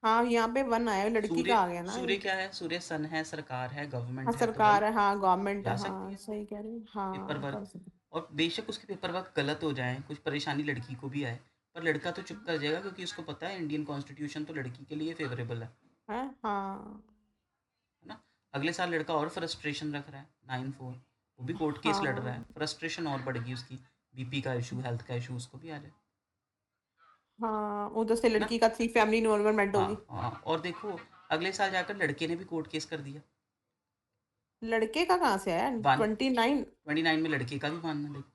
हाँ, यहाँ पे 1 आया है, लड़की सूर्य का आ गया ना सूर्य ये। क्या है, सूर्य सन है, सरकार है, हाँ, गवर्नमेंट है, तो भाई सरकार है, हाँ, गवर्नमेंट है, जा सकती हाँ, है सही कह रहे हो, पेपर हाँ, वर्क। कर सकते और बेशक उसके पेपर वर्क गलत हो जाए, कुछ परेशानी लड़की को भी आए, पर लड़का तो चुप कर जाएगा क्योंकि उसको पता है इंडियन कॉन्स्टिट्यूशन तो लड़की के लिए फेवरेबल हैं? हाँ, है ना। अगले साल लड़का और फ्रस्ट्रेशन रख रहा है 9 4, वो भी कोर्ट केस लड़ रहा है, हाँ, फ्रस्ट्रेशन और बढ़ेगी उसकी, बीपी का इशू, हेल्थ का इशू उसको भी आ जाए, हाँ, उधर से है ना। लड़की का 3 फैमिली इन्वॉल्वमेंट हाँ होगी। हाँ, और देखो अगले साल जाकर लड़के ने भी कोर्ट केस कर दिया। लड़के का कहाँ से आया? वन 29 29 में लड़के का भी मानना, देखो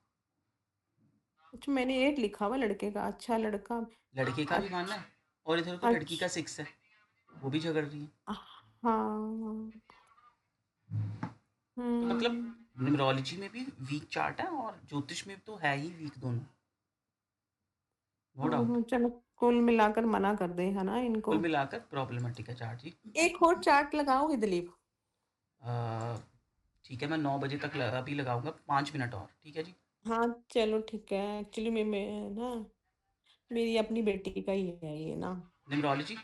अच्छा मैंने 8 लिखा हुआ लड़के का, अच्छा लड़का लड़के का भी मानना है। और इधर तो लड़की का अच्छा 6 है, वो भी झगड़ रही है। हाँ, तो मतलब हुँ, न्यूमरोलॉजी में भी वीक चार्ट है और ज्योतिष में तो है ही वीक दोनों, नो डाउट। चलो कुल मिलाकर मना कर दें, है ना कुल इनको? मिलाकर प्रॉब्लमेटिक है चार्ट जी। एक और चार्ट लगाओगे दिलीप? अ, ठीक है, मैं 9 बजे तक अभी लगाऊंगा, 5 मिनट और, ठीक है जी। हाँ, चलो ठीक है, एक्चुअली मैं ना मेरी अपनी बेटी का ही है ये ना। न्यूमरोलॉजी?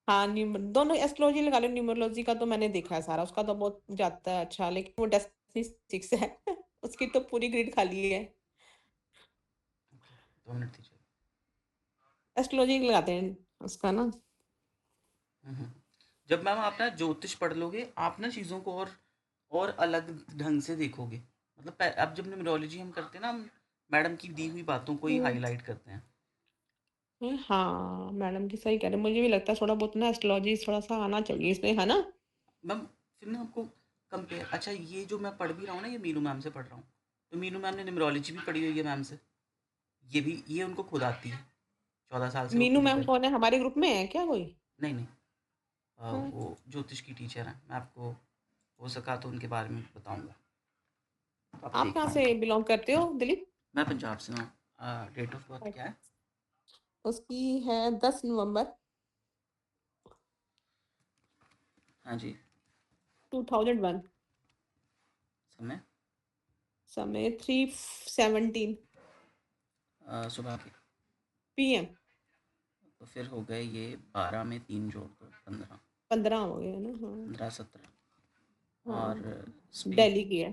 हाँ, दोनों एस्ट्रोलॉजी लगा लो, न्यूमरोलॉजी का तो मैंने देखा है सारा, उसका तो बहुत जाता है अच्छा, लेकिन वो डेस्टिनी 6 है उसकी तो पूरी ग्रिड खाली है। ओके, 2 मिनट दीजिए। एस्ट्रोलॉजी लगाते हैं उसका ना। हम्म। जब मैम आप ना ज्योतिष पढ़ लोगे, आप ना चीज़ों को और अलग ढंग से देखोगे। मतलब अब जब न्यूमरोलॉजी हम करते हैं ना, हम मैडम की दी हुई बातों को ही हम्म। हाईलाइट करते हैं। हाँ, मैडम की सही कह रहे हैं। मुझे भी लगता है थोड़ा बहुत ना एस्ट्रोलॉजी थोड़ा सा आना चाहिए इसमें, है ना। मैम फिर ना आपको कंपेयर, अच्छा ये जो मैं पढ़ भी रहा हूँ ना, ये मीनू मैम से पढ़ रहा हूँ, तो मीनू मैम ने न्यूमरोलॉजी भी पढ़ी हुई है मैम से। ये उनको खुद आती है, 14 साल से वो मीनू खुद ही मैम कर। कौन है, हमारे ग्रुप में है क्या कोई? नहीं नहीं, हाँ। वो ज्योतिष की टीचर हैं। मैं आपको हो सका तो उनके बारे में बताऊंगा, तो आप आप देख कहाँ पाएंगे। से बिलोंग करते हो, दिलीप? मैं पंजाब से हूँ। डेट ऑफ बर्थ क्या है? उसकी है 10 नवंबर हाँ जी। 2001। समय? समय 3:17 सुबह के। PM। तो फिर हो गए ये 12 में 3 जोड़ दो, 15। 15 हो गए ना, हाँ। 15 17। और हाँ, स्पेन? दिल्ली की है।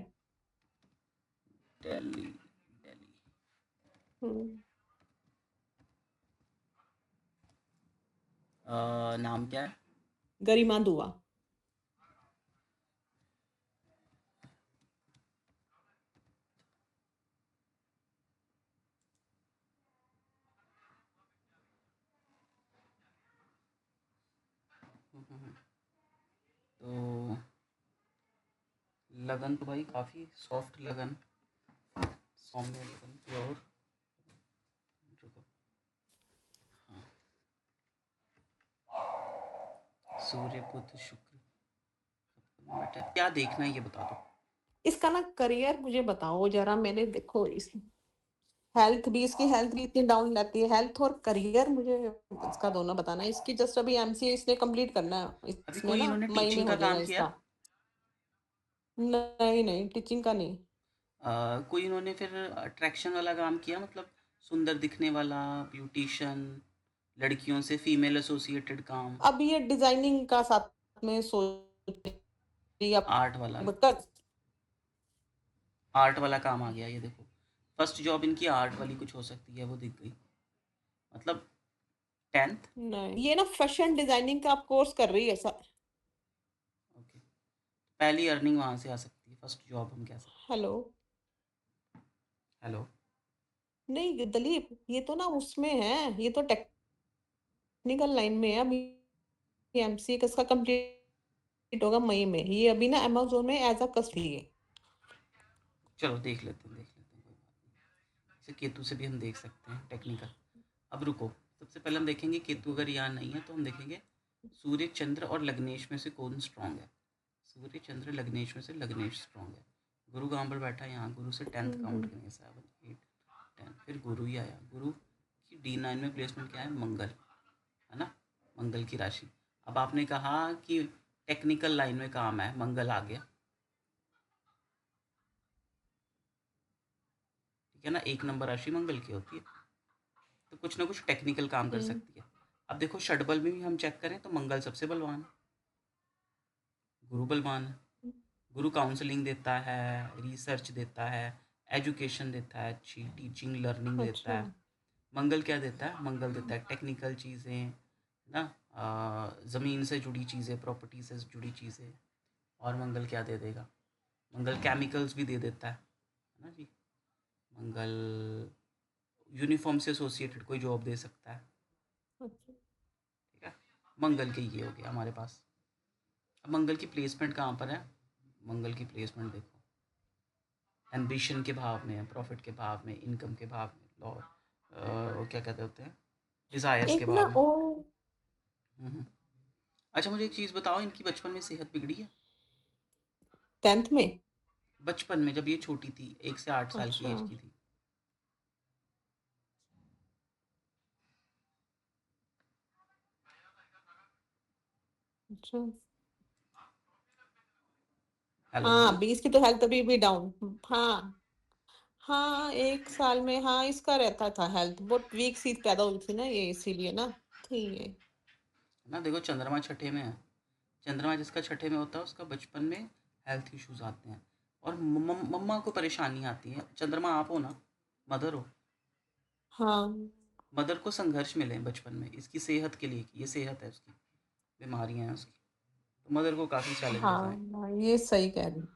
दिल्ली। दिल्ली। हम्म। नाम क्या है? गरिमा दुआ। तो लगन तो भाई काफ़ी सॉफ्ट लगन, सौम्य लगन, प्योर। रुको। सूर्य बुध शुक्र। बेटा क्या देखना है ये बता दो। इसका ना करियर मुझे बताओ जरा, मैंने देखो इस हेल्थ भी इतनी डाउन रहती है, हेल्थ और करियर मुझे इसका दोनों बताना है। इसकी जस्ट अभी MCA इसने कंप्लीट करना है, अभी इसमें कोई ना इन्होंने मई में टीचिंग हो का जाएगा काम किया? इसका। नहीं नहीं, टीचिंग का नहीं। कोई इन्होंने फिर अट्रैक्शन वाला काम किया, मतलब सुंदर दिखने वाला, ब्यूटिशियन, लड़कियों से फीमेल एसोसिएटेड काम? अब ये डिजाइनिंग का साथ में सोच रही है, आर्ट वाला? अब कर। आर्ट वाला काम आ गया ये देखो। फर्स्ट जॉब इनकी आर्ट वाली कुछ हो सकती है, वो दिख गई। मतलब 10th। नहीं, ये ना फैशन डिजाइनिंग का आप कोर्स कर रही है सर। ओके, पहली अर्निंग वहाँ से आ सकती है, फर्स्ट जॉब हम कह सकते हेलो। हैं। हेलो। नहीं दलीप, ये तो ना उसमें है, ये तो टेक्निकल लाइन में है अभी। MCA इसका कंप्लीट होगा मई में, ये अभी ना अमेजोन में एज अ कस्टमर है। चलो देख लेते हैं, देख लेते हैं, कोई बात नहीं। इसे केतु से भी हम देख सकते हैं टेक्निकल। अब रुको, सबसे पहले हम देखेंगे केतु अगर यहाँ नहीं है तो हम देखेंगे सूर्य चंद्र और लग्नेश में से कौन स्ट्रांग है। सूर्य चंद्र लग्नेश में से लग्नेश स्ट्रांग है। गुरु कहाँ पर बैठा है? यहाँ गुरु से 10th काउंट हम्म। करेंगे, 7 8 10, फिर गुरु ही आया। गुरु की D9 में प्लेसमेंट क्या है? मंगल, है ना, मंगल की राशि। अब आपने कहा कि टेक्निकल लाइन में काम है, मंगल आ गया, ठीक है ना, 1 नंबर राशि मंगल की होती है, तो कुछ ना कुछ टेक्निकल काम कर हम्म। सकती है। अब देखो षडबल में भी हम चेक करें तो मंगल सबसे बलवान है, गुरु बलवान है। गुरु काउंसलिंग देता है, रिसर्च देता है, एजुकेशन देता है, अच्छी टीचिंग लर्निंग देता अच्छा। है। मंगल क्या देता है? मंगल देता है टेक्निकल चीज़ें ना, ज़मीन से जुड़ी चीज़ें, प्रॉपर्टी से जुड़ी चीज़ें। और मंगल क्या दे देगा? मंगल केमिकल्स भी दे देता है ना जी। मंगल यूनिफॉर्म से एसोसिएटेड कोई जॉब दे सकता है, अच्छा। ठीक है। मंगल के ये हो गया हमारे पास। अब मंगल की प्लेसमेंट कहाँ पर है? मंगल की प्लेसमेंट देखो, एम्बिशन के भाव में है, प्रॉफिट के भाव में, इनकम के भाव में, लॉ वो क्या कहते होते हैं, डिज़ायर्स के एक ना भाव में। ओ हम्म। अच्छा मुझे एक चीज़ बताओ, इनकी बचपन में सेहत बिगड़ी है? 10th में। बचपन में जब ये छोटी थी, 1 से 8 साल की अच्छा। एज की थी। अच्छा। हेलो। हाँ, 20 की तो हेल्थ अभी भी डाउन। हाँ। हाँ, 1 साल में हाँ, इसका रहता था हेल्थ, बहुत वीक सी पैदा हुई थी ना ये, इसीलिए ना थी ये। ना देखो चंद्रमा छठे में है। चंद्रमा जिसका छठे में होता है उसका बचपन में हेल्थ इश्यूज आते हैं। और मम्मा को परेशानी आती है। चंद्रमा आप हो ना, मदर हो। हाँ, मदर को संघर्ष मिले बचपन में इसकी सेहत के लिए कि ये सेहत है उसकी, बीमारियां हैं उसकी। तो मदर को काफ़ी चैलेंजेस आए। हाँ, ये सही कह रही हो।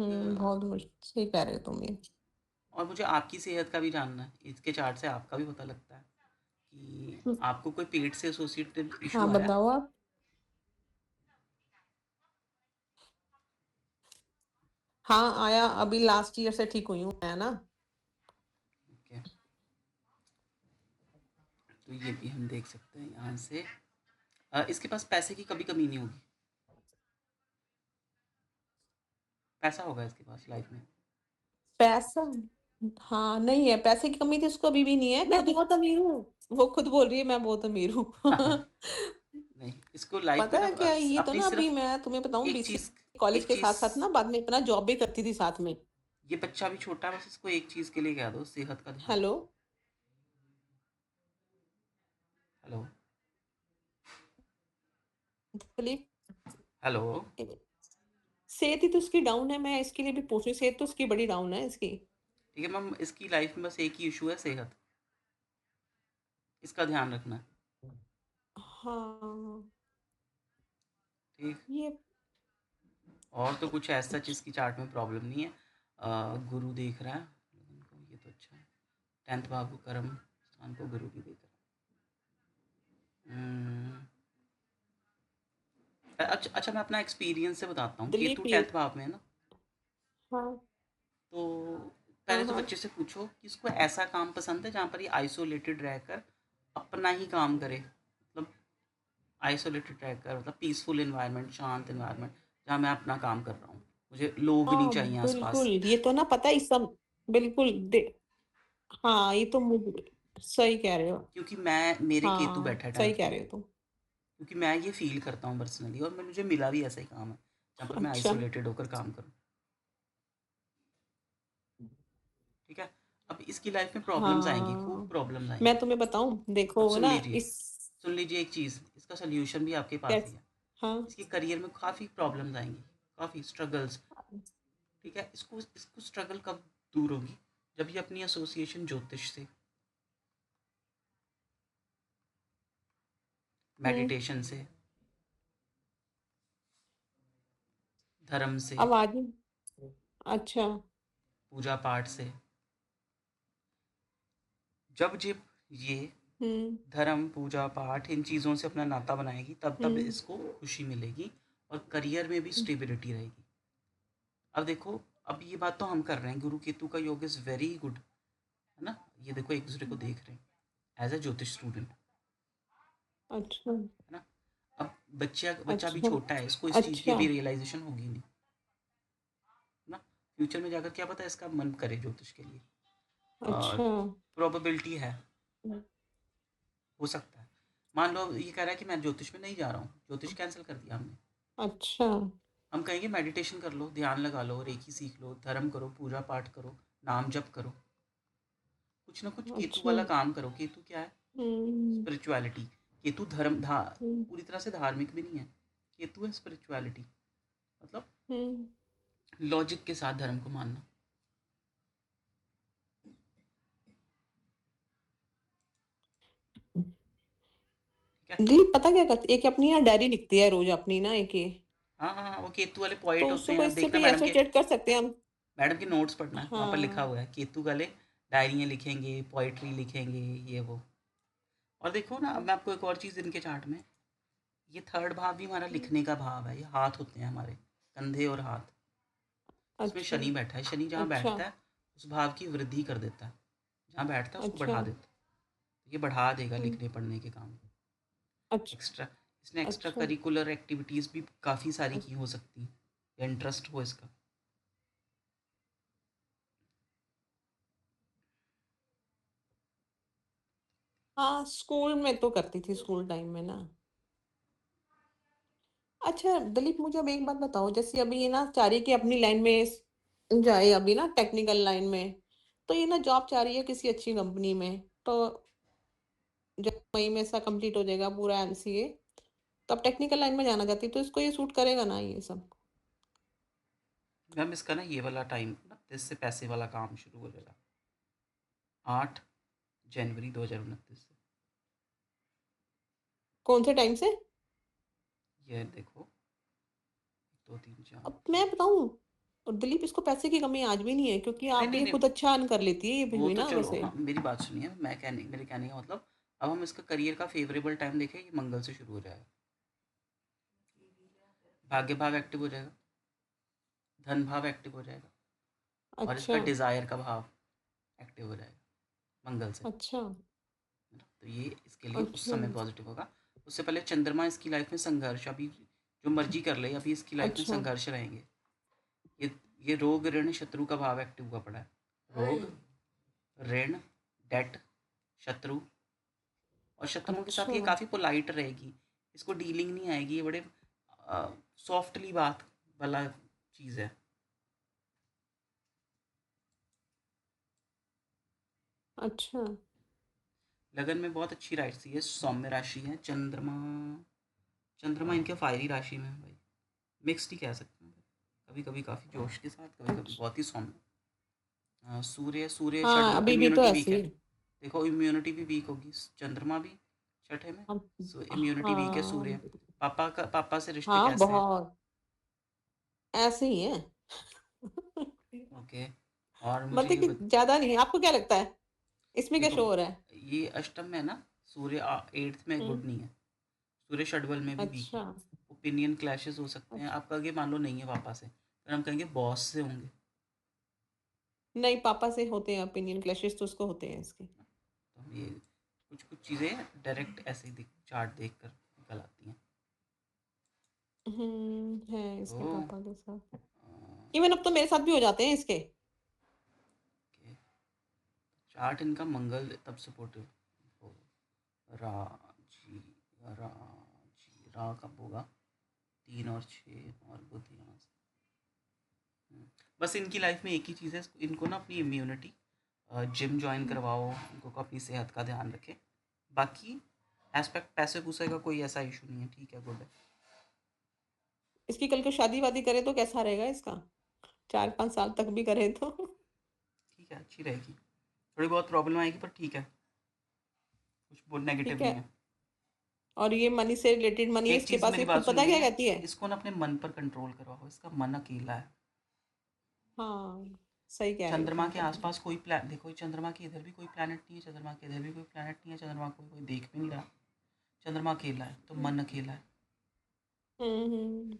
एक बहुत सही कह रहे हो तुम ये। और मुझे आपकी सेहत का भी जानना है, इसके चार्ट से आपका भी पता लगता है कि हुँ, आपको कोई पेट से एसोसिएटेड हाँ, इशू आया। बताओ आप? हाँ, आया, अभी लास्ट ईयर से ठीक हुई हूँ मैं ना। ओके, तो ये भी हम देख सकते हैं यहाँ से। इसके पास पैसे की कभी कमी नहीं होगी। पैसा होगा इसके पास लाइफ में। पैसा हाँ, नहीं है, पैसे की कमी तो इसको अभी भी नहीं है, मैं बहुत अमीर हूँ। वो खुद बोल रही है मैं बहुत अमीर हूँ। नहीं, इसको लाइफ में पता ना है क्या, ये तो अपनी ना अभी सिर्फ मैं तुम्हें बताऊँ एक बीसीए चीज़, कॉलेज एक के चीज़, साथ-साथ ना बाद में अपना जॉब भी करती थी साथ में। ये बच्चा भी छोटा है, बस इसको एक चीज़ के लिए कह दो, सेहत का ध्यान हेलो? रखो। हेलो। दिलीप हेलो। सेहत ही तो उसकी डाउन है, मैं इसके लिए भी पूछ रही हूँ, सेहत तो उसकी बड़ी डाउन है इसकी। ठीक है मैम, इसकी लाइफ में बस एक ही इशू है, सेहत। इसका ध्यान रखना है। हाँ, ठीक। ये और तो कुछ ऐसा सच इसकी चार्ट में प्रॉब्लम नहीं है। गुरु देख रहा है लोगों को, ये तो अच्छा है। 10th भाव को कर्म स्थान को गुरु भी देख रहा है। अच्छा अच्छा, मैं अपना एक्सपीरियंस से बताता हूँ। केतु दिलीप ये 10th भाव में है ना, हाँ, तो हाँ, पहले तो हाँ। बच्चे से पूछो कि इसको ऐसा काम पसंद है जहाँ पर ये आइसोलेटेड रहकर अपना ही काम करे। मतलब आइसोलेटेड रहकर, मतलब पीसफुल इन्वायरमेंट, शांत इन्वायरमेंट, जहाँ मैं अपना काम कर रहा हूँ, मुझे लोग नहीं हाँ, चाहिए बिल्कुल, आसपास। ये तो ना पता है इस सब बिल्कुल हाँ, ये तो सही कह रहे हो। क्योंकि मैं, मेरे केतु हाँ, बैठा है सही 10th कह में। रहे हो तुम। क्योंकि मैं ये फील करता हूँ पर्सनली, और मुझे मिला भी ऐसा ही काम है जहाँ पर मैं अच्छा, आइसोलेटेड होकर काम करूँ। ठीक है। अब इसकी लाइफ में प्रॉब्लम्स आएंगी, खूब हाँ, प्रॉब्लम्स मैं आएंगी। तुम्हें बताऊँ अब देखो सुन ना लीजिए, इस सुन लीजिए एक चीज़, इसका सोल्यूशन भी आपके पास ही कैस है। हाँ, इसके करियर में काफ़ी प्रॉब्लम्स आएंगी, काफ़ी स्ट्रगल्स। ठीक है, इसको इसको स्ट्रगल कब दूर होगी, जब ये अपनी एसोसिएशन ज्योतिष से, हुँ, मेडिटेशन से, धर्म से, आवाज़ नहीं अच्छा, पूजा पाठ से, जब जब ये हुँ, धर्म पूजा पाठ इन चीज़ों से अपना नाता बनाएगी, तब तब हुँ, इसको खुशी मिलेगी और करियर में भी हुँ, स्टेबिलिटी रहेगी। अब देखो, अब ये बात तो हम कर रहे हैं, गुरु केतु का योग इज़ वेरी गुड, है ना। ये देखो एक दूसरे को देख रहे हैं एज ए ज्योतिष स्टूडेंट, अच्छा, है ना। अब बच्चा बच्चा भी अच्छा, छोटा है, इसको इस चीज़ की अच्छा, अभी रियलाइजेशन होगी नहीं, है ना। फ्यूचर में जाकर क्या पता इसका मन करे ज्योतिष के लिए। अच्छा, प्रोबेबिलिटी है, हो सकता है। मान लो ये कह रहा है कि मैं ज्योतिष में नहीं जा रहा हूँ, ज्योतिष कैंसिल कर दिया हमने। अच्छा, हम कहेंगे मेडिटेशन कर लो, ध्यान लगा लो, रेकी सीख लो, धर्म करो, पूजा पाठ करो, नाम जप करो, कुछ ना कुछ केतु अच्छा, वाला काम करो। केतु क्या है, हुँ, स्पिरिचुअलिटी। केतु धर्म हुँ, पूरी तरह से धार्मिक भी नहीं है। केतु है स्पिरिचुअलिटी, मतलब हुँ। लॉजिक के साथ धर्म को मानना। ठीक है। दिलीप पता क्या करती एक अपनी ना डायरी लिखती है रोज़ अपनी ना एक ये, हाँ हाँ हाँ, वो केतु वाले पॉइंट तो होते उसको हैं, अब इससे देखना भी मैडम के, एसोसिएट कर सकते हैं हम। मैडम के नोट्स पढ़ना, वहाँ पर लिखा हाँ, हुआ है केतु वाले डायरियाँ लिखेंगे, पोइट्री लिखेंगे, ये वो। और देखो ना, अब मैं आपको एक और चीज़ इनके चार्ट में, ये थर्ड भाव भी हमारा हुँ, लिखने का भाव है। ये हाथ होते हैं हमारे, कंधे और हाथ। इसमें अच्छा, शनि बैठा है, शनि जहाँ अच्छा, बैठता है उस भाव की वृद्धि कर देता है, जहाँ बैठता है उसको अच्छा, बढ़ा देता है। ये बढ़ा देगा हुँ, लिखने पढ़ने के काम को। अच्छा, एक्स्ट्रा, इसने एक्स्ट्रा अच्छा। करिकुलर एक्टिविटीज़ भी काफ़ी सारी की हो सकती हैं, या इंटरेस्ट हो इसका। हाँ, स्कूल में तो करती थी स्कूल टाइम में ना। अच्छा दिलीप मुझे अब एक बात बताओ जैसे अभी ये ना चाह रही है कि अपनी लाइन में जाए अभी ना टेक्निकल लाइन में, तो ये ना जॉब चाह रही है किसी अच्छी कंपनी में, तो जब मई में ऐसा कंप्लीट हो जाएगा पूरा एमसीए, तो अब टेक्निकल लाइन में जाना चाहती है, तो इसको ये सूट करेगा ना ये सब। मैम इसका ना ये वाला टाइम ना, इससे पैसे वाला काम शुरू हो जाएगा 8 जनवरी 2029 से। कौन से टाइम से? ये देखो, 2 3 4 अब मैं बताऊं, और दिलीप, इसको पैसे की कमी आज भी नहीं है, क्योंकि नहीं आप नहीं ये नहीं, खुद अच्छा अर्न कर लेती है ये वो भी तो ना चलो, वैसे। हाँ मेरी बात सुनिए, मेरे कहने का मतलब, अब हम इसका करियर का फेवरेबल टाइम देखें, ये मंगल से शुरू हो जाएगा। भाग्य भाव एक्टिव हो जाएगा, धन भाव एक्टिव हो जाएगा, और इसका अच्छा। डिज़ायर का भाव एक्टिव हो जाएगा मंगल से, है अच्छा। ना? तो ये इसके लिए उस अच्छा। समय पॉजिटिव होगा। उससे पहले चंद्रमा इसकी लाइफ में संघर्ष, अभी जो मर्जी कर ले, अभी इसकी लाइफ में अच्छा। संघर्ष रहेंगे। ये ये रोग ऋण शत्रु का भाव एक्टिव हुआ पड़ा है। रोग, ऋण, डेट, शत्रु, और शत्रुओं के साथ अच्छा। ये काफ़ी पोलाइट रहेगी, इसको डीलिंग नहीं आएगी, ये बड़े सॉफ्टली बात वाला चीज़ है। अच्छा। लगन में बहुत अच्छी राशि है, सौम्य राशि है। चंद्रमा, चंद्रमा इनके फायरी राशि में है भाई, मिक्स्ड ही कह सकते हैं। कभी कभी काफ़ी जोश के साथ, कभी कभी अच्छा। बहुत ही सौम्य। सूर्य, सूर्य हाँ, छठ, अभी भी तो इम्यूनिटी वीक ऐसे है। ही। देखो इम्यूनिटी भी वीक होगी, चंद्रमा भी छठे में, अब सो इम्यूनिटी वीक है। हाँ। सूर्य, पापा से रिश्ते हाँ, कैसे हैं? बहुत ऐसे ही है। ओके, और मुझे मतलब ये कि ज्यादा नहीं है। आपको क्या लगता है इसमें क्या देखो, शो हो रहा है? ये अष्टम में है ना, सूर्य 8th में हम्म। गुड नहीं है, सूर्य षडबल में भी वीक अच्छा। है। ओपिनियन क्लैशेस हो सकते हैं, अच्छा। आपका आगे मान लो नहीं है पापा से, पर हम कहेंगे बॉस से होंगे। नहीं, पापा से होते हैं ओपिनियन क्लैशेस, तो उसको होते हैं इसके। तो हम ये कुछ कुछ चीज़ें डायरेक्ट ऐसे ही चार्ट देख कर निकल आती हैं। है तो इसके पापा के साथ। इवन अब तो मेरे साथ भी हो जाते हैं इसके। ओके, चार्ट इनका मंगल तब सपोर्टिव हो, रा जी, रा कब होगा? 3 और 6 और बुध यहाँ से। बस इनकी लाइफ में एक ही चीज़ है, इनको ना अपनी इम्यूनिटी, जिम ज्वाइन हम्म। करवाओ, इनको को अपनी सेहत का ध्यान रखें। बाकी एस्पेक्ट पैसे पूसे का कोई ऐसा इशू नहीं है, ठीक है, गुड है। इसकी कल को शादी वादी करे तो कैसा रहेगा इसका? 4 5 साल तक भी करे तो? ठीक है, अच्छी रहेगी। थोड़ी बहुत प्रॉब्लम आएगी पर ठीक है, कुछ बहुत नेगेटिव ठीक नहीं है। है। और ये मनी से रिलेटेड मनी है एक इसके चीज़ पास, मेरी ये बात खुद पता है क्या सुनिए, कहती है? इसको ना अपने मन पर कंट्रोल करवाओ, इसका मन अकेला है। हाँ, सही कह रहे हो चंद्रमा तुम के तो। आसपास कोई प्लान देखो, चंद्रमा के इधर भी कोई प्लानट नहीं है, चंद्रमा के इधर भी कोई प्लानट नहीं है, चंद्रमा को कोई देख भी नहीं रहा, चंद्रमा अकेला है, तो मन अकेला है। हम्म।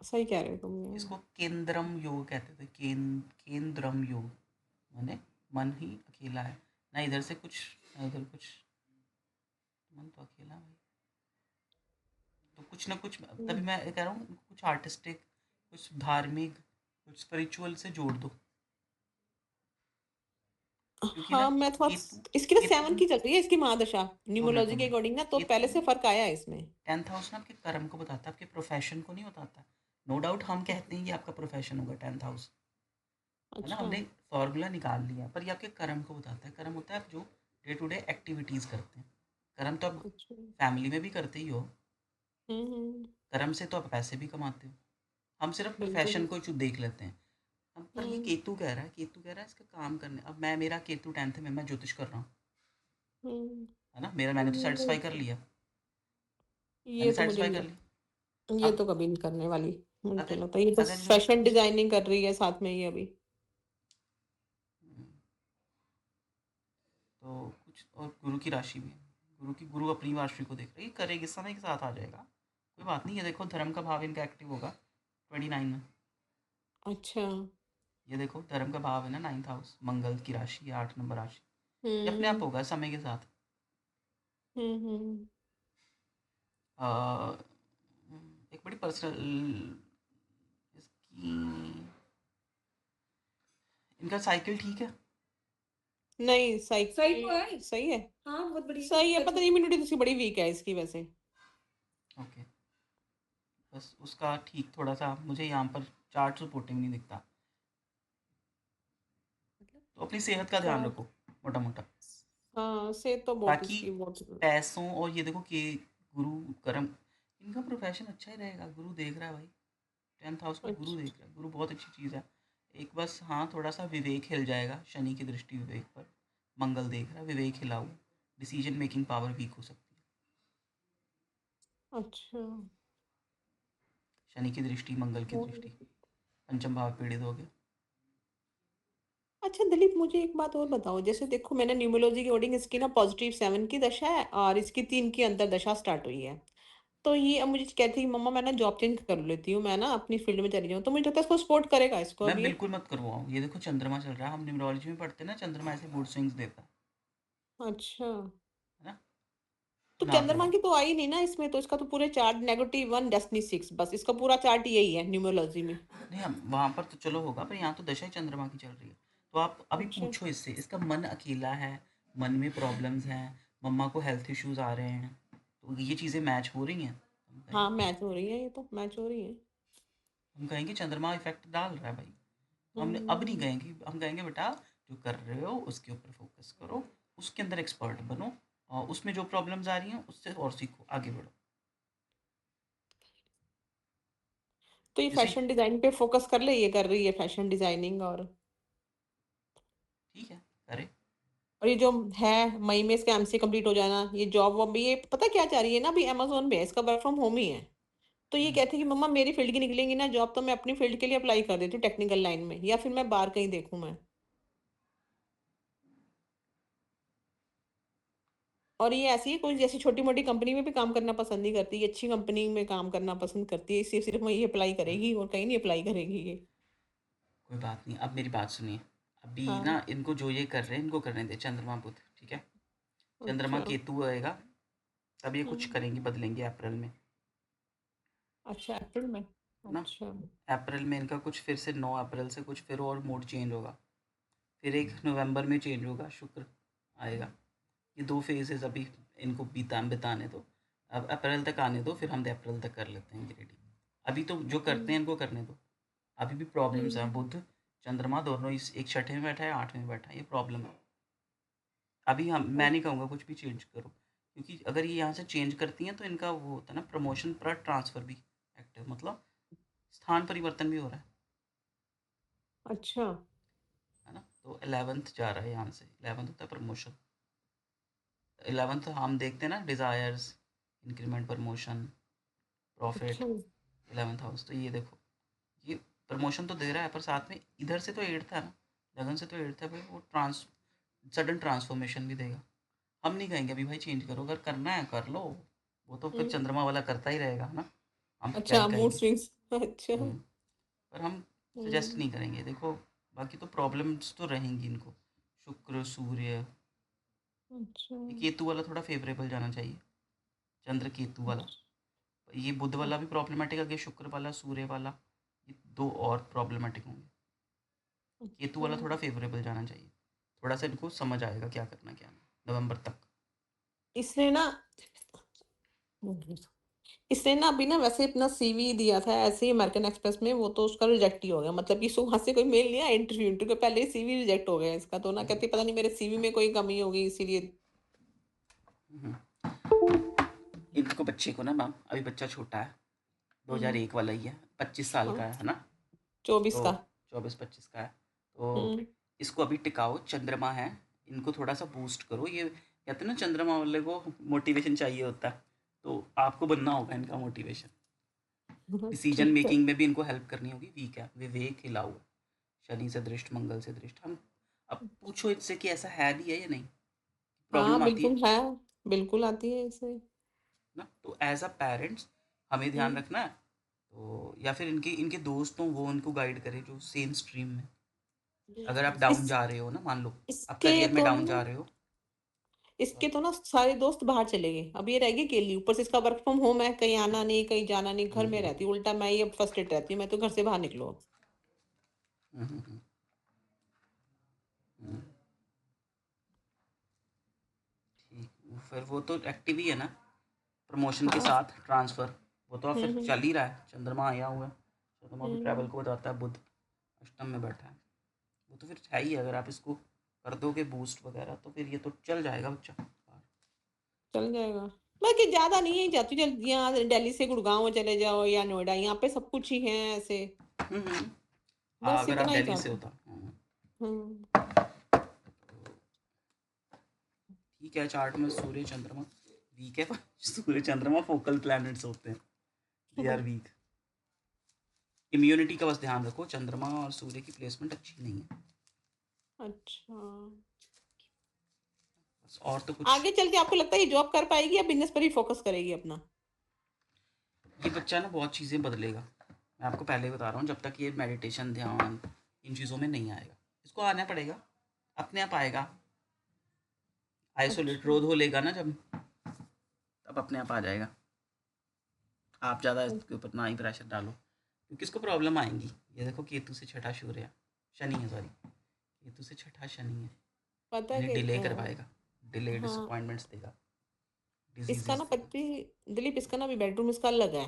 सही कह रहे हो तुम ये। इसको केंद्रम योग कहते थे, केंद्रम योग, माने मन ही अकेला है, ना इधर से कुछ ना इधर कुछ, मन तो अकेला है भाई। तो कुछ ना कुछ, तभी हम्म। मैं कह रहा हूँ कुछ आर्टिस्टिक, कुछ धार्मिक, कुछ स्पिरिचुअल से जोड़ दो, क्योंकि ना हाँ, मैं थोड़ा केतु, इसकी ना केतु 7 की चल रही है इसकी महादशा। 2 मिनट न्यूमरोलॉजी के अकॉर्डिंग ना तो केतु पहले से फर्क आया है इसमें। 10th हाउस ना आपके कर्म को बताता है, आपके प्रोफेशन को नहीं बताता। नो डाउट हम कहते हैं ये आपका प्रोफेशन होगा 10th हाउस, है ना, अच्छा। हमने फॉर्मूला निकाल लिया, पर ये आपके कर्म को बताता है। कर्म होता है आप जो डे टू डे एक्टिविटीज़ करते हैं। कर्म तो आप अच्छा। फैमिली में भी करते ही हो, हम्म। कर्म से तो आप पैसे भी कमाते हो। हम सिर्फ बिल्कुल। प्रोफेशन को ही देख लेते हैं। हम पर ये हम्म। केतु कह रहा है, केतु कह रहा है इसका काम करने। अब मैं, मेरा केतु 10th में, मैं ज्योतिष कर रहा हूँ, हम्म। है ना, मेरा मैंने तो सेटिस्फाई कर लिया, ये मैंने तो मुझे सेटिस्फाई नहीं कर लिया। लगता, ये अब तो कभी नहीं करने वाली। मुझे अगर लगता है ये तो अगर मैं फैशन डिजाइनिंग कर रही है साथ में ये अभी। तो कुछ और गुरु की राशि में, गुरु अपनी राशि को देख रही है, करेगी, समय के साथ आ जाएगा, कोई बात नहीं है। देखो धर्म का भाव इनका एक्टिव होगा 29 में। अच्छा। ये देखो धर्म का भाव है ना, 9th हाउस, मंगल की राशि है, 8 नंबर राशि। ये अपने आप हम्म। होगा समय के साथ। हम्म। अ, एक बड़ी पर्सनल इसकी, इनका साइकिल ठीक है। नहीं, सही सही तो है। सही है। हाँ, बहुत बढ़िया। सही है, पता नहीं इम्यूनिटी तो उसकी बड़ी वीक है इसकी वैसे। ओके, बस उसका ठीक, थोड़ा सा मुझे यहाँ पर चार्ट सपोर्टिंग नहीं दिखता। तो अपनी सेहत का ध्यान चार। रखो मोटा मोटा। हाँ, से तो बहुत बाकी इसकी बहुत। पैसों और ये देखो कि गुरु कर्म, इनका प्रोफेशन अच्छा ही रहेगा। गुरु देख रहा है भाई, 10th हाउस को गुरु अच्छा। देख रहा है। गुरु बहुत अच्छी चीज़ है। एक बस हाँ थोड़ा सा विवेक हिल जाएगा, शनि की दृष्टि विवेक पर। मंगल देख रहा है, विवेक हिला हुआ, डिसीजन मेकिंग पावर वीक हो सकती है। अच्छा। शनि की दृष्टि, मंगल की दृष्टि, पंचम भाव पीड़ित हो गया। अच्छा दिलीप, मुझे एक बात और बताओ, जैसे देखो मैंने न्यूमरोलॉजी के अकॉर्डिंग इसकी ना +7 की दशा है और इसकी 3 की अंतर्दशा स्टार्ट हुई है। तो ये अब मुझे कहती है मम्मा मैं ना जॉब चेंज कर लेती हूँ, मैं ना अपनी फील्ड में चली जाऊँ, तो मुझे लगता है इसको सपोर्ट करेगा इसको मैं अब ये। बिल्कुल मत करवाऊँ। ये देखो चंद्रमा चल रहा है, हम न्यूमरोलॉजी में पढ़ते हैं ना, चंद्रमा ऐसे मूड स्विंग्स देता अच्छा। है ना, तो तो ना चंद्रमा करवाओ। की तो आई नहीं ना इसमें, तो इसका तो पूरे चार्ट -1 डेस्टिनी 6, बस इसका पूरा चार्ट यही है न्यूमरोलॉजी में। नहीं, हम वहाँ पर तो चलो होगा, पर यहाँ तो दशा ही चंद्रमा की चल रही है। तो आप अभी अच्छा। पूछो इससे, इसका मन अकेला है, मन में प्रॉब्लम्स हैं, मम्मा को हेल्थ इश्यूज आ रहे हैं, तो ये चीज़ें मैच हो रही हैं। हम हाँ, कहेंगे मैच हो रही है, ये तो मैच हो रही है। हम कहेंगे चंद्रमा इफेक्ट डाल रहा है भाई। तो हमने अब नहीं हम्म। कहेंगे, हम कहेंगे बेटा जो कर रहे हो उसके ऊपर फोकस करो, उसके अंदर एक्सपर्ट बनो, और उसमें जो प्रॉब्लम्स आ रही हैं उससे और सीखो, आगे बढ़ो। तो ये जैसे फैशन डिजाइन पे फोकस कर ले, ये कर रही है फैशन डिजाइनिंग। ठीक है, करे। और ये जो है मई में इसका एमसी कंप्लीट हो जाना, ये जॉब वॉब ये पता क्या चाह रही है ना, अभी अमेजोन पे है, इसका वर्क फ्रॉम होम ही है। तो ये हम्म, कहती है कि मम्मा मेरी फील्ड की निकलेंगी ना जॉब, तो मैं अपनी फील्ड के लिए अप्लाई कर देती हूँ टेक्निकल लाइन में, या फिर मैं बाहर कहीं देखूँ मैं। और ये ऐसी है, कोई जैसी छोटी मोटी कंपनी में भी काम करना पसंद नहीं करती, ये अच्छी कंपनी में काम करना पसंद करती है, सिर्फ सिर्फ वही अप्लाई हाँ, करेगी और कहीं नहीं अप्लाई करेगी ये। कोई बात नहीं। अब मेरी बात सुनिए, अभी ना हाँ। इनको जो ये कर रहे हैं इनको करने दे, चंद्रमा बुध, ठीक है। चंद्रमा अच्छा। केतु आएगा, तब ये कुछ हम्म। करेंगे, बदलेंगे अप्रैल में, अच्छा, अप्रैल में। है ना। अच्छा। अप्रैल में इनका कुछ फिर से 9 अप्रैल से कुछ फिर और मूड चेंज होगा। फिर 1 नवंबर में चेंज होगा, शुक्र आएगा। ये 2 फेजेस अभी इनको बिताने दो। अब अप्रैल तक आने दो, फिर हम अप्रैल तक कर लेते हैं रेडी। अभी तो जो करते हम्म। हैं इनको करने दो। अभी भी प्रॉब्लम्स हैं, हम्म। बुध चंद्रमा दोनों इस एक छठे में बैठा है, 8वें में बैठा है, ये प्रॉब्लम है। अभी हम मैं नहीं कहूँगा कुछ भी चेंज करो, क्योंकि अगर ये यहाँ से चेंज करती हैं तो इनका वो होता है ना, प्रमोशन पर ट्रांसफ़र भी एक्टिव, मतलब स्थान परिवर्तन भी हो रहा अच्छा। है ना। तो 11th जा रहा है यहाँ से, 11th होता है प्रमोशन। 11th हम देखते हैं ना, डिज़ायर्स, इंक्रीमेंट, प्रमोशन, प्रॉफिट, अच्छा। 11th house. तो ये देखो, ये प्रमोशन तो दे रहा है, पर साथ में इधर से तो 8th है ना, 11 से तो 8th है भाई, वो सडन ट्रांसफॉर्मेशन भी देगा। हम नहीं कहेंगे अभी भाई चेंज करो, अगर करना है कर लो, वो तो फिर हम्म। चंद्रमा वाला करता ही रहेगा, है ना। हम क्या ही अच्छा, मूड कहेंगे। स्विंग्स। अच्छा। पर हम सजेस्ट हम्म। नहीं करेंगे, देखो। बाकी तो प्रॉब्लम्स तो रहेंगी इनको, शुक्र, सूर्य। अच्छा। ये केतु वाला थोड़ा फेवरेबल जाना चाहिए, चंद्र केतु वाला। ये बुध वाला भी प्रॉब्लमेटिक, अगर शुक्र वाला, सूर्य वाला, ये दो और प्रॉब्लमेटिक होंगे। केतु अच्छा। वाला थोड़ा फेवरेबल जाना चाहिए, थोड़ा सा इनको समझ आएगा क्या करना क्या नहीं, नवंबर तक। इसने ना इसने ना अभी ना वैसे अपना सीवी दिया था ऐसे ही अमेरिकन एक्सप्रेस में, वो तो उसका रिजेक्ट ही हो गया, मतलब कि वहां से कोई मेल नहीं आया, इंटरव्यू इंटरव्यू के पहले ही सीवी रिजेक्ट हो गया इसका, तो ना कहती पता नहीं मेरे सीवी में कोई कमी होगी इसीलिए। हम्म, इनको बच्चे को ना मैम, अभी बच्चा छोटा है, हम्म। 2001 वाला ही है, 25 साल हाँ, का है ना। 24 तो का। 24-25 का है। तो हम्म। इसको अभी टिकाओ, चंद्रमा है, इनको थोड़ा सा बूस्ट करो। ये कहते हैं ना चंद्रमा वाले को मोटिवेशन चाहिए होता है, तो आपको बनना होगा इनका मोटिवेशन। डिसीजन ठीक है। मेकिंग में भी इनको हेल्प करनी होगी, वीक है, विवेक हिला हुआ है, शनि से दृष्ट, मंगल से दृष्ट। हम अब पूछो इससे कि ऐसा है भी है या नहीं, हाँ प्रॉब्लम आती है बिल्कुल है, बिल्कुल आती है इसे। ना। तो एज अ पेरेंट्स हमें ध्यान हम्म। रखना है। तो या फिर इनके इनके दोस्त हों, वो उनको गाइड करें जो सेम स्ट्रीम में। अगर आप डाउन इस जा रहे हो ना, मान लो आप इसके करियर में तो डाउन ना जा रहे हो। इसके तो ना सारे दोस्त बाहर चले गए, अब ये रहेगी अकेली, ऊपर से इसका वर्क फ्रॉम होम है, कहीं आना नहीं कहीं जाना नहीं, घर में रहती हूँ, उल्टा मैं ही अब फ्रस्ट्रेट रहती हूँ, मैं तो घर से बाहर निकलो। हम्म, हम्म, हम्म, ठीक। फिर वो तो एक्टिव ही है ना, प्रमोशन के हाँ। साथ ट्रांसफ़र, वो तो फिर हम्म। चल ही रहा है। चंद्रमा आया हुआ है, चंद्रमा भी ट्रैवल हम्म। को बताता है, बुध अष्टम में बैठा है। वो तो फिर है ही, अगर आप इसको कर दोगे बूस्ट वगैरह तो फिर ये तो चल जाएगा बच्चा बाहर। चल जाएगा। बाकी ज़्यादा नहीं है, जाते चल यहाँ दिल्ली से गुड़गाँव चले जाओ या नोएडा, यहाँ पे सब कुछ ही है ऐसे। हाँ, बस अगर आप इतना ही दिल्ली से चाहते हैं। होता। हाँ, हुँ। ठीक है, चार्ट में सूर्य चंद्रमा वीक है, पर सूर्य चंद्रमा फोकल प्लैनेट्स होते हैं, दे आर वीक। इम्यूनिटी का बस ध्यान रखो, चंद्रमा और सूर्य की प्लेसमेंट अच्छी नहीं है अच्छा। बस, और तो कुछ। आगे चल के आपको लगता है ये जॉब कर पाएगी या बिज़नेस पर ही फ़ोकस करेगी अपना? ये बच्चा ना बहुत चीज़ें बदलेगा, मैं आपको पहले ही बता रहा हूँ, जब तक ये मेडिटेशन ध्यान इन चीज़ों में नहीं आएगा, इसको आना पड़ेगा, अपने आप आएगा। आइसोलेट अच्छा। रोध हो लेगा ना जब, तब अपने आप आ जाएगा। आप ज़्यादा अ, इसके ऊपर ना ही प्रेशर डालो, क्योंकि इसको प्रॉब्लम आएंगी। ये देखो, केतु से छठा सूर्य है, शनि है सॉरी, केतु से छठा शनि है, पता यानी है डिले कि करवाएगा, डिले हाँ, डिसअपॉइंटमेंट्स देगा, इसका डिजीजेस ना देगा। पति दिलीप, इसका ना अभी बेडरूम इसका अलग है।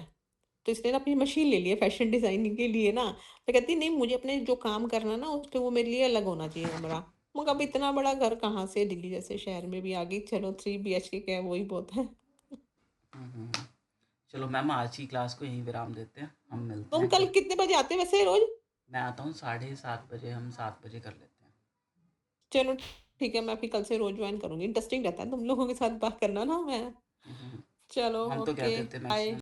तो इसने ना अपनी मशीन ले ली है फैशन डिज़ाइनिंग के लिए ना, तो कहती है नहीं मुझे अपने जो काम करना है ना उसके वो मेरे लिए अलग होना चाहिए कमरा। मैं कहा अब इतना बड़ा घर कहाँ से, दिल्ली जैसे शहर में भी आ गई, चलो 3 बीएचके क्या है वही बहुत है। हम्म। चलो मैम, आज की क्लास को यहीं विराम देते हैं, हम मिलते तुम हैं कल फिर। कितने बजे आते हो वैसे रोज़? मैं आता हूँ 7:30 बजे, हम 7 बजे कर लेते हैं। चलो ठीक है, मैं फिर कल से रोज़ जॉइन करूँगी। इंटरेस्टिंग रहता है तुम लोगों के साथ बात करना ना मैं। हम्म, चलो हम तो ओके, कहते थे बाय। मैक्सिमम